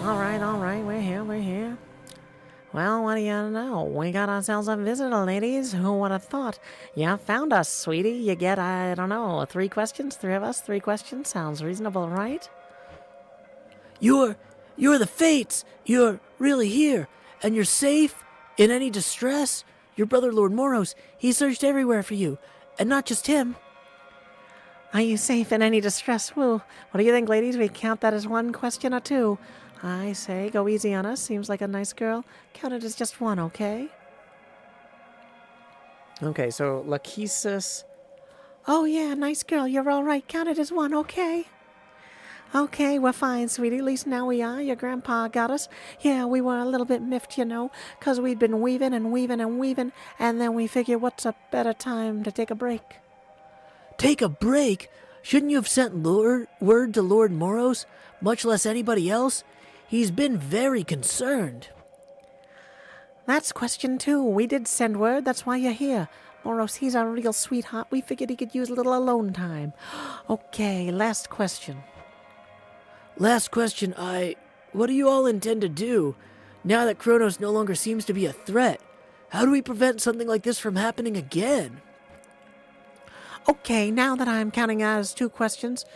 All right, we're here. Well, what do you know? We got ourselves a visitor, ladies. Who would have thought? You found us, sweetie. You get, I don't know, 3 questions? 3 of us, 3 questions? Sounds reasonable, right? You're the Fates. You're really here. And you're safe? In any distress? Your brother, Lord Moros, he searched everywhere for you. And not just him. Are you safe in any distress? Well, what do you think, ladies? We count that as one question or two? I say, go easy on us. Seems like a nice girl. Count it as just one, okay? Okay, so Lachesis. Oh, yeah, nice girl. You're all right. Count it as one, okay? Okay, we're fine, sweetie. At least now we are. Your grandpa got us. Yeah, we were a little bit miffed, 'cause we'd been weaving and weaving and weaving, and then we figured what's a better time to take a break. Take a break? Shouldn't you have sent word to Lord Moros, much less anybody else? He's been very concerned. That's question 2. We did send word. That's why you're here. Moros, he's a real sweetheart. We figured he could use a little alone time. Okay, last question. Last question, what do you all intend to do, now that Kronos no longer seems to be a threat? How do we prevent something like this from happening again? Okay, now that I'm counting as 2 questions,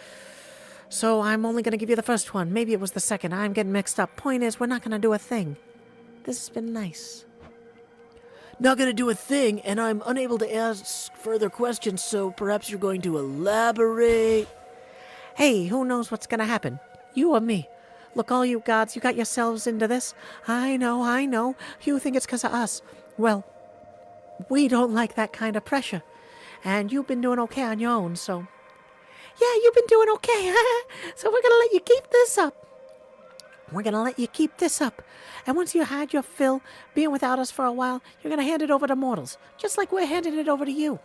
so I'm only going to give you the first one. Maybe it was the second. I'm getting mixed up. Point is, we're not going to do a thing. This has been nice. Not gonna do a thing, and I'm unable to ask further questions, so perhaps you're going to elaborate. Hey, who knows what's going to happen? You or me? Look, all you gods, you got yourselves into this. I know. You think it's 'cause of us. Well, we don't like that kind of pressure. And you've been doing okay on your own, so... Yeah, you've been doing okay. So we're going to let you keep this up. And once you had your fill being without us for a while, you're going to hand it over to mortals. Just like we're handing it over to you.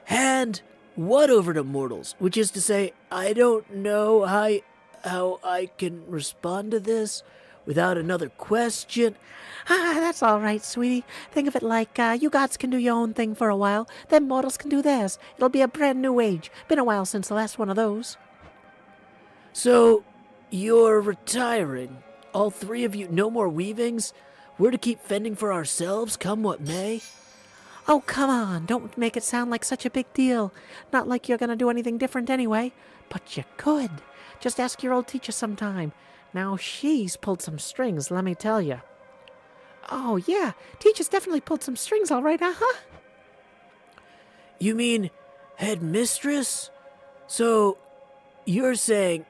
Hand what over to mortals? Which is to say, I don't know how I can respond to this without another question. That's all right, sweetie. Think of it like you gods can do your own thing for a while, then mortals can do theirs. It'll be a brand new age. Been a while since the last one of those. So, you're retiring. All 3 of you, no more weavings? We're to keep fending for ourselves, come what may? Oh, come on. Don't make it sound like such a big deal. Not like you're going to do anything different anyway. But you could. Just ask your old teacher sometime. Now, she's pulled some strings, let me tell you. Oh, yeah. Teacher's definitely pulled some strings, all right, uh-huh. You mean headmistress? So, you're saying...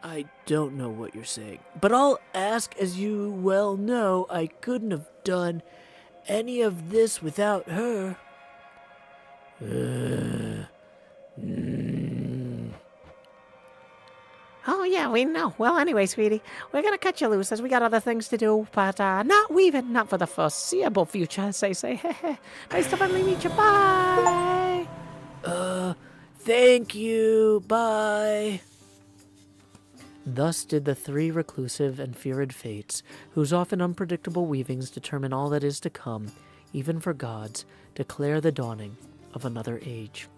I don't know what you're saying, but I'll ask. As you well know, I couldn't have done any of this without her. Oh, yeah, we know. Well, anyway, sweetie, we're going to cut you loose as we got other things to do, but not weaving, not for the foreseeable future, say. Nice to finally meet you. Bye! Thank you. Bye. Thus did the 3 reclusive and feared fates, whose often unpredictable weavings determine all that is to come, even for gods, declare the dawning of another age.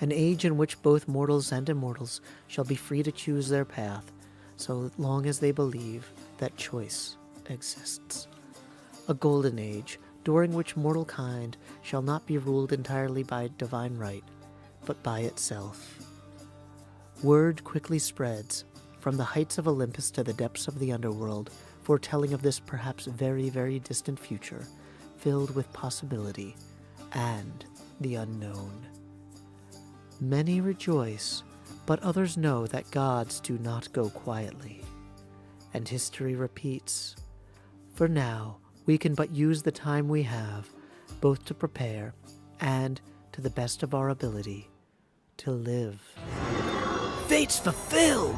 An age in which both mortals and immortals shall be free to choose their path, so long as they believe that choice exists. A golden age, during which mortal kind shall not be ruled entirely by divine right, but by itself. Word quickly spreads, from the heights of Olympus to the depths of the underworld, foretelling of this perhaps very, very distant future, filled with possibility and the unknown. Many rejoice, but others know that gods do not go quietly. And history repeats. For now, we can but use the time we have, both to prepare and, to the best of our ability, to live. Fate's fulfilled!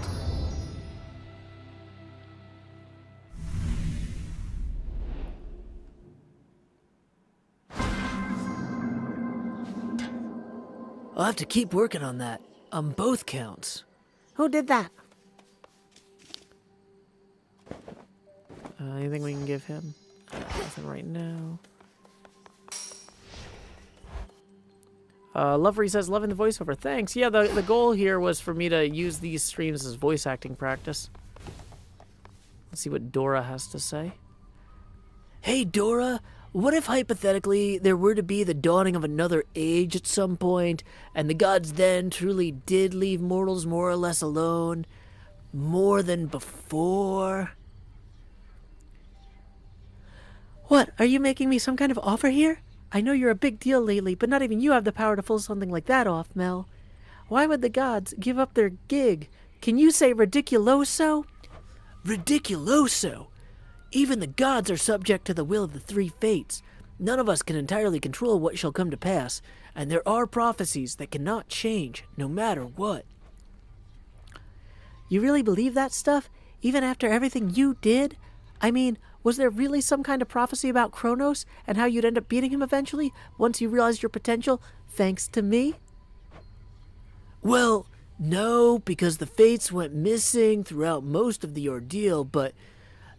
I'll have to keep working on that, on both counts. Who did that? Anything we can give him? Nothing right now. Lovery says, loving the voiceover. Thanks. Yeah, the goal here was for me to use these streams as voice acting practice. Let's see what Dora has to say. Hey, Dora, what if hypothetically there were to be the dawning of another age at some point, and the gods then truly did leave mortals more or less alone, more than before? What, are you making me some kind of offer here? I know you're a big deal lately, but not even you have the power to pull something like that off, Mel. Why would the gods give up their gig? Can you say ridiculoso? Ridiculoso! Even the gods are subject to the will of the three fates. None of us can entirely control what shall come to pass, and there are prophecies that cannot change, no matter what. You really believe that stuff, even after everything you did? I mean, was there really some kind of prophecy about Kronos and how you'd end up beating him eventually once you realized your potential, thanks to me? Well, no, because the fates went missing throughout most of the ordeal, but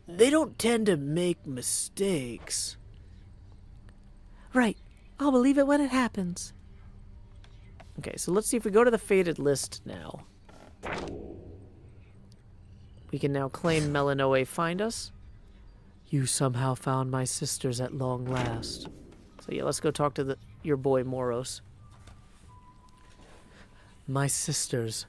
they don't tend to make mistakes. Right. I'll believe it when it happens. Okay, so let's see if we go to the fated list now. We can now claim Melanoe find us. You somehow found my sisters at long last. So yeah, let's go talk to your boy Moros. My sisters,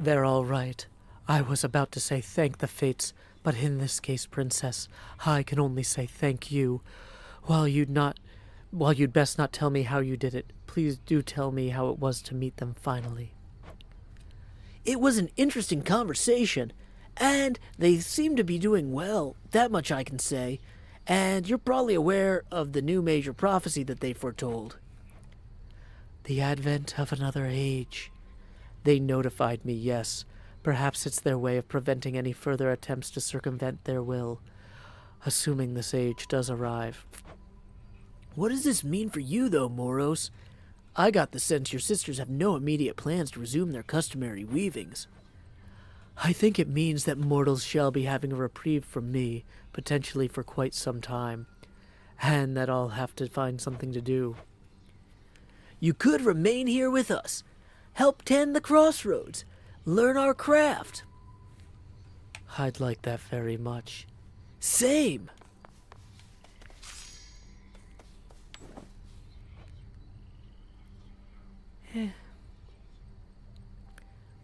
they're all right. I was about to say thank the fates, but in this case, Princess, I can only say thank you. While you'd best not tell me how you did it, please do tell me how it was to meet them finally. It was an interesting conversation, and they seem to be doing well, that much I can say. And you're probably aware of the new major prophecy that they foretold. The advent of another age. They notified me, yes. Perhaps it's their way of preventing any further attempts to circumvent their will, assuming this age does arrive. What does this mean for you, though, Moros? I got the sense your sisters have no immediate plans to resume their customary weavings. I think it means that mortals shall be having a reprieve from me, potentially for quite some time, and that I'll have to find something to do. You could remain here with us, help tend the crossroads, learn our craft. I'd like that very much. Same.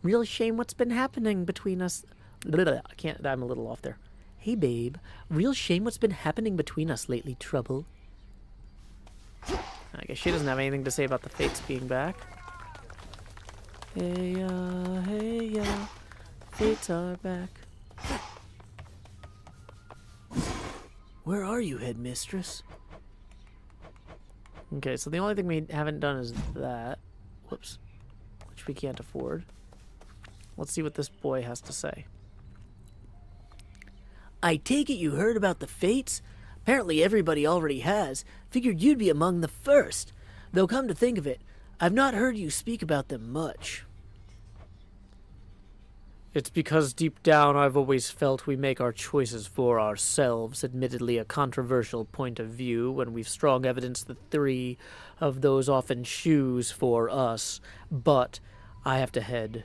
Real shame what's been happening between us. I can't, I'm a little off there. Hey, babe. Real shame what's been happening between us lately, Trouble. I guess she doesn't have anything to say about the fates being back. Hey, fates are back. Where are you, headmistress? Okay, so the only thing we haven't done is that. Whoops. Which we can't afford. Let's see what this boy has to say. I take it you heard about the fates? Apparently everybody already has. Figured you'd be among the first. Though come to think of it, I've not heard you speak about them much. It's because deep down I've always felt we make our choices for ourselves, admittedly a controversial point of view when we've strong evidence that three of those often choose for us, but I have to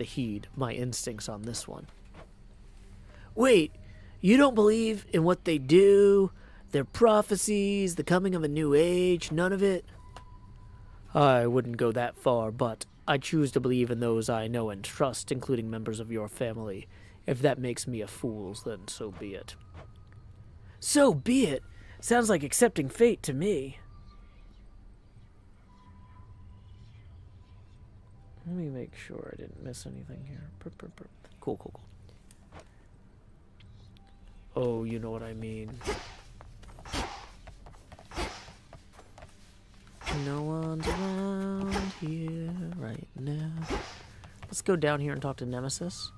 heed my instincts on this one. Wait, you don't believe in what they do, their prophecies, the coming of a new age, none of it? I wouldn't go that far, but I choose to believe in those I know and trust, including members of your family. If that makes me a fool, then so be it. So be it. Sounds like accepting fate to me. Let me make sure I didn't miss anything here. Cool. Oh, you know what I mean. No one's around here right now. Let's go down here and talk to Nemesis.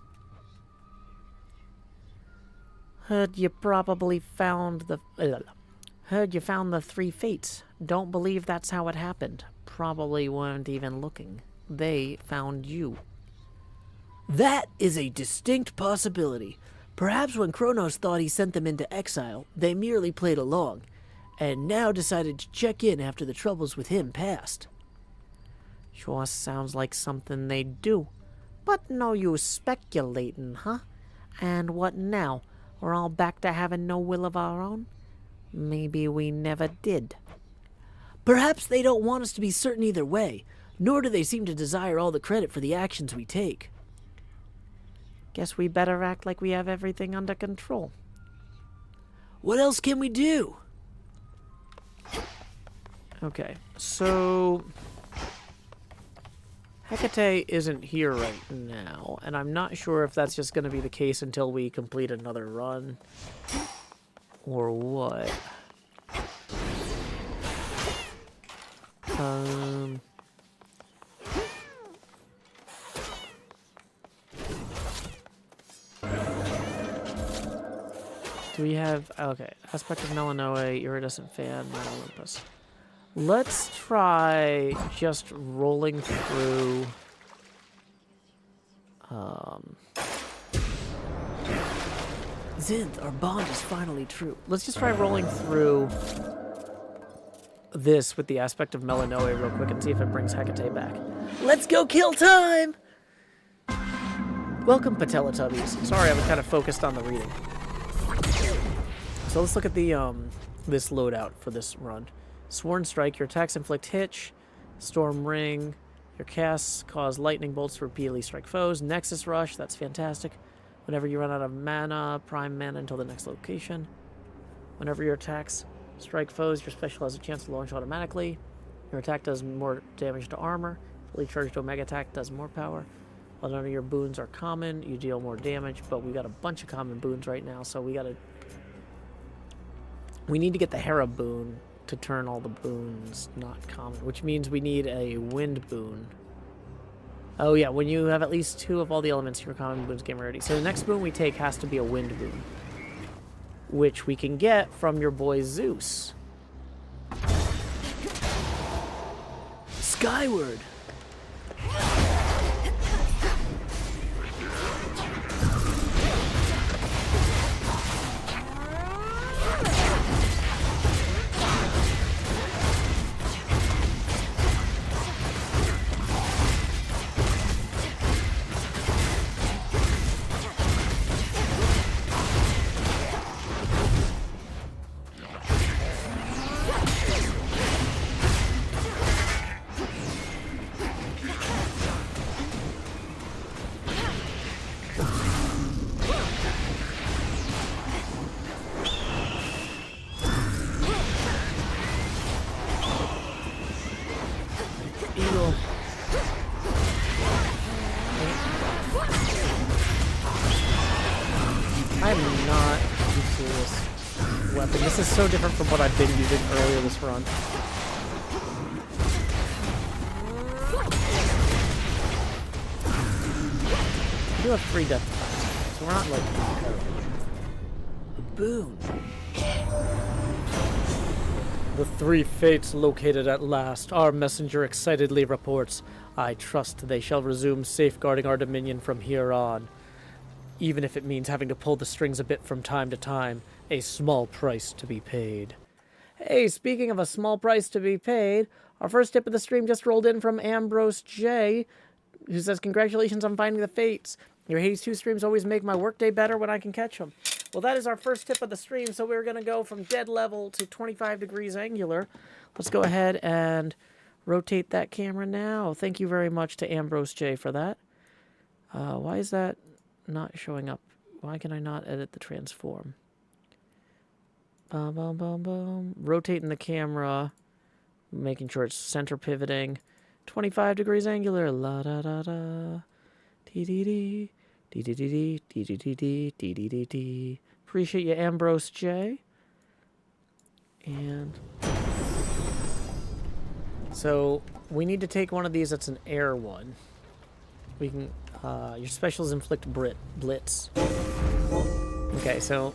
Heard you found the three fates. Don't believe that's how it happened. Probably weren't even looking. They found you. That is a distinct possibility. Perhaps when Kronos thought he sent them into exile, they merely played along, and now decided to check in after the troubles with him passed. Sure sounds like something they'd do. But no use speculating, huh? And what now? We're all back to having no will of our own? Maybe we never did. Perhaps they don't want us to be certain either way, nor do they seem to desire all the credit for the actions we take. Guess we better act like we have everything under control. What else can we do? Okay, so Hecate isn't here right now, and I'm not sure if that's just going to be the case until we complete another run, or what. Do we have... Okay, aspect of Melanoe, iridescent fan, Mount Olympus. Let's try just rolling through... Zinth, our bond is finally true. Let's just try rolling through this with the aspect of Melanoe real quick and see if it brings Hecate back. Let's go kill time! Welcome, Patelotubbies. Sorry, I was kind of focused on the reading. So let's look at the this loadout for this run. Sworn Strike, your attacks inflict hitch. Storm Ring, your casts cause lightning bolts to repeatedly strike foes. Nexus Rush, that's fantastic. Whenever you run out of mana, prime mana until the next location. Whenever your attacks strike foes, your special has a chance to launch automatically. Your attack does more damage to armor. Fully charged Omega attack does more power. While none of your boons are common, you deal more damage, but we got a bunch of common boons right now, so we need to get the Hera boon to turn all the boons not common, which means we need a wind boon. Oh yeah, when you have at least 2 of all the elements, your common boons game ready. So the next boon we take has to be a wind boon, which we can get from your boy Zeus. Skyward! I'm not used to this weapon. This is so different from what I've been using earlier this run. We do have 3 death times, so we're not like... Boon. The 3 fates located at last. Our messenger excitedly reports. I trust they shall resume safeguarding our dominion from here on. Even if it means having to pull the strings a bit from time to time, a small price to be paid. Hey, speaking of a small price to be paid, our first tip of the stream just rolled in from Ambrose J, who says, congratulations on finding the fates. Your Hades 2 streams always make my workday better when I can catch them. Well, that is our first tip of the stream, so we're going to go from dead level to 25 degrees angular. Let's go ahead and rotate that camera now. Thank you very much to Ambrose J for that. Why is that not showing up? Why can I not edit the transform? Boom, boom, boom, boom. Rotating the camera, making sure it's center pivoting. 25 degrees angular. La da da da. Dee dee dee. Dee dee dee dee. Dee dee dee dee. Dee dee dee dee. Appreciate you, Ambrose J. And so we need to take one of these that's an air one. We can, your specials inflict blitz. Okay, so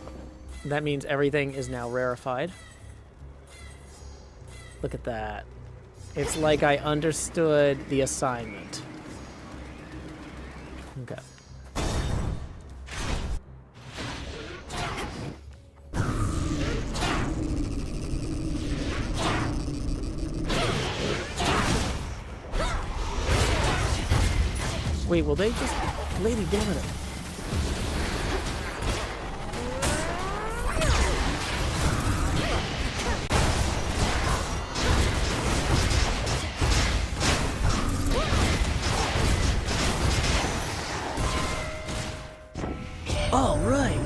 that means everything is now rarefied. Look at that. It's like I understood the assignment. Okay. Wait, will they just... Lady damn it. All right.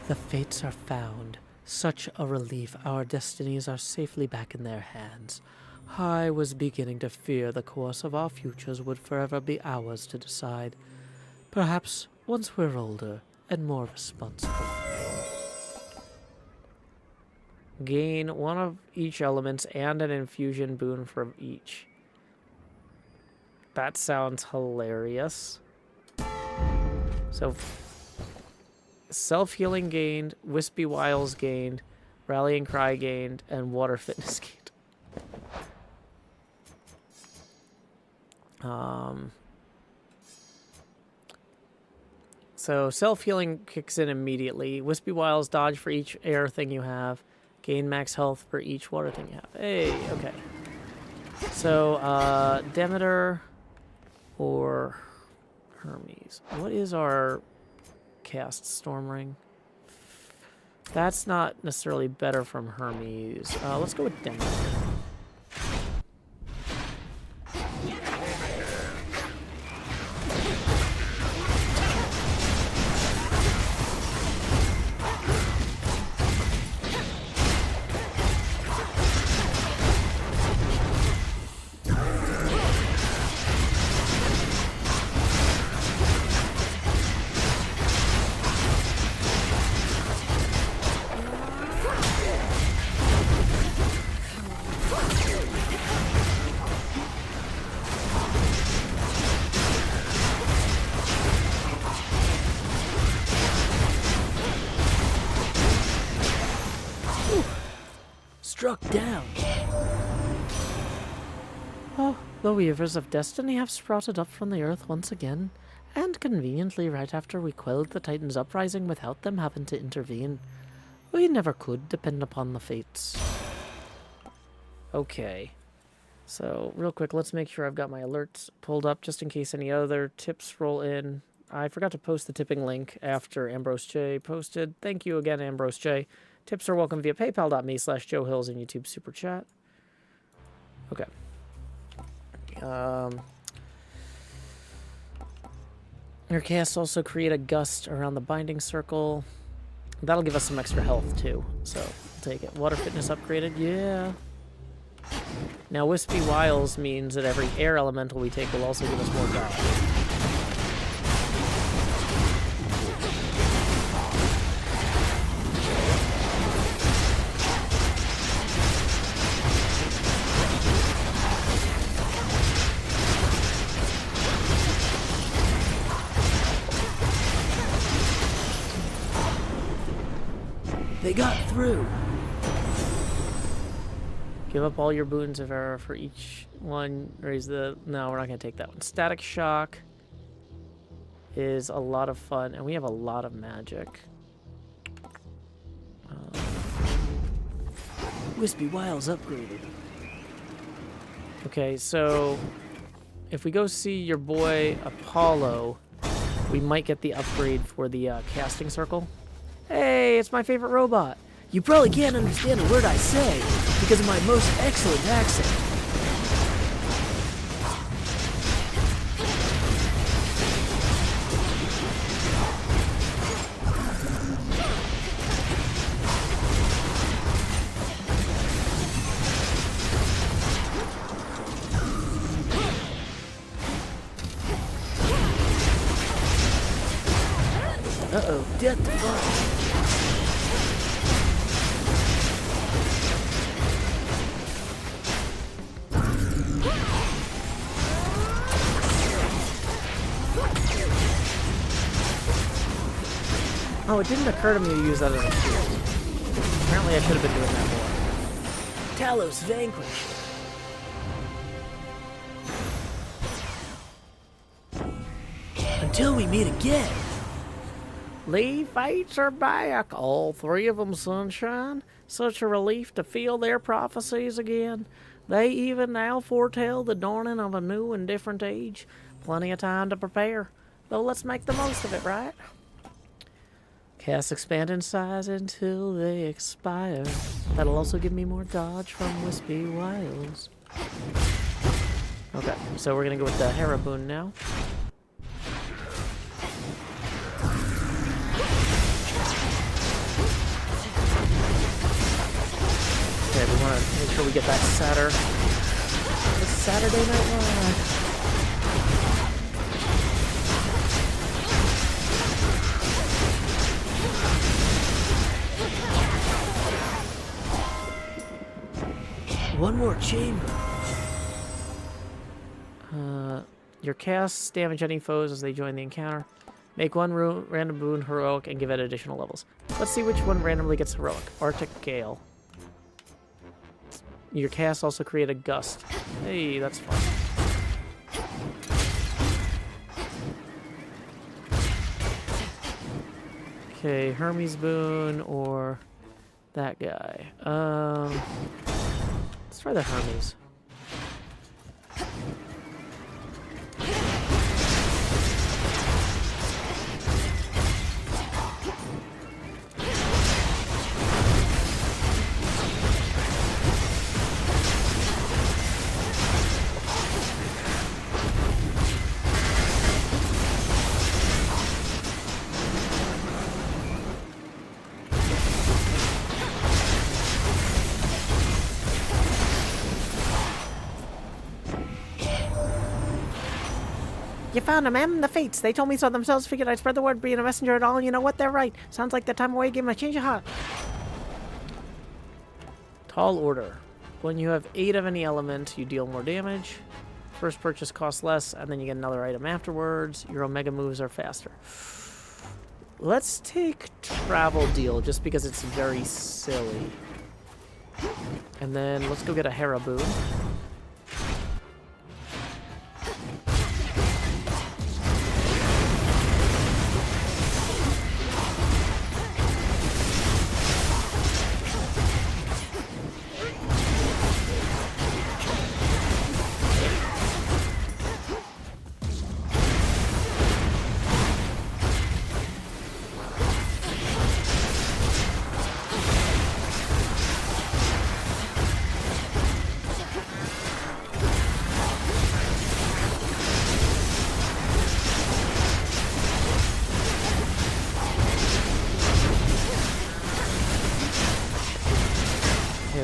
The fates are found. Such a relief. Our destinies are safely back in their hands. I was beginning to fear the course of our futures would forever be ours to decide. Perhaps once we're older and more responsible. Gain one of each elements and an infusion boon from each. That sounds hilarious. So, self-healing gained, wispy wiles gained, rallying cry gained, and water fitness gained. So self-healing kicks in immediately. Wispy wiles dodge for each air thing you have. Gain max health for each water thing you have. Hey, okay. So, Demeter or Hermes. What is our cast Storm Ring? That's not necessarily better from Hermes. Let's go with Demeter. Struck down. Oh, the Weavers of Destiny have sprouted up from the earth once again, and conveniently right after we quelled the Titan's uprising without them having to intervene. We never could depend upon the fates. Okay. So, real quick, let's make sure I've got my alerts pulled up just in case any other tips roll in. I forgot to post the tipping link after Ambrose J posted. Thank you again, Ambrose J. Tips are welcome via paypal.me/Joe Hills and YouTube Super Chat. Okay. Your casts also create a gust around the binding circle. That'll give us some extra health, too. So, I'll take it. Water fitness upgraded? Yeah. Now, Wispy Wiles means that every air elemental we take will also give us more dodge. They got through. Give up all your boons of error for each one. Raise the... No, we're not going to take that one. Static Shock is a lot of fun, and we have a lot of magic. Wispy Wiles upgraded. Okay, so if we go see your boy Apollo, we might get the upgrade for the casting circle. Hey, it's my favorite robot. You probably can't understand a word I say because of my most excellent accent. Uh-oh, death to fire. Oh, it didn't occur to me to use that as a shield. Apparently I should have been doing that more. Talos vanquished. Until we meet again. The fates are back, all three of them, sunshine. Such a relief to feel their prophecies again. They even now foretell the dawning of a new and different age. Plenty of time to prepare, though let's make the most of it, right? Cast expand in size until they expire. That'll also give me more dodge from Wispy Wiles. Okay, so we're gonna go with the Hera boon now. Okay, we want to make sure we get that the Saturday Night Live. One more chamber. Your casts damage any foes as they join the encounter. Make one random boon heroic and give it additional levels. Let's see which one randomly gets heroic. Arctic Gale. Your casts also create a gust. Hey, that's fun. Okay, Hermes boon or that guy. Let's try the Hermes. You found them, Em? The Fates. They told me so themselves. Figured I'd spread the word. Being a messenger at all, and you know what? They're right. Sounds like the time away gave him a change of heart. Tall Order. When you have 8 of any element, you deal more damage. First purchase costs less, and then you get another item afterwards. Your Omega moves are faster. Let's take Travel Deal, just because it's very silly. And then let's go get a Hera boon.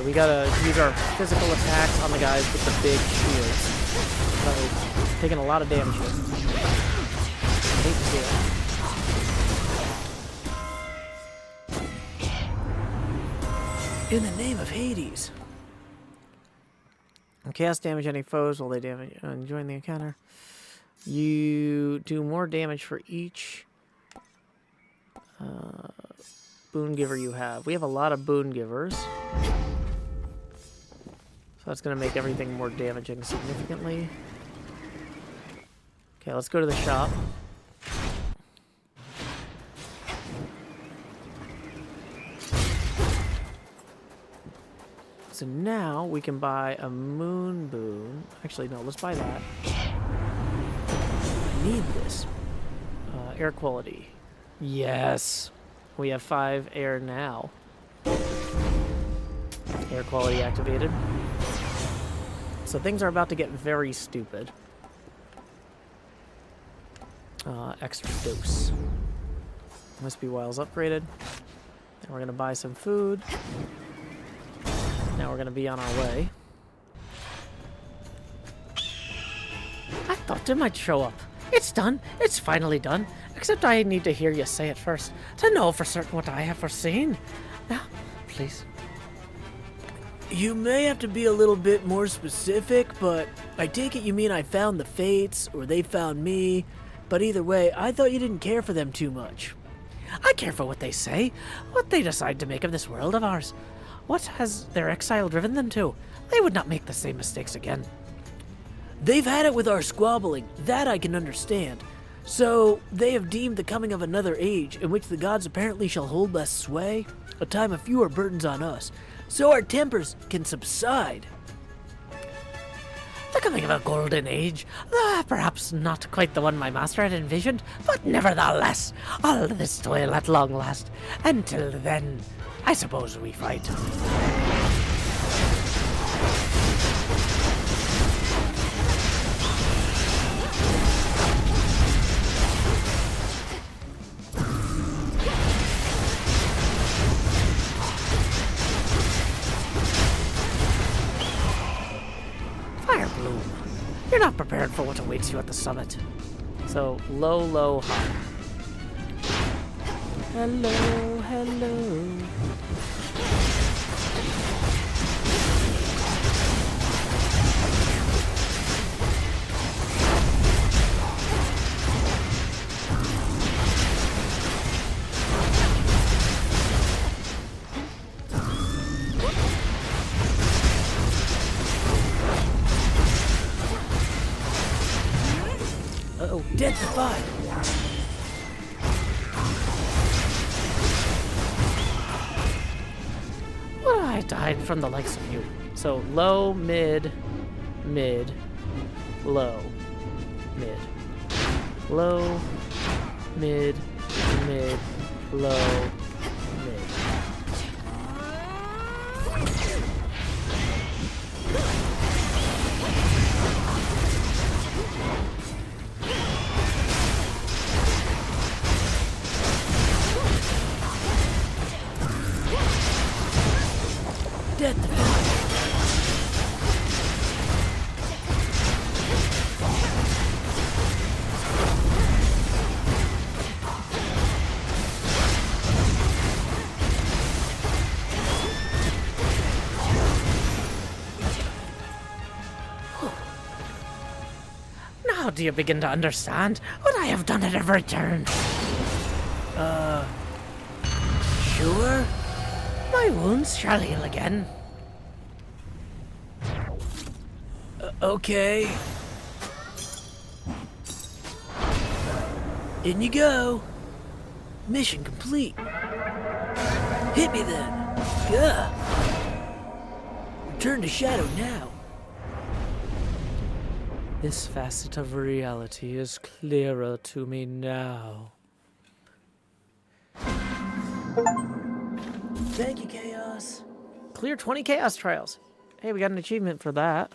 We gotta use our physical attacks on the guys with the big shields. So, taking a lot of damage here. I hate to see it. In the name of Hades. Cast damage any foes while they damage join the encounter. You do more damage for each boon giver you have. We have a lot of boon givers. So that's going to make everything more damaging significantly. Okay, let's go to the shop. So now we can buy a moon boon. Actually, no, let's buy that. I need this. Air quality. Yes. We have 5 air now. Air quality activated. So things are about to get very stupid. Extra dose. Must be Wiles upgraded. And we're going to buy some food. Now we're going to be on our way. I thought it might show up. It's done. It's finally done. Except I need to hear you say it first to know for certain what I have foreseen. Now, please. You may have to be a little bit more specific, but I take it you mean I found the Fates, or they found me. But either way, I thought you didn't care for them too much. I care for what they say, what they decide to make of this world of ours. What has their exile driven them to? They would not make the same mistakes again. They've had it with our squabbling, that I can understand. So, they have deemed the coming of another age, in which the gods apparently shall hold less sway, a time of fewer burdens on us, so our tempers can subside. The coming of a golden age, perhaps not quite the one my master had envisioned, but nevertheless, all this toil at long last. Until then, I suppose we fight. fire bloom. You're not prepared for what awaits you at the summit. So, low, low, high. Hello, hello. Uh-oh, dead to five. Well, I died from the likes of you. So low, mid, mid, low, mid. Low, mid, mid, low, mid. Dead to five. Now do you begin to understand what I have done at every turn? Sure? My wounds shall heal again. Okay. In you go. Mission complete. Hit me then. Gah. Return to shadow now. This facet of reality is clearer to me now. Thank you, Chaos. Clear 20 chaos trials. Hey, we got an achievement for that.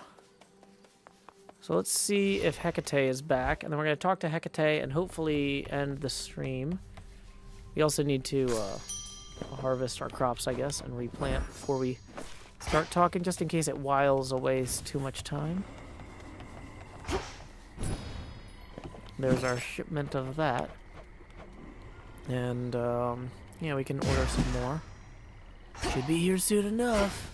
So let's see if Hecate is back, and then we're going to talk to Hecate and hopefully end the stream. We also need to harvest our crops, I guess, and replant before we start talking, just in case it whiles away too much time. There's our shipment of that. And, yeah, we can order some more. Should be here soon enough.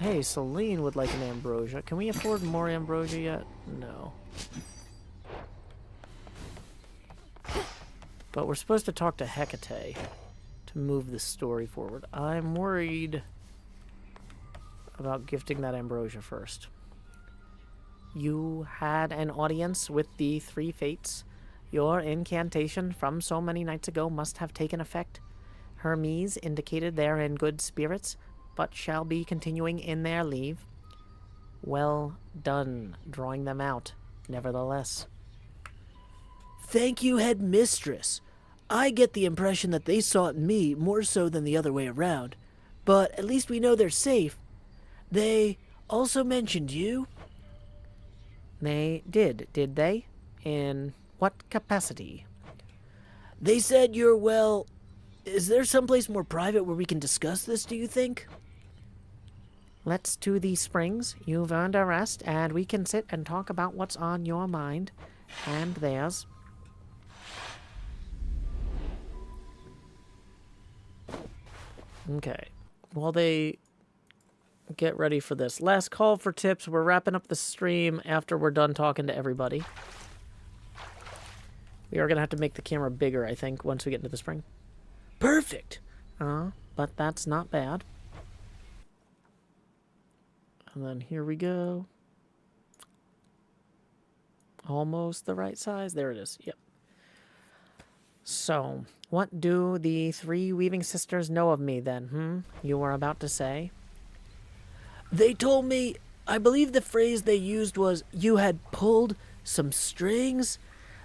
Hey, Celine would like an ambrosia. Can we afford more ambrosia yet? No. But we're supposed to talk to Hecate to move the story forward. I'm worried about gifting that ambrosia first. You had an audience with the three fates. Your incantation from so many nights ago must have taken effect. Hermes indicated they're in good spirits, but shall be continuing in their leave. Well done, drawing them out, nevertheless. Thank you, Headmistress. I get the impression that they sought me more so than the other way around, but at least we know they're safe. They also mentioned you? They did they? In what capacity? They said you're, well... Is there someplace more private where we can discuss this, do you think? Let's to the springs. You've earned a rest, and we can sit and talk about what's on your mind and theirs. Okay. While they get ready for this, last call for tips. We're wrapping up the stream after we're done talking to everybody. We are going to have to make the camera bigger, I think, once we get into the spring. Perfect. But that's not bad. And then here we go. Almost the right size. There it is. Yep. So, what do the three weaving sisters know of me then, You were about to say? They told me, I believe the phrase they used was, you had pulled some strings.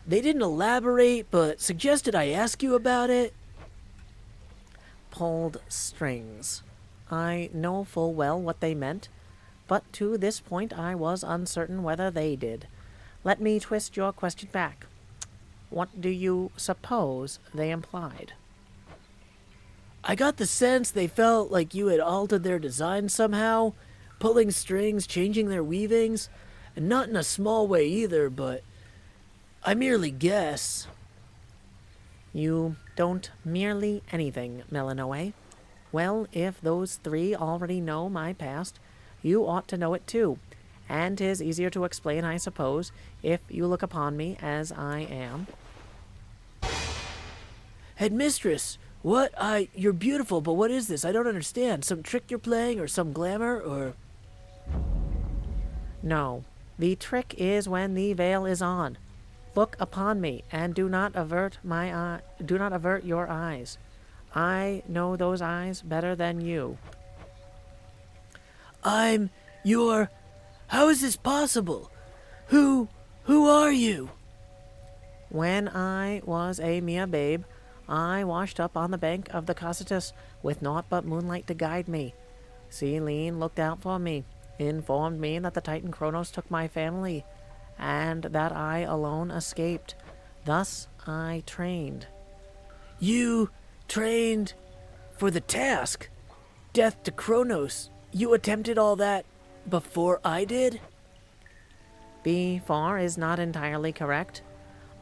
They didn't elaborate, but suggested I ask you about it. Pulled strings. I know full well what they meant, but to this point I was uncertain whether they did. Let me twist your question back. What do you suppose they implied? I got the sense they felt like you had altered their design somehow, pulling strings, changing their weavings, and not in a small way either, but I merely guess. You don't merely anything, Melanoe. Well, if those three already know my past, you ought to know it too. And 'tis easier to explain, I suppose, if you look upon me as I am. Headmistress, you're beautiful, but what is this? I don't understand. Some trick you're playing, or some glamour, or... No, the trick is when the veil is on. Look upon me, and do not avert your eyes. I know those eyes better than you. I'm your... How is this possible? Who are you? When I was a mere babe, I washed up on the bank of the Cocytus with naught but moonlight to guide me. Selene looked out for me, informed me that the Titan Kronos took my family, and that I alone escaped. Thus I trained. You trained for the task? Death to Kronos. You attempted all that before I did? Before is not entirely correct.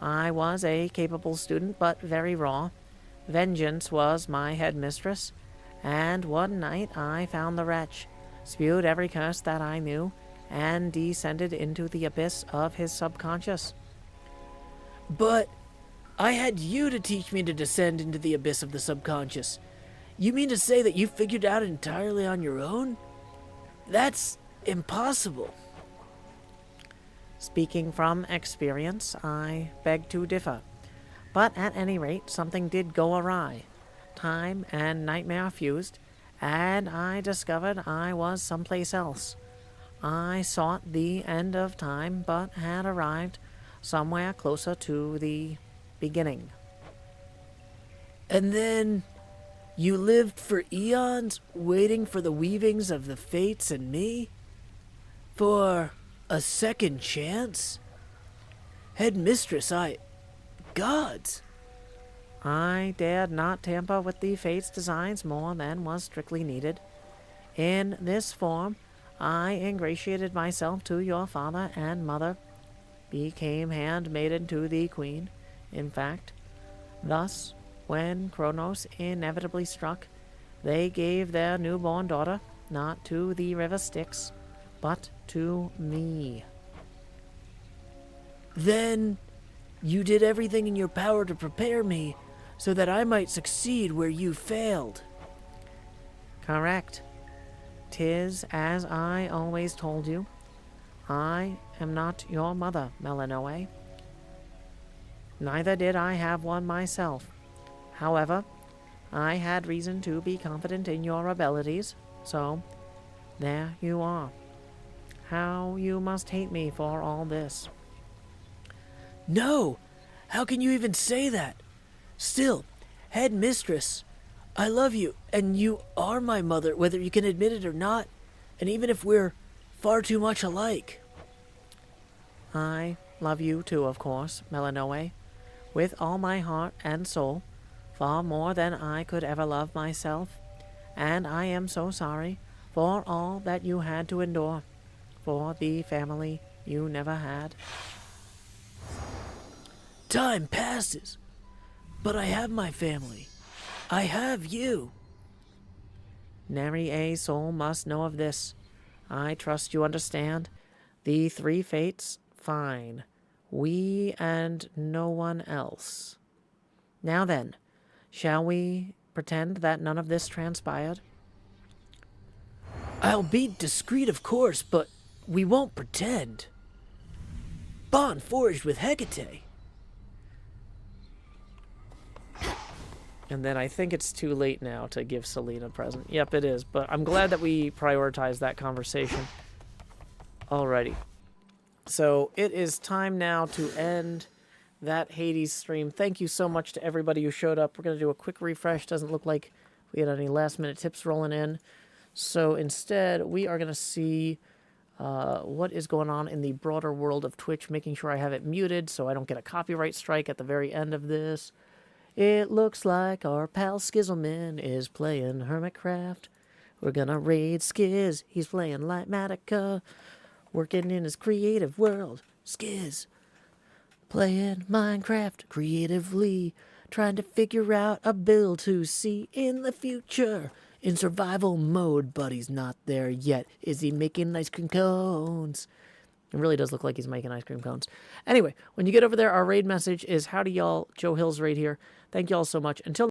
I was a capable student, but very raw. Vengeance was my headmistress, and one night I found the wretch, spewed every curse that I knew, and descended into the abyss of his subconscious. But I had you to teach me to descend into the abyss of the subconscious. You mean to say that you figured out entirely on your own? That's impossible. Speaking from experience, I beg to differ. But at any rate, something did go awry. Time and nightmare fused, and I discovered I was someplace else. I sought the end of time, but had arrived somewhere closer to the beginning. And then you lived for eons, waiting for the weavings of the fates and me? For a second chance? Headmistress, Gods! I dared not tamper with the fate's designs more than was strictly needed. In this form, I ingratiated myself to your father and mother, became handmaiden to the queen, in fact. Thus, when Kronos inevitably struck, they gave their newborn daughter, not to the river Styx, but to me. Then you did everything in your power to prepare me so that I might succeed where you failed. Correct. 'Tis as I always told you. I am not your mother, Melanoe. Neither did I have one myself. However, I had reason to be confident in your abilities, so there you are. How you must hate me for all this. No! How can you even say that? Still, headmistress, I love you, and you are my mother, whether you can admit it or not, and even if we're far too much alike. I love you too, of course, Melanoe, with all my heart and soul, far more than I could ever love myself, and I am so sorry for all that you had to endure, for the family you never had. Time passes, but I have my family. I have you. Nary a soul must know of this. I trust you understand. The three fates, fine. We and no one else. Now then, shall we pretend that none of this transpired? I'll be discreet, of course, but we won't pretend. Bond forged with Hecate. And then I think it's too late now to give Selene a present. Yep, it is, but I'm glad that we prioritized that conversation. Alrighty. So it is time now to end that Hades stream. Thank you so much to everybody who showed up. We're going to do a quick refresh. Doesn't look like we had any last-minute tips rolling in. So instead, we are going to see what is going on in the broader world of Twitch, making sure I have it muted so I don't get a copyright strike at the very end of this. It looks like our pal Skizzleman is playing Hermitcraft. We're gonna raid Skiz. He's playing Lightmatica. Working in his creative world. Skiz. Playing Minecraft creatively. Trying to figure out a build to see in the future. In survival mode, but he's not there yet. Is he making ice cream cones? It really does look like he's making ice cream cones. Anyway, when you get over there, our raid message is, howdy y'all, Joe Hills right here. Thank y'all so much. Until